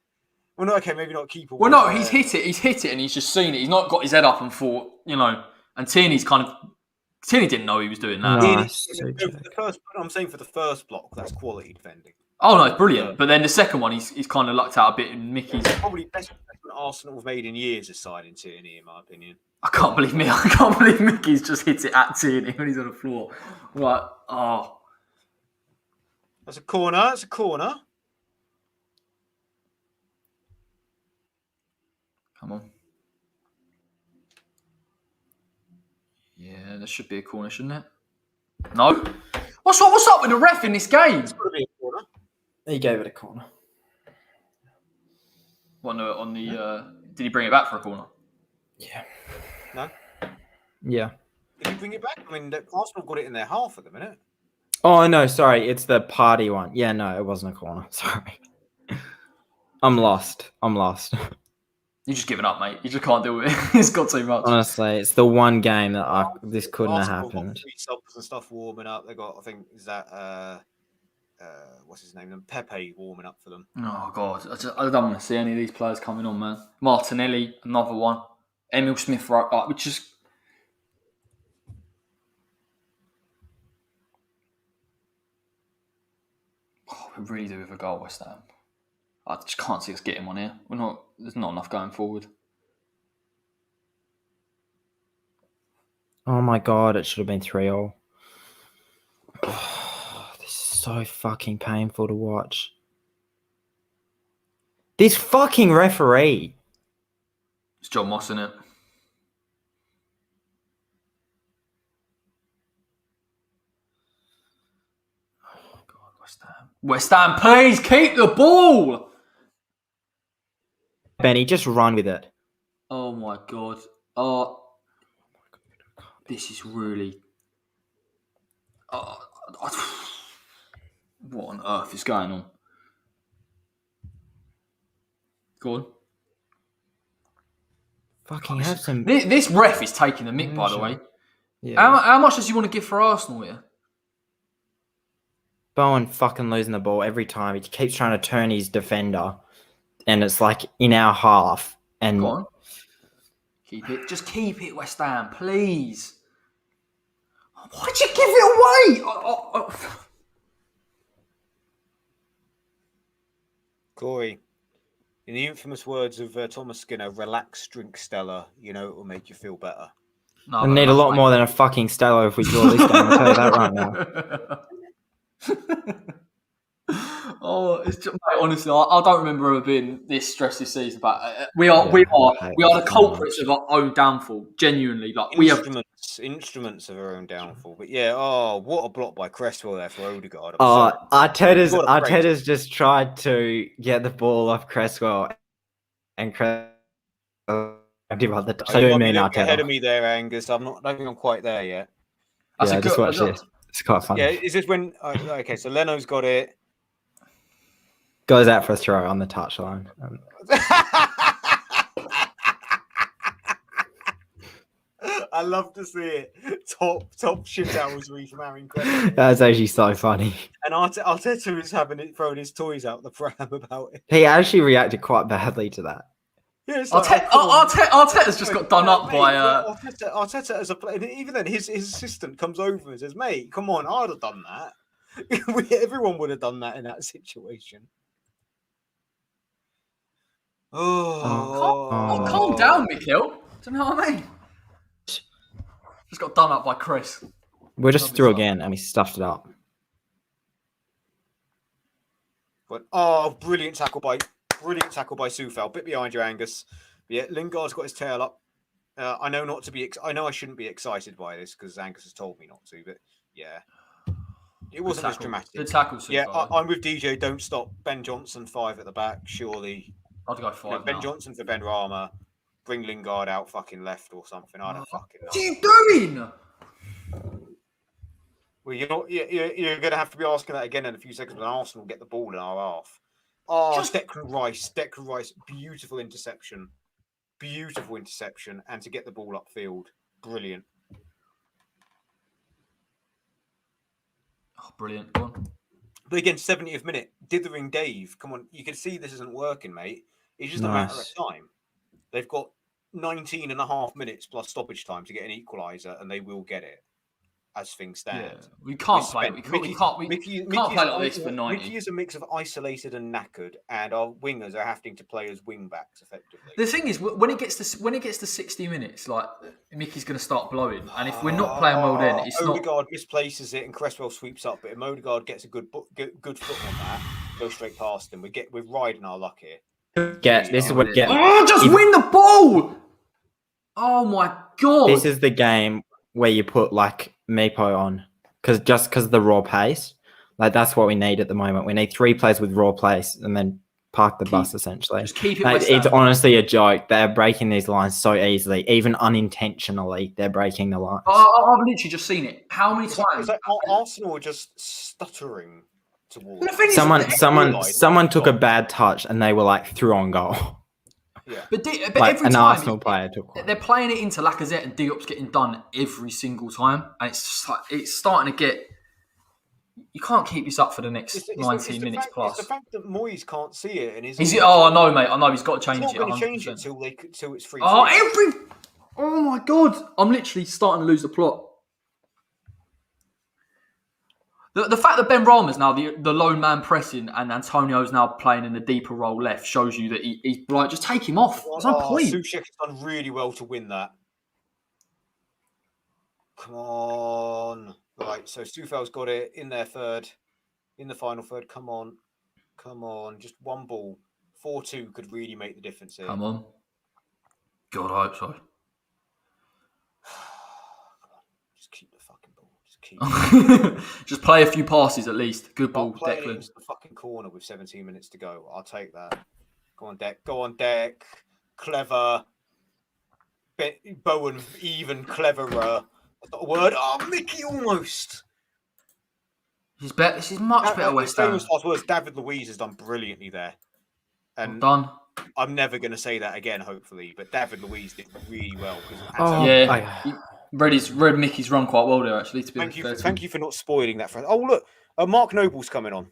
Well, no, okay, maybe not keeper. Well, no, he's hit it, and he's just seen it. He's not got his head up and thought, And Tierney didn't know he was doing that. I'm saying for the first block, that's quality defending. Oh no, it's brilliant. But then the second one, he's kind of lucked out a bit. And Mickey's probably best Arsenal have made in years of signing Tierney, in my opinion. I can't believe Mickey's just hit it at Tierney when he's on the floor. Right, That's a corner. It's a corner. Come on. Yeah, there should be a corner, shouldn't it? No. What's up with the ref in this game? It's got to be a corner. He gave it a corner. Did he bring it back for a corner? Yeah. No? Yeah. Did he bring it back? I mean, Arsenal got it in their half at the minute. Oh, no, sorry. It's the party one. Yeah, no, it wasn't a corner. Sorry. I'm lost. You're just giving up, mate. You just can't deal with it. It's got too much. Honestly, it's the one game that this couldn't have happened. Got 3 subs and stuff warming up. They got, I think, is that what's his name? Pepe warming up for them. Oh God, I don't want to see any of these players coming on, man. Martinelli, another one. Emil Smith, right? Which is. Oh, we really do with a goal, West Ham. I just can't see us getting one here. There's not enough going forward. Oh my God, it should have been 3-0. Oh, this is so fucking painful to watch. This fucking referee. It's John Moss, isn't it? Oh God, West Ham. West Ham, please keep the ball. Benny, just run with it. Oh my God. Oh, this is really. What on earth is going on? Go on. Fucking have some. This ref is taking the mick, by the way. Yeah. How much does he want to give for Arsenal here? Bowen fucking losing the ball every time. He keeps trying to turn his defender, and it's like in our half. And Go on. Keep it. Just keep it, West Ham, please. Why'd you give it away? Corey, in the infamous words of Thomas Skinner, relax, drink Stella. You know it will make you feel better. No, we need a lot more than a fucking Stella if we draw this game. I'll tell you that right now. It's just, mate, honestly, I don't remember ever being this stressed this season. But we are the culprits of our own downfall. Genuinely, like instruments of our own downfall. But yeah, what a block by Cresswell there for Odegaard. Arteta's just tried to get the ball off Cresswell, and Cresswell. Ahead of me there, Angus. I don't think I'm quite there yet. Just watch this. It's quite funny. Yeah, is this when? Okay, so Leno's got it. Goes out for a throw on the touchline. I love to see it. Top shithousery from Aaron Cresswell. That's actually so funny. And Arteta is throwing his toys out the pram about it. He actually reacted quite badly to that. Yeah, Arteta's just got done up by Arteta as a player. Even then, his assistant comes over and says, "Mate, come on, I'd have done that." Everyone would have done that in that situation. Calm down, Mikhail. Do you know what I mean? Just got done up by Chris. We're just through again, and we stuffed it up. But brilliant tackle by Sufal. Bit behind you, Angus. But yeah, Lingard's got his tail up. I know not to be. I know I shouldn't be excited by this because Angus has told me not to. But yeah, it wasn't as dramatic. Good tackle, Sufal. Yeah, I'm with DJ. Don't stop. Ben Johnson 5 at the back. Surely. I'd go 5. Ben Johnson for Ben Rama. Bring Lingard out fucking left or something. I don't fucking know. What are you doing? Well, you're going to have to be asking that again in a few seconds when Arsenal get the ball in our half. Declan Rice, beautiful interception, and to get the ball upfield, brilliant. Oh, brilliant! Go on. But again, 70th minute, dithering Dave. Come on, you can see this isn't working, mate. It's just a matter of time. They've got 19 and a half minutes plus stoppage time to get an equaliser, and they will get it. As things stand, yeah. We can't play like this for 90. Mickey is a mix of isolated and knackered, and our wingers are having to play as wing backs effectively. The thing is, when it gets to 60 minutes, like Mickey's going to start blowing, and if we're not playing well, then it's Odegaard misplaces it, and Cresswell sweeps up. But if Odegaard gets a good foot on that, go straight past him. We're riding our luck here. This is what get. Win the ball! Oh my god! This is the game where you put like Meepo on because of the raw pace. Like that's what we need at the moment. We need 3 players with raw pace and then park the bus essentially. Just keep it. Like, it's honestly a joke. They're breaking these lines so easily, even unintentionally. They're breaking the lines. I've literally just seen it. How many times? Arsenal are just stuttering towards. Someone took a bad touch and they were like through on goal. Yeah. But like every an time Arsenal player took one. They're playing it into Lacazette and Diop's getting done every single time, and it's just like it's starting to get. You can't keep this up for the next 19 minutes plus. It's the fact that Moyes can't see it, and I know, mate. I know he's got to change it. He's not going to change it till it's free. Oh my god! I'm literally starting to lose the plot. The fact that Ben Rama's now the lone man pressing and Antonio's now playing in the deeper role left shows you that he's like, just take him off. There's no point. Souček has done really well to win that. Come on. Right, so Sufal's got it in their third, in the final third. Come on. Just one ball. 4-2 could really make the difference here. Come on. God, I hope so. Just keep the fucking ball. Just play a few passes at least. Good ball, Declan. Into the fucking corner with 17 minutes to go. I'll take that. Go on, Deck. Clever. Bowen, even cleverer. That's not a word. Oh, Mickey almost. This is much better, West Ham. David Luiz has done brilliantly there. And well done. I'm never going to say that again, hopefully. But David Luiz did really well. Read Mickey's run quite well there, actually. To be Thank you. fair to Thank him. you for not spoiling that for us. Oh look, Mark Noble's coming on.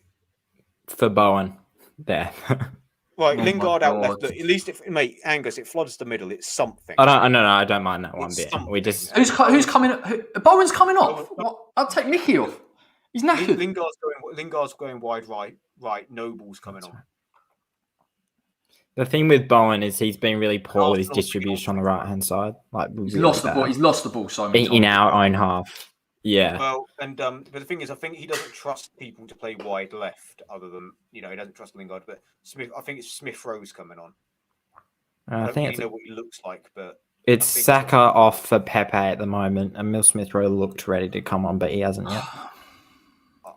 For Bowen. There. Right, Oh Lingard my out left. God. Look, at least, mate, Angus, it floods the middle. It's something. I don't mind that one It's bit. something. We just Who's coming? Bowen's coming off. What? I'll take Mickey off. He's knackered. Lingard's going wide right. Noble's coming on. the thing with Bowen is he's been really poor with his Arsenal's distribution on the right hand side. Like He's really lost the ball. bad. He's lost the ball so many times. In our own half. Yeah. Well, and but the thing is, I think he doesn't trust people to play wide left, other than he doesn't trust Lingard. But Smith, I think it's Smith Rowe's coming on. I don't really know what he looks like, but it's Saka off for Pepe at the moment, and Mill Smith Rowe looked ready to come on, but he hasn't yet.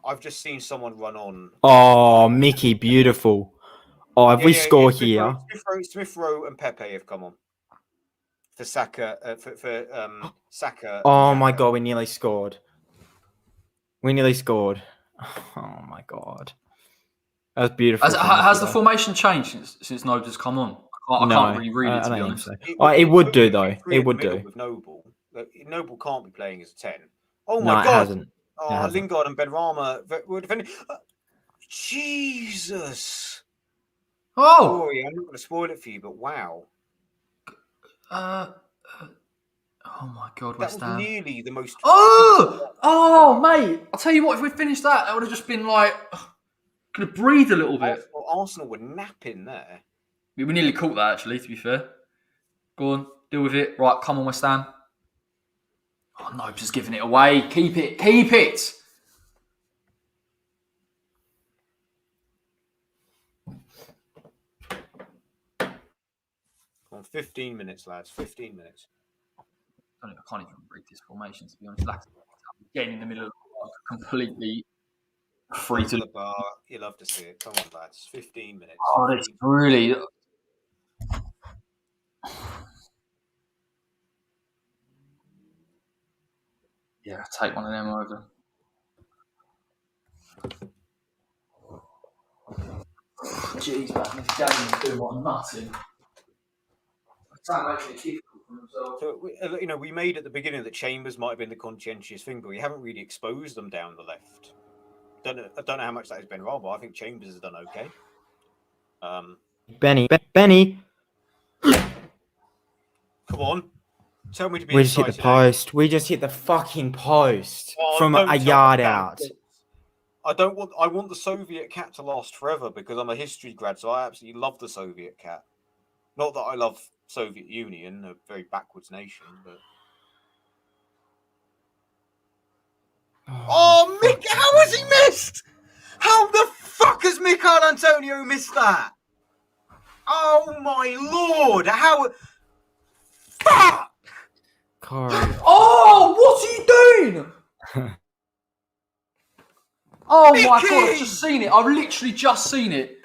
I've just seen someone run on. Oh, Mickey, beautiful. Oh, if we score here. Smith Rowe and Pepe have come on for Saka. Saka. Oh my God, we nearly scored. Oh my God. That was beautiful. Has the formation changed since Noble's come on? I can't really read it, to be honest. So. It would do, though. It would do. With Noble. Noble can't be playing as a 10. Oh my God. It hasn't. Oh, Lingard and Benrahma were defending. Jesus. Oh! Yeah, I'm not going to spoil it for you, but wow. Oh my God, West Ham. That was nearly the most. Oh, mate! I'll tell you what. If we'd finished that would have just been like could have breathed a little bit. Arsenal were napping there. We nearly caught that, actually. To be fair, go on, deal with it. Right, come on, West Ham. Oh no, just giving it away. Keep it. On 15 minutes, lads. 15 minutes. I can't even read this formation, to be honest. Getting in the middle of completely free to the bar. You love to see it. Come on, lads. 15 minutes. Oh, it's really. Yeah, take one of them over. Jeez, man, this game is doing what nothing. Making it difficult for themselves. So, we made at the beginning that Chambers might have been the conscientious thing, but we haven't really exposed them down the left. I don't know how much that has been wrong, but I think Chambers has done okay. Benny. Come on. Tell me to be We just hit the post. We just hit the fucking post from a yard out. I want the Soviet cat to last forever because I'm a history grad, so I absolutely love the Soviet cat. Not that I love Soviet Union, a very backwards nation, but. Oh, Mick! How has he missed? How the fuck has Mikel Antonio missed that? Oh my lord! How? Fuck! Corey. Oh, what are you doing? Oh my God! I've just seen it. I've literally just seen it.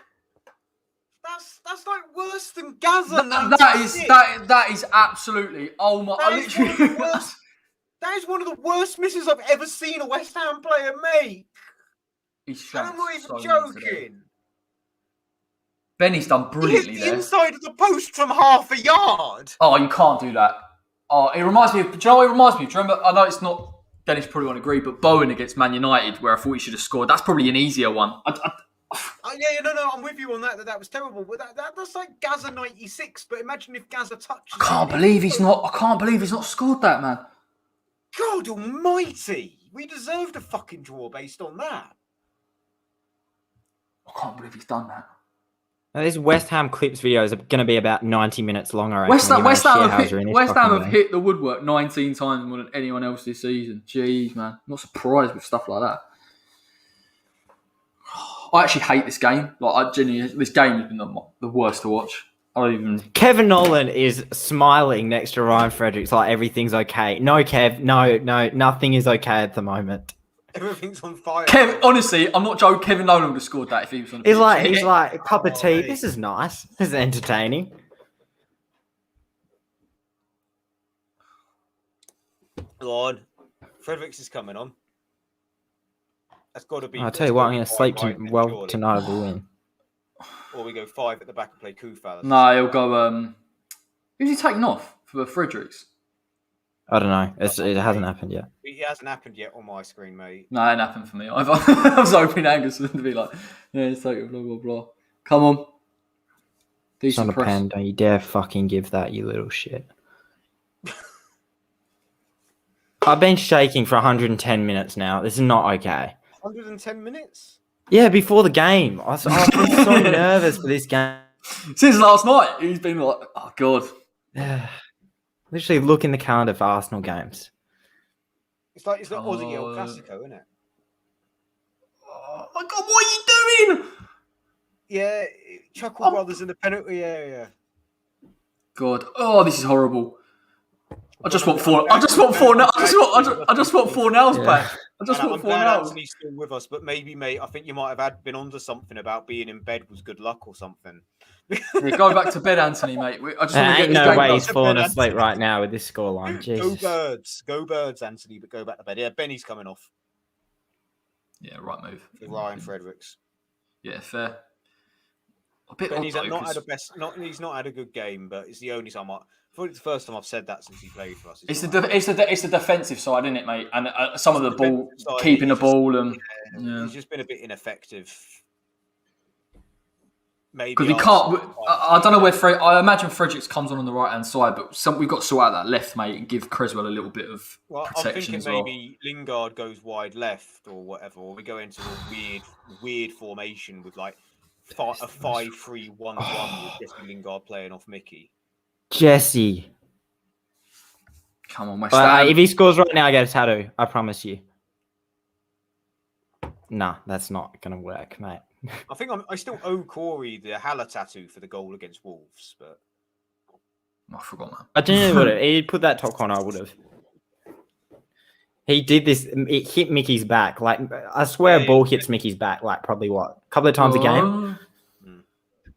That's like worse than Gaza. That is absolutely. Oh my! That is one of the worst misses I've ever seen a West Ham player make. I'm not even joking. Benny's done brilliantly there. The inside of the post from half a yard. Oh, you can't do that. Oh, it reminds me of. Do you know what it reminds me of? Do you remember? I know it's not. Dennis probably won't agree, but Bowen against Man United, where I thought he should have scored. That's probably an easier one. No, I'm with you on that. That was terrible. But that's like Gaza 96. But imagine if Gaza touches. I can't believe he's not scored that, man. God almighty! We deserved a fucking draw based on that. I can't believe he's done that. Now, these West Ham clips videos are going to be about 90 minutes long. West Ham have hit the woodwork 19 times more than anyone else this season. Jeez, man. I'm not surprised with stuff like that. I actually hate this game. This game has been the worst to watch. Kevin Nolan is smiling next to Ryan Fredericks like everything's okay. No, Kev. No, nothing is okay at the moment. Everything's on fire. Honestly, I'm not joking. Kevin Nolan would have scored that if he was on the pitch. He's like a cup of tea. This is nice. This is entertaining. Lord, Fredericks is coming on. That's got to be. I'll tell you what, I'm going to sleep tonight. We'll win. Or we go 5 at the back and play Kufal. No, he'll go. Who's he taking off for Fredericks? I don't know. It hasn't happened yet. It hasn't happened yet on my screen, mate. No, it happened for me. I was hoping Angus would be like, yeah, it's like blah blah blah. Come on, It's not decent a press. pen. Don't you dare fucking give that, you little shit. I've been shaking for 110 minutes now. This is not okay. 110 minutes? Yeah, before the game. I've been so nervous for this game. Since last night, he's been like, oh god. Literally look in the calendar for Arsenal games. It's like Aussie El Clasico, isn't it? Oh my god, what are you doing? Yeah, Chuckle Brothers in the penalty area. God, oh, this is horrible. I just want four. I just want four. I just want 4 nails back. I just want 4 nails. Anthony's still with us, but maybe, mate, I think you might have been onto something about being in bed was good luck or something. Yeah, go back to bed, Anthony, mate. I just want to get ain't this no game way done. he's falling asleep right now with this scoreline. Jesus. Go birds, Anthony, but go back to bed. Yeah, Benny's coming off. Yeah, right move. For Ryan Fredericks. Yeah, fair. A bit Benny's odd, though, not had a best. He's not had a good game, but it's the only time it's the first time I've said that since he played for us. It's the defensive side, isn't it, mate? And some of the ball, keeping the ball, and he's just been a bit ineffective. Maybe because we can't. I don't know where I imagine Fredericks comes on the right hand side, but we've got to sort out that left, mate, and give Creswell a little bit of protection I'm as thinking well. maybe Lingard goes wide left or whatever, or we go into a weird formation with like a 5-3-1-1 with Jesse Lingard playing off Mickey. Jesse. Come on, West Ham. If he scores right now, I get a tattoo. I promise you. Nah, that's not going to work, mate. I think I still owe Corey the Haller tattoo for the goal against Wolves, but I forgot that. I genuinely would have. He'd put that top corner, I would have. He did this. It hit Mickey's back. Like, I swear a ball hits Mickey's back, like, probably a couple of times a game.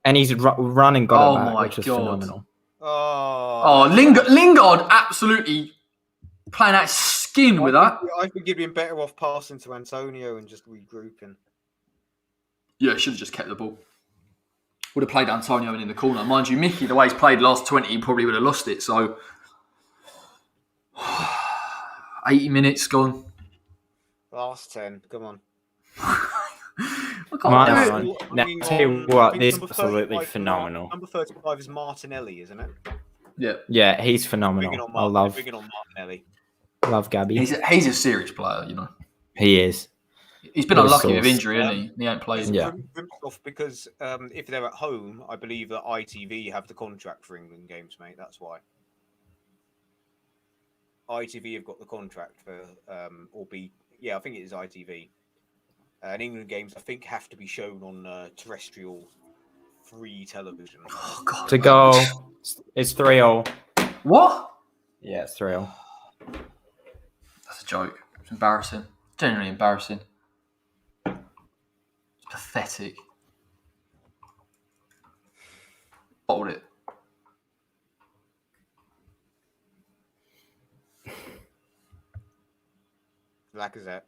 And he's run and got it back, which is phenomenal. Lingard absolutely playing out skin with that. I think he'd been better off passing to Antonio and just regrouping. Yeah, should have just kept the ball. Would have played Antonio in the corner. Mind you, Mickey, the way he's played last 20, he probably would have lost it. So, 80 minutes gone. Last 10, come on. I can't do it. Now, tell you what, this is absolutely phenomenal. Number 35 is Martinelli, isn't it? Yeah. Yeah, he's phenomenal. I love Martinelli. Love Gabby. He's a serious player, you know. He is. He's been unlucky with injury, hasn't he? He ain't played. Yeah. Because if they're at home, I believe that ITV have the contract for England games, mate. That's why. ITV have got the contract for, I think it is ITV. And England games, I think, have to be shown on terrestrial free television. Oh, God. To go, it's 3-0. What? Yeah, it's 3-0. That's a joke. It's embarrassing. Genuinely embarrassing. It's pathetic. Hold it. Lacazette.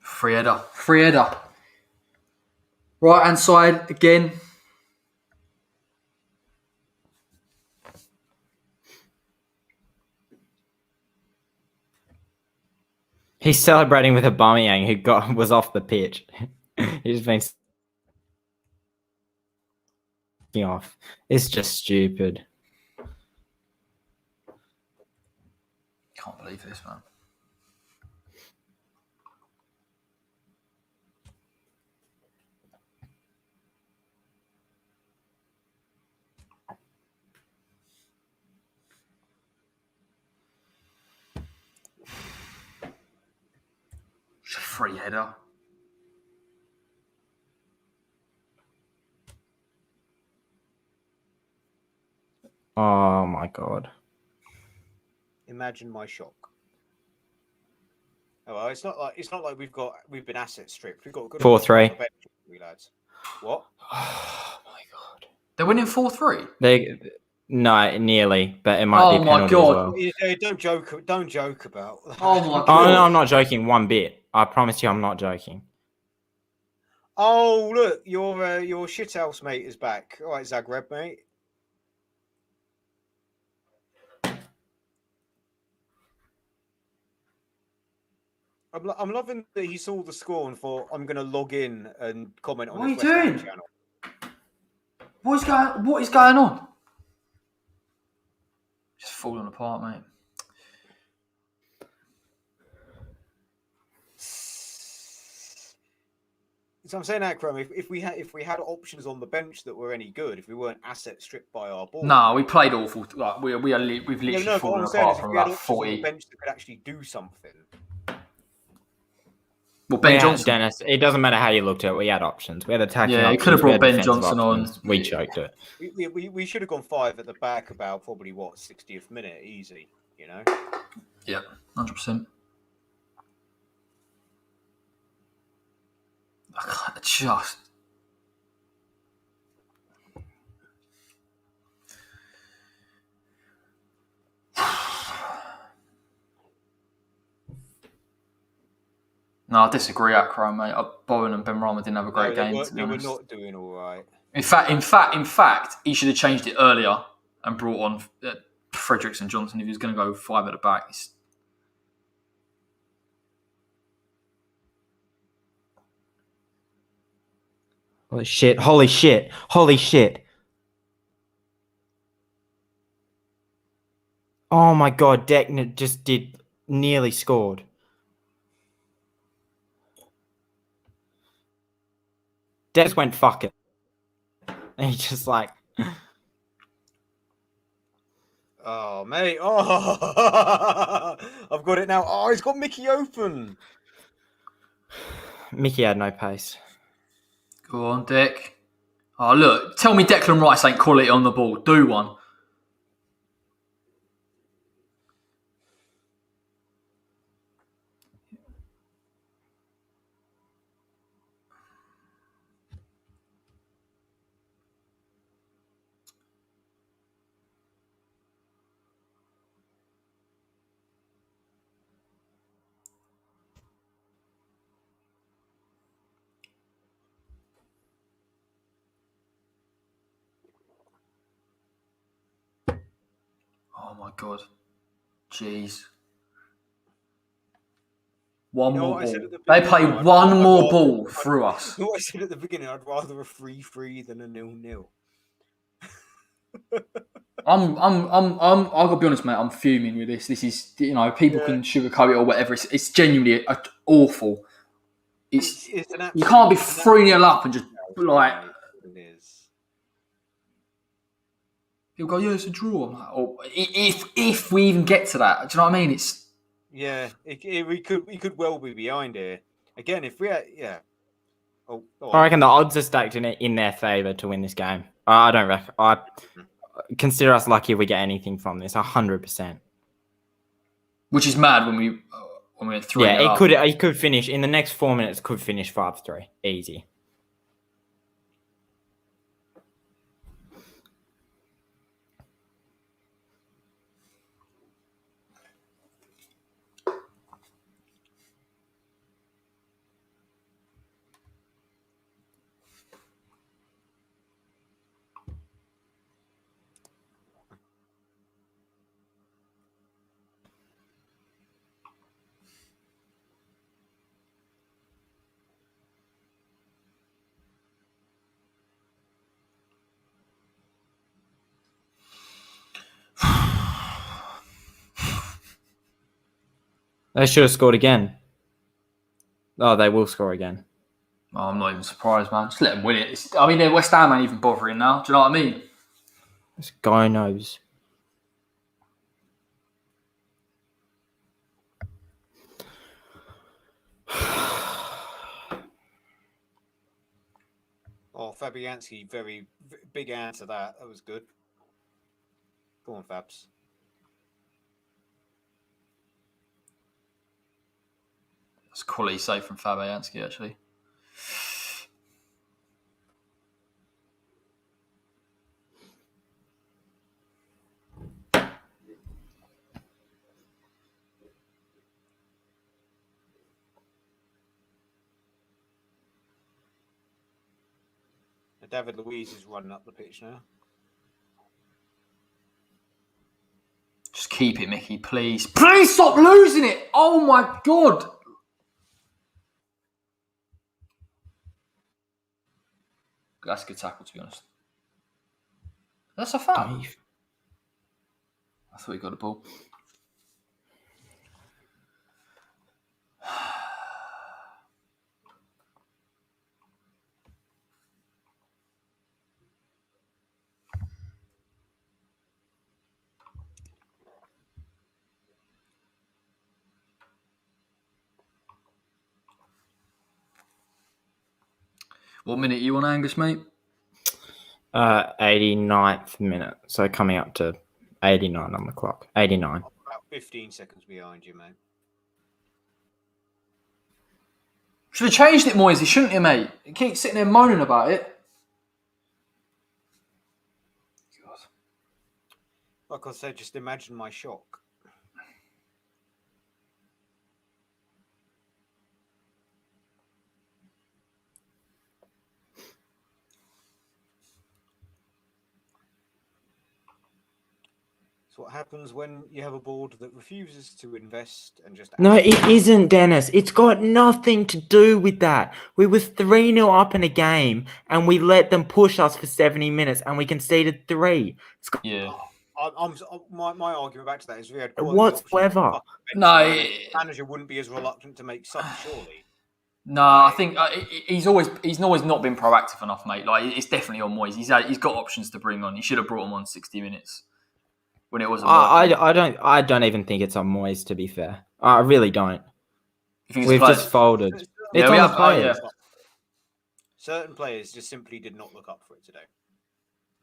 Free header. Right hand side again. He's celebrating with Aubameyang, who was off the pitch. He's been off. It's just stupid. Can't believe this, man. Free header. Oh my God. Imagine my shock. Oh, well, it's not like we've been asset stripped. We've got a good 4-3. Lads. What? Oh my God. They're winning 4-3. No, nearly, but it might be a penalty as well. Yeah, don't joke about that. Oh my God. Oh no, I'm not joking one bit. I promise you, I'm not joking. Oh, look, your shithouse mate is back. All right, Zagreb, mate. I'm loving that he saw the score and thought, I'm going to log in and comment on What are this you West Ham doing? channel. What is going on? Just falling apart, mate. So I'm saying, Akram, if we had options on the bench that were any good, if we weren't asset stripped by our board. No, we played awful. Like we've literally No, but what fallen I'm saying apart is, if from we had about options on the 40. bench that could actually do something. Well, Ben Yeah, Johnson. Dennis, it doesn't matter how you looked at it. We had options. We had attacking Yeah, he options. could have we had brought Ben defensive Johnson options. on. We choked it. We should have gone 5 at the back about probably 60th minute, easy. You know. Yeah, 100%. Just. No, I disagree, Akram, mate. Bowen and Ben Rama didn't have a great game. They were not doing all right. In fact, he should have changed it earlier and brought on Fredericks and Johnson if he was going to go 5 at the back. Holy shit. Holy shit. Holy shit. Oh my god, Deckner just nearly scored. Des went fuck it. And he just like Oh mate, oh I've got it now. Oh, he's got Mickey open. Mickey had no pace. Go on, Dick. Oh, look. Tell me Declan Rice ain't quality on the ball. Do one. Oh, my God. Jeez. One more ball. They play one more ball through us. I said at the beginning, I'd rather a 3-3 than a 0-0. I gotta be honest, mate. I'm fuming with this. This is, people can sugarcoat it or whatever. It's genuinely awful. It's you can't be 3-0 up and just like. He'll go, yeah, it's a draw. I'm like, oh, if we even get to that, do you know what I mean? It's we could well be behind here again if we had I reckon the odds are stacked in their favour to win this game. I don't reckon. I consider us lucky if we get anything from this. 100%. Which is mad when we went 3. Yeah, it could finish in the next 4 minutes. Could finish 5-3, easy. They should have scored again. Oh, they will score again. Oh, I'm not even surprised, man. Just let them win it. West Ham ain't even bothering now. Do you know what I mean? This guy knows. Oh, Fabianski, very big answer that. That was good. Go on, Fabs. That's quality save from Fabianski, actually. David Luiz is running up the pitch now. Just keep it, Mickey, please. Please stop losing it. Oh my God. That's a good tackle, to be honest. That's a foul. I thought he got the ball. What minute are you on, Angus, mate? 89th minute. So coming up to 89 on the clock. 89. About 15 seconds behind you, mate. Should have changed it, Moisey, shouldn't you, mate? You keep sitting there moaning about it. God. Like I said, just imagine my shock. What happens when you have a board that refuses to invest and just... No, it isn't, Dennis. It's got nothing to do with that. We were 3-0 up in a game and we let them push us for 70 minutes and we conceded 3. Yeah. My argument back to that is we had whatsoever. No, the manager wouldn't be as reluctant to make subs, surely. No, I think he's always not been proactive enough, mate. Like, it's definitely on Moyes. He's got options to bring on. He should have brought him on 60 minutes. When it wasn't I don't even think it's on Moyes, to be fair. I really don't. We've just folded. It's on the players. Certain players just simply did not look up for it today.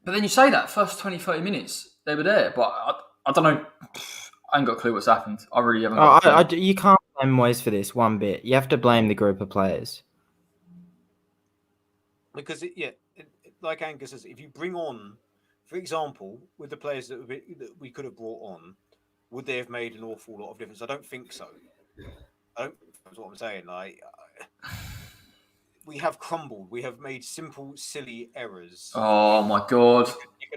But then you say that, first 20, 30 minutes, they were there. But I don't know. I ain't got a clue what's happened. I really haven't got a clue. You can't blame Moyes for this one bit. You have to blame the group of players. Because, like Angus says, if you bring on... For example, with the players that we could have brought on, would they have made an awful lot of difference? I don't think so. That's what I'm saying. Like, we have crumbled. We have made simple, silly errors. Oh my God!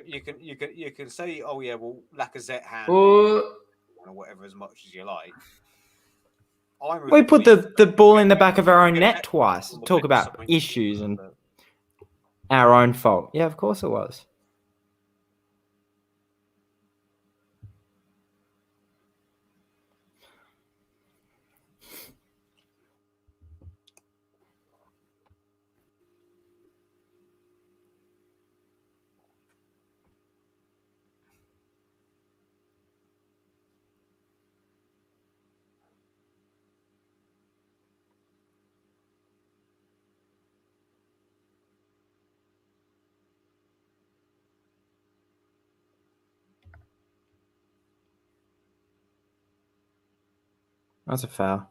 You can say, oh yeah, well, Lacazette handled or whatever as much as you like. We put the ball in the back of our own net twice. Talk about issues and our own fault. Yeah, of course it was. That's a foul.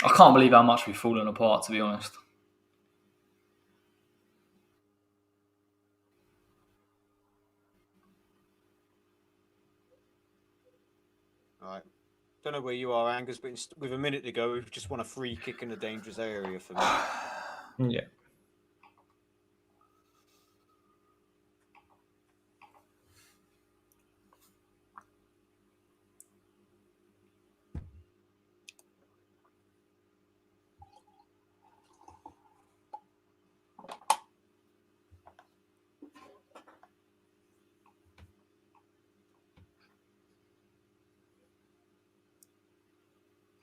I can't believe how much we've fallen apart, to be honest. Right. Don't know where you are, Angus, but with a minute to go, we've just won a free kick in a dangerous area for me. Yeah.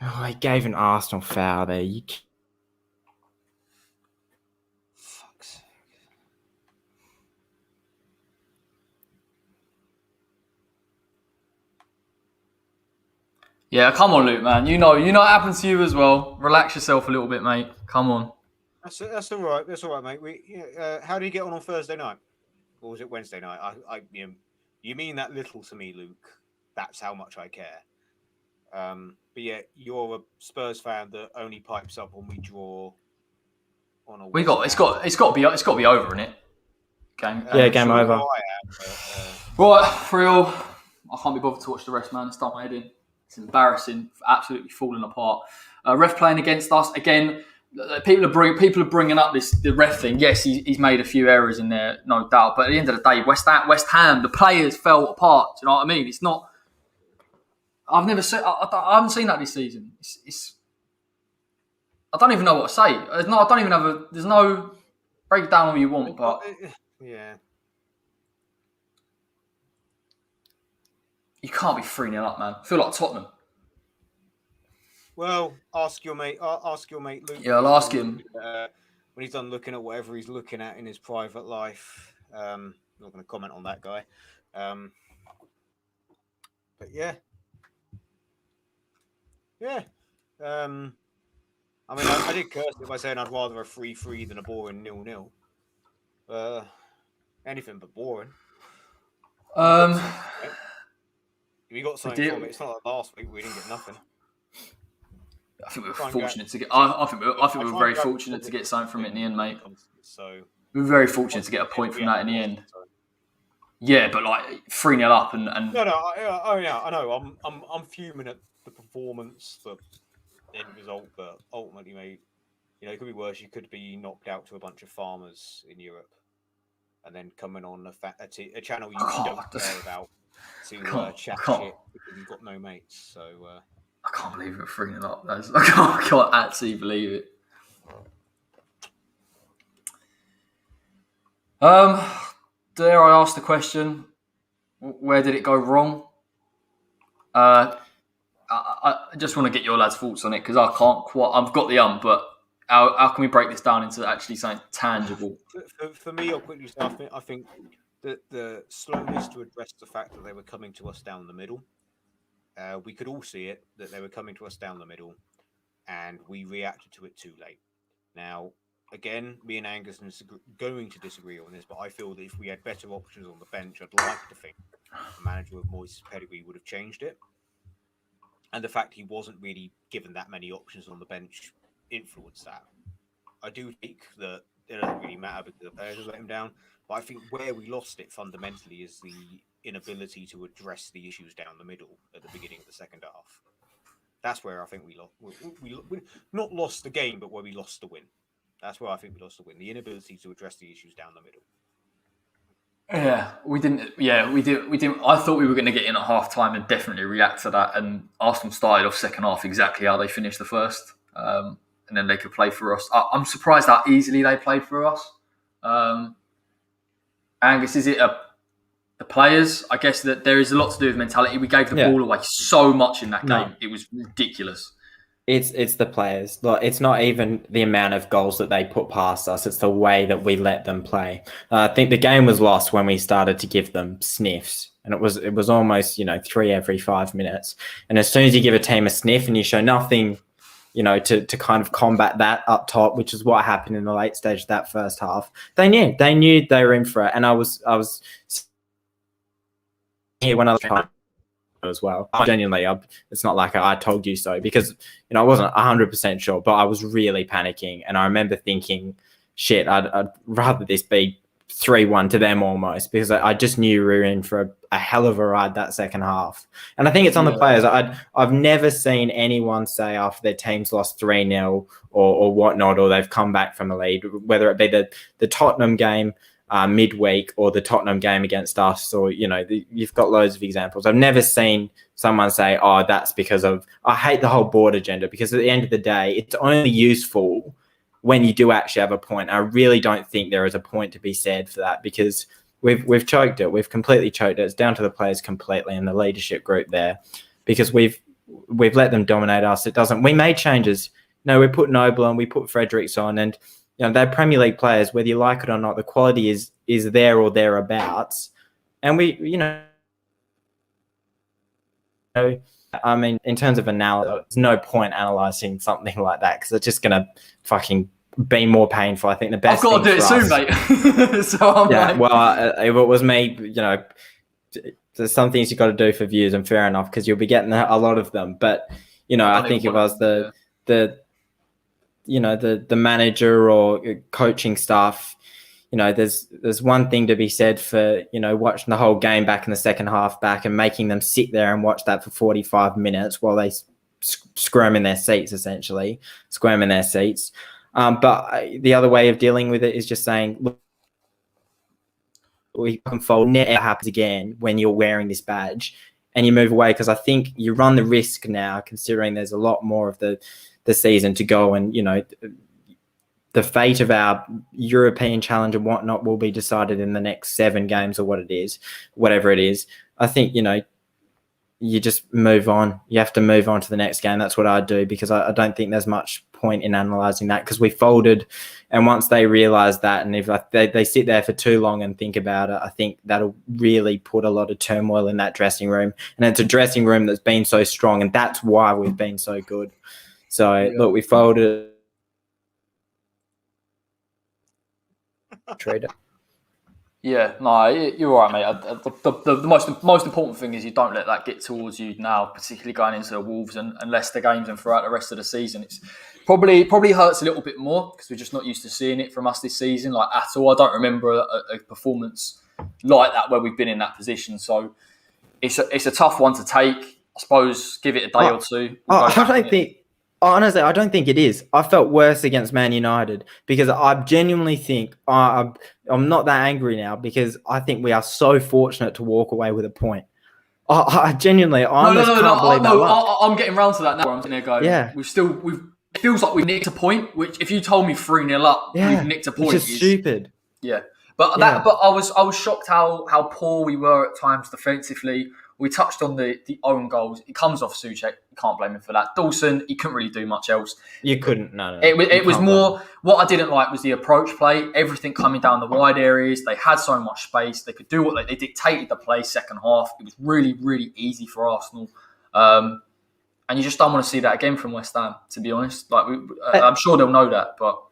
Oh, he gave an Arsenal foul there. Fuck's sake. Yeah, come on, Luke, man. You know what happened to you as well. Relax yourself a little bit, mate. Come on. That's all right. That's all right, mate. How do you get on Thursday night? Or was it Wednesday night? You mean that little to me, Luke. That's how much I care. But yeah, you're a Spurs fan that only pipes up when we draw on a. It's got to be over, innit? Game. Yeah, game over. Right, for real. I can't be bothered to watch the rest, man. It's done my head in. It's embarrassing, absolutely falling apart. Ref playing against us again. People are bringing up the ref thing. Yes, he's made a few errors in there, no doubt. But at the end of the day, West Ham, the players fell apart. Do you know what I mean? It's not. I haven't seen that this season. I don't even know what to say. There's no break it down all you want, but yeah, you can't be 3-0 up, man. I feel like Tottenham. Well, ask your mate Luke. Yeah, I'll ask him. When he's done looking at whatever he's looking at in his private life. I'm not going to comment on that guy. But yeah. Yeah. I mean, I did curse it by saying I'd rather a 3-3 than a boring 0-0. Anything but boring. We got something from it. It's not like last week we didn't get nothing. I think we were fortunate to get. I think we were very fortunate to get something from it in the end, mate. So we were very fortunate to get a point from that in the end. Yeah, but like 3-0 up and. No, I know. I'm fuming at the performance, the end result, but ultimately, mate, it could be worse. You could be knocked out to a bunch of farmers in Europe, and then coming on a channel you don't care about to chat shit because you've got no mates. So. I can't believe we were 3-0 up. I can't actually believe it. Dare I ask the question? Where did it go wrong? I just want to get your lads' thoughts on it because I can't quite. I've got the but how can we break this down into actually something tangible? For me, I'll quickly say I think that the slowness to address the fact that they were coming to us down the middle. We could all see it, that they were coming to us down the middle, and we reacted to it too late. Now, again, me and Angus are going to disagree on this, but I feel that if we had better options on the bench, I'd like to think the manager of Moyes' pedigree would have changed it. And the fact he wasn't really given that many options on the bench influenced that. I do think that it doesn't really matter because the players have let him down, but I think where we lost it fundamentally is the inability to address the issues down the middle at the beginning of the second half. That's where I think we not lost the game, but where we lost the win. That's where I think we lost the win. The inability to address the issues down the middle. Yeah, we didn't. Yeah, we didn't. I thought we were going to get in at half time and definitely react to that. And Arsenal started off second half exactly how they finished the first, and then they could play for us. I'm surprised how easily they played for us. Angus, is it the players? I guess that there is a lot to do with mentality. We gave the ball away so much in that game. It was ridiculous. It's the players. Like, it's not even the amount of goals that they put past us. It's the way that we let them play. I think the game was lost when we started to give them sniffs, and it was almost 3 every 5 minutes. And as soon as you give a team a sniff and you show nothing, to kind of combat that up top, which is what happened in the late stage of that first half, they knew they were in for it. And I was here when I was trying as well. Genuinely, it's not like I told you so, because I wasn't 100% sure, but I was really panicking, and I remember thinking, "Shit, I'd rather this be 3-1 to them almost," because I just knew we were in for a hell of a ride that second half. And I think it's on the players. I've never seen anyone say after their team's lost 3-0 or whatnot, or they've come back from a lead, whether it be the Tottenham game midweek or the Tottenham game against us, or you've got loads of examples. I've never seen someone say, "Oh, that's because of." I hate the whole board agenda, because at the end of the day, it's only useful when you do actually have a point. I really don't think there is a point to be said for that, because we've choked it. We've completely choked it. It's down to the players completely and the leadership group there, because we've let them dominate us. We made changes. We put Noble on, we put Fredericks on, and they're Premier League players, whether you like it or not. The quality is there or thereabouts. And I mean, in terms of analysis, there's no point analysing something like that, because it's just going to fucking be more painful. I think the best I've got to do it soon, mate. So if it was me, there's some things you've got to do for views, and fair enough, because you'll be getting a lot of them. But, I think if I was the manager or coaching staff, there's one thing to be said for, watching the whole game back in the second half back and making them sit there and watch that for 45 minutes while they squirm in their seats, essentially. But the other way of dealing with it is just saying, look, we can fold, never happens again when you're wearing this badge, and you move away, because I think you run the risk now, considering there's a lot more of the season to go, and the fate of our European challenge and whatnot will be decided in the next 7 games or whatever it is. I think, you just move on. You have to move on to the next game. That's what I do, because I don't think there's much point in analysing that, because we folded, and once they realise that, and if they sit there for too long and think about it, I think that'll really put a lot of turmoil in that dressing room. And it's a dressing room that's been so strong, and that's why we've been so good. So, look, we folded. Trader. Yeah, no, you're right, mate. The most important thing is you don't let that get towards you now, particularly going into the Wolves and Leicester games and throughout the rest of the season. It's probably hurts a little bit more because we're just not used to seeing it from us this season, like at all. I don't remember a performance like that where we've been in that position. So it's a tough one to take. I suppose give it a day or two. Honestly, I don't think it is. I felt worse against Man United because I genuinely think I'm not that angry now, because I think we are so fortunate to walk away with a point. I genuinely, almost can't believe that. I'm getting round to that now. I'm sitting there going, yeah. It feels like we've nicked a point, which if you told me 3-0 up, we've nicked a point. Which is stupid. Yeah. But I was shocked how poor we were at times defensively. We touched on the own goals. It comes off Souček. You can't blame him for that. Dawson, he couldn't really do much else. You couldn't. No. It was more. What I didn't like was the approach play. Everything coming down the wide areas. They had so much space. They could do what they dictated the play second half. It was really, really easy for Arsenal. And you just don't want to see that again from West Ham, to be honest. I'm sure they'll know that, but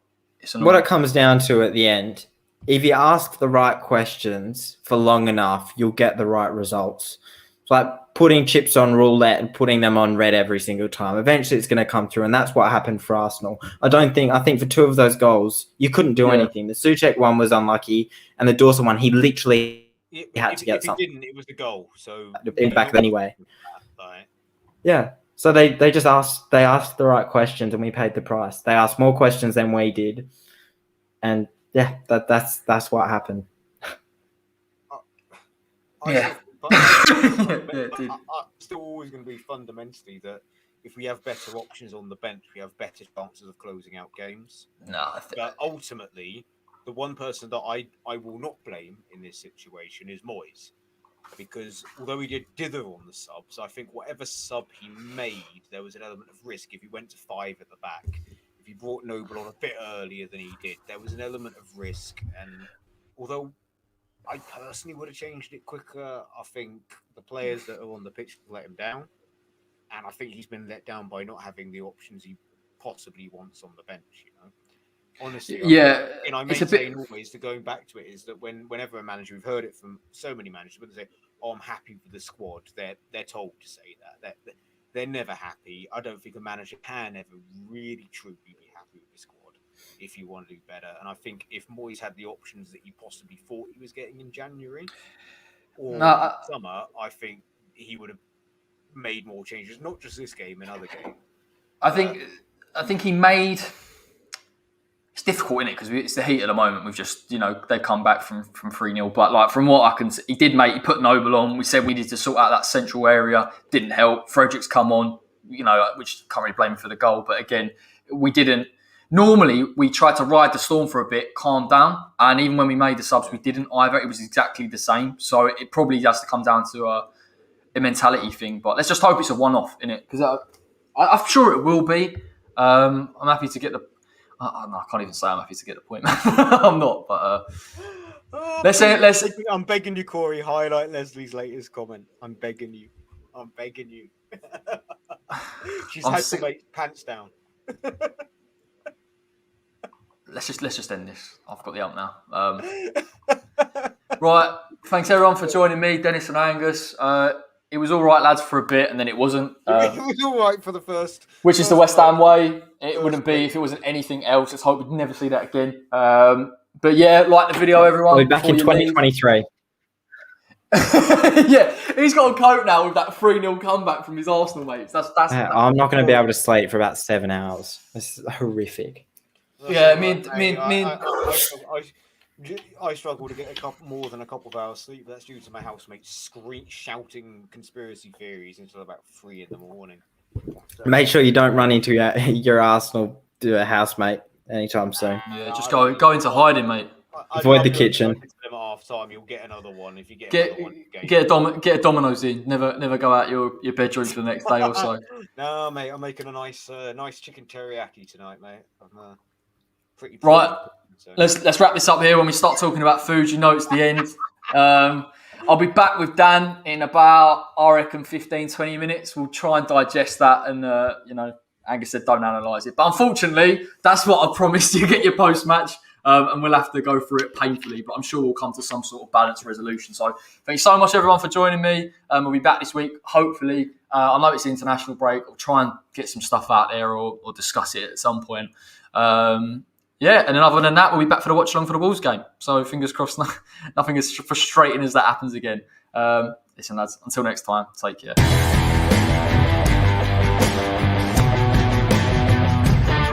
it's annoying. What it comes down to at the end, if you ask the right questions for long enough, you'll get the right results. It's like putting chips on roulette and putting them on red every single time. Eventually, it's going to come through, and that's what happened for Arsenal. I think for 2 of those goals, you couldn't do anything. The Souček one was unlucky, and the Dawson one, he literally had to get something. If he didn't, it was the goal. So back anyway. Yeah. So they just asked the right questions, and we paid the price. They asked more questions than we did, and yeah, that's what happened. It's still always going to be fundamentally that if we have better options on the bench, we have better chances of closing out games. But ultimately, the one person that I will not blame in this situation is Moyes, because although he did dither on the subs, I think whatever sub he made, there was an element of risk. If he went to 5 at the back, if he brought Noble on a bit earlier than he did, there was an element of risk. And although I personally would have changed it quicker, I think the players that are on the pitch let him down. And I think he's been let down by not having the options he possibly wants on the bench, Honestly, I maintain always, to going back to it, is that whenever a manager, we've heard it from so many managers, when they say, I'm happy with the squad, they're told to say that. They're never happy. I don't think a manager can ever really truly be happy with the squad if you want to do better. And I think if Moyes had the options that he possibly thought he was getting in January or summer, I think he would have made more changes, not just this game, in other games. I think he made. It's difficult, isn't it? Because it's the heat at the moment. We've just, they come back from 3-0. But from what I can see, he put Noble on. We said we needed to sort out that central area. Didn't help. Frederick's come on, which can't really blame him for the goal. But again, we didn't. Normally, we tried to ride the storm for a bit, calm down. And even when we made the subs, we didn't either. It was exactly the same. So it probably has to come down to a mentality thing. But let's just hope it's a one-off, innit? Because I'm sure it will be. I'm happy to get the... I can't even say I'm happy to get the point. I'm not, but let's. I'm begging you, Corey. Highlight Leslie's latest comment. I'm begging you. She's had to make pants down. Let's just end this. I've got the ump now. Right. Thanks everyone for joining me, Dennis and Angus. It was all right, lads, for a bit, and then it wasn't. It was all right for the first. Which is the West Ham way. It wouldn't be if it wasn't anything else. Let's hope we'd never see that again. But yeah, like the video, everyone. We'll be back in before you leave. 2023. Yeah, he's got a coat now with that 3-0 comeback from his Arsenal mates. That's I'm not going to be able to sleep for about 7 hours. This is horrific. Yeah, I struggle to get more than a couple of hours sleep. That's due to my housemates shouting conspiracy theories until about 3 in the morning. So, Make sure you don't run into your Arsenal housemate anytime soon. Yeah, just go into hiding, mate. Avoid the kitchen. Half time, you'll get another one if you get a Domino's in. Never go out your bedroom for the next day or so. No, mate, I'm making a nice chicken teriyaki tonight, mate. I'm pretty right. So. Let's wrap this up here. When we start talking about food, you know it's the end. I'll be back with Dan in about, I reckon, 15-20 minutes. We'll try and digest that, and Angus said don't analyse it, but unfortunately, that's what I promised you. Get your post match. And we'll have to go through it painfully, but I'm sure we'll come to some sort of balanced resolution. So thank you so much, everyone, for joining me. We'll be back this week, hopefully. I know it's the international break. I'll try and get some stuff out there or discuss it at some point. And then other than that, we'll be back for the watch-along for the Wolves game. So fingers crossed, nothing as frustrating as that happens again. Listen, lads, until next time, take care.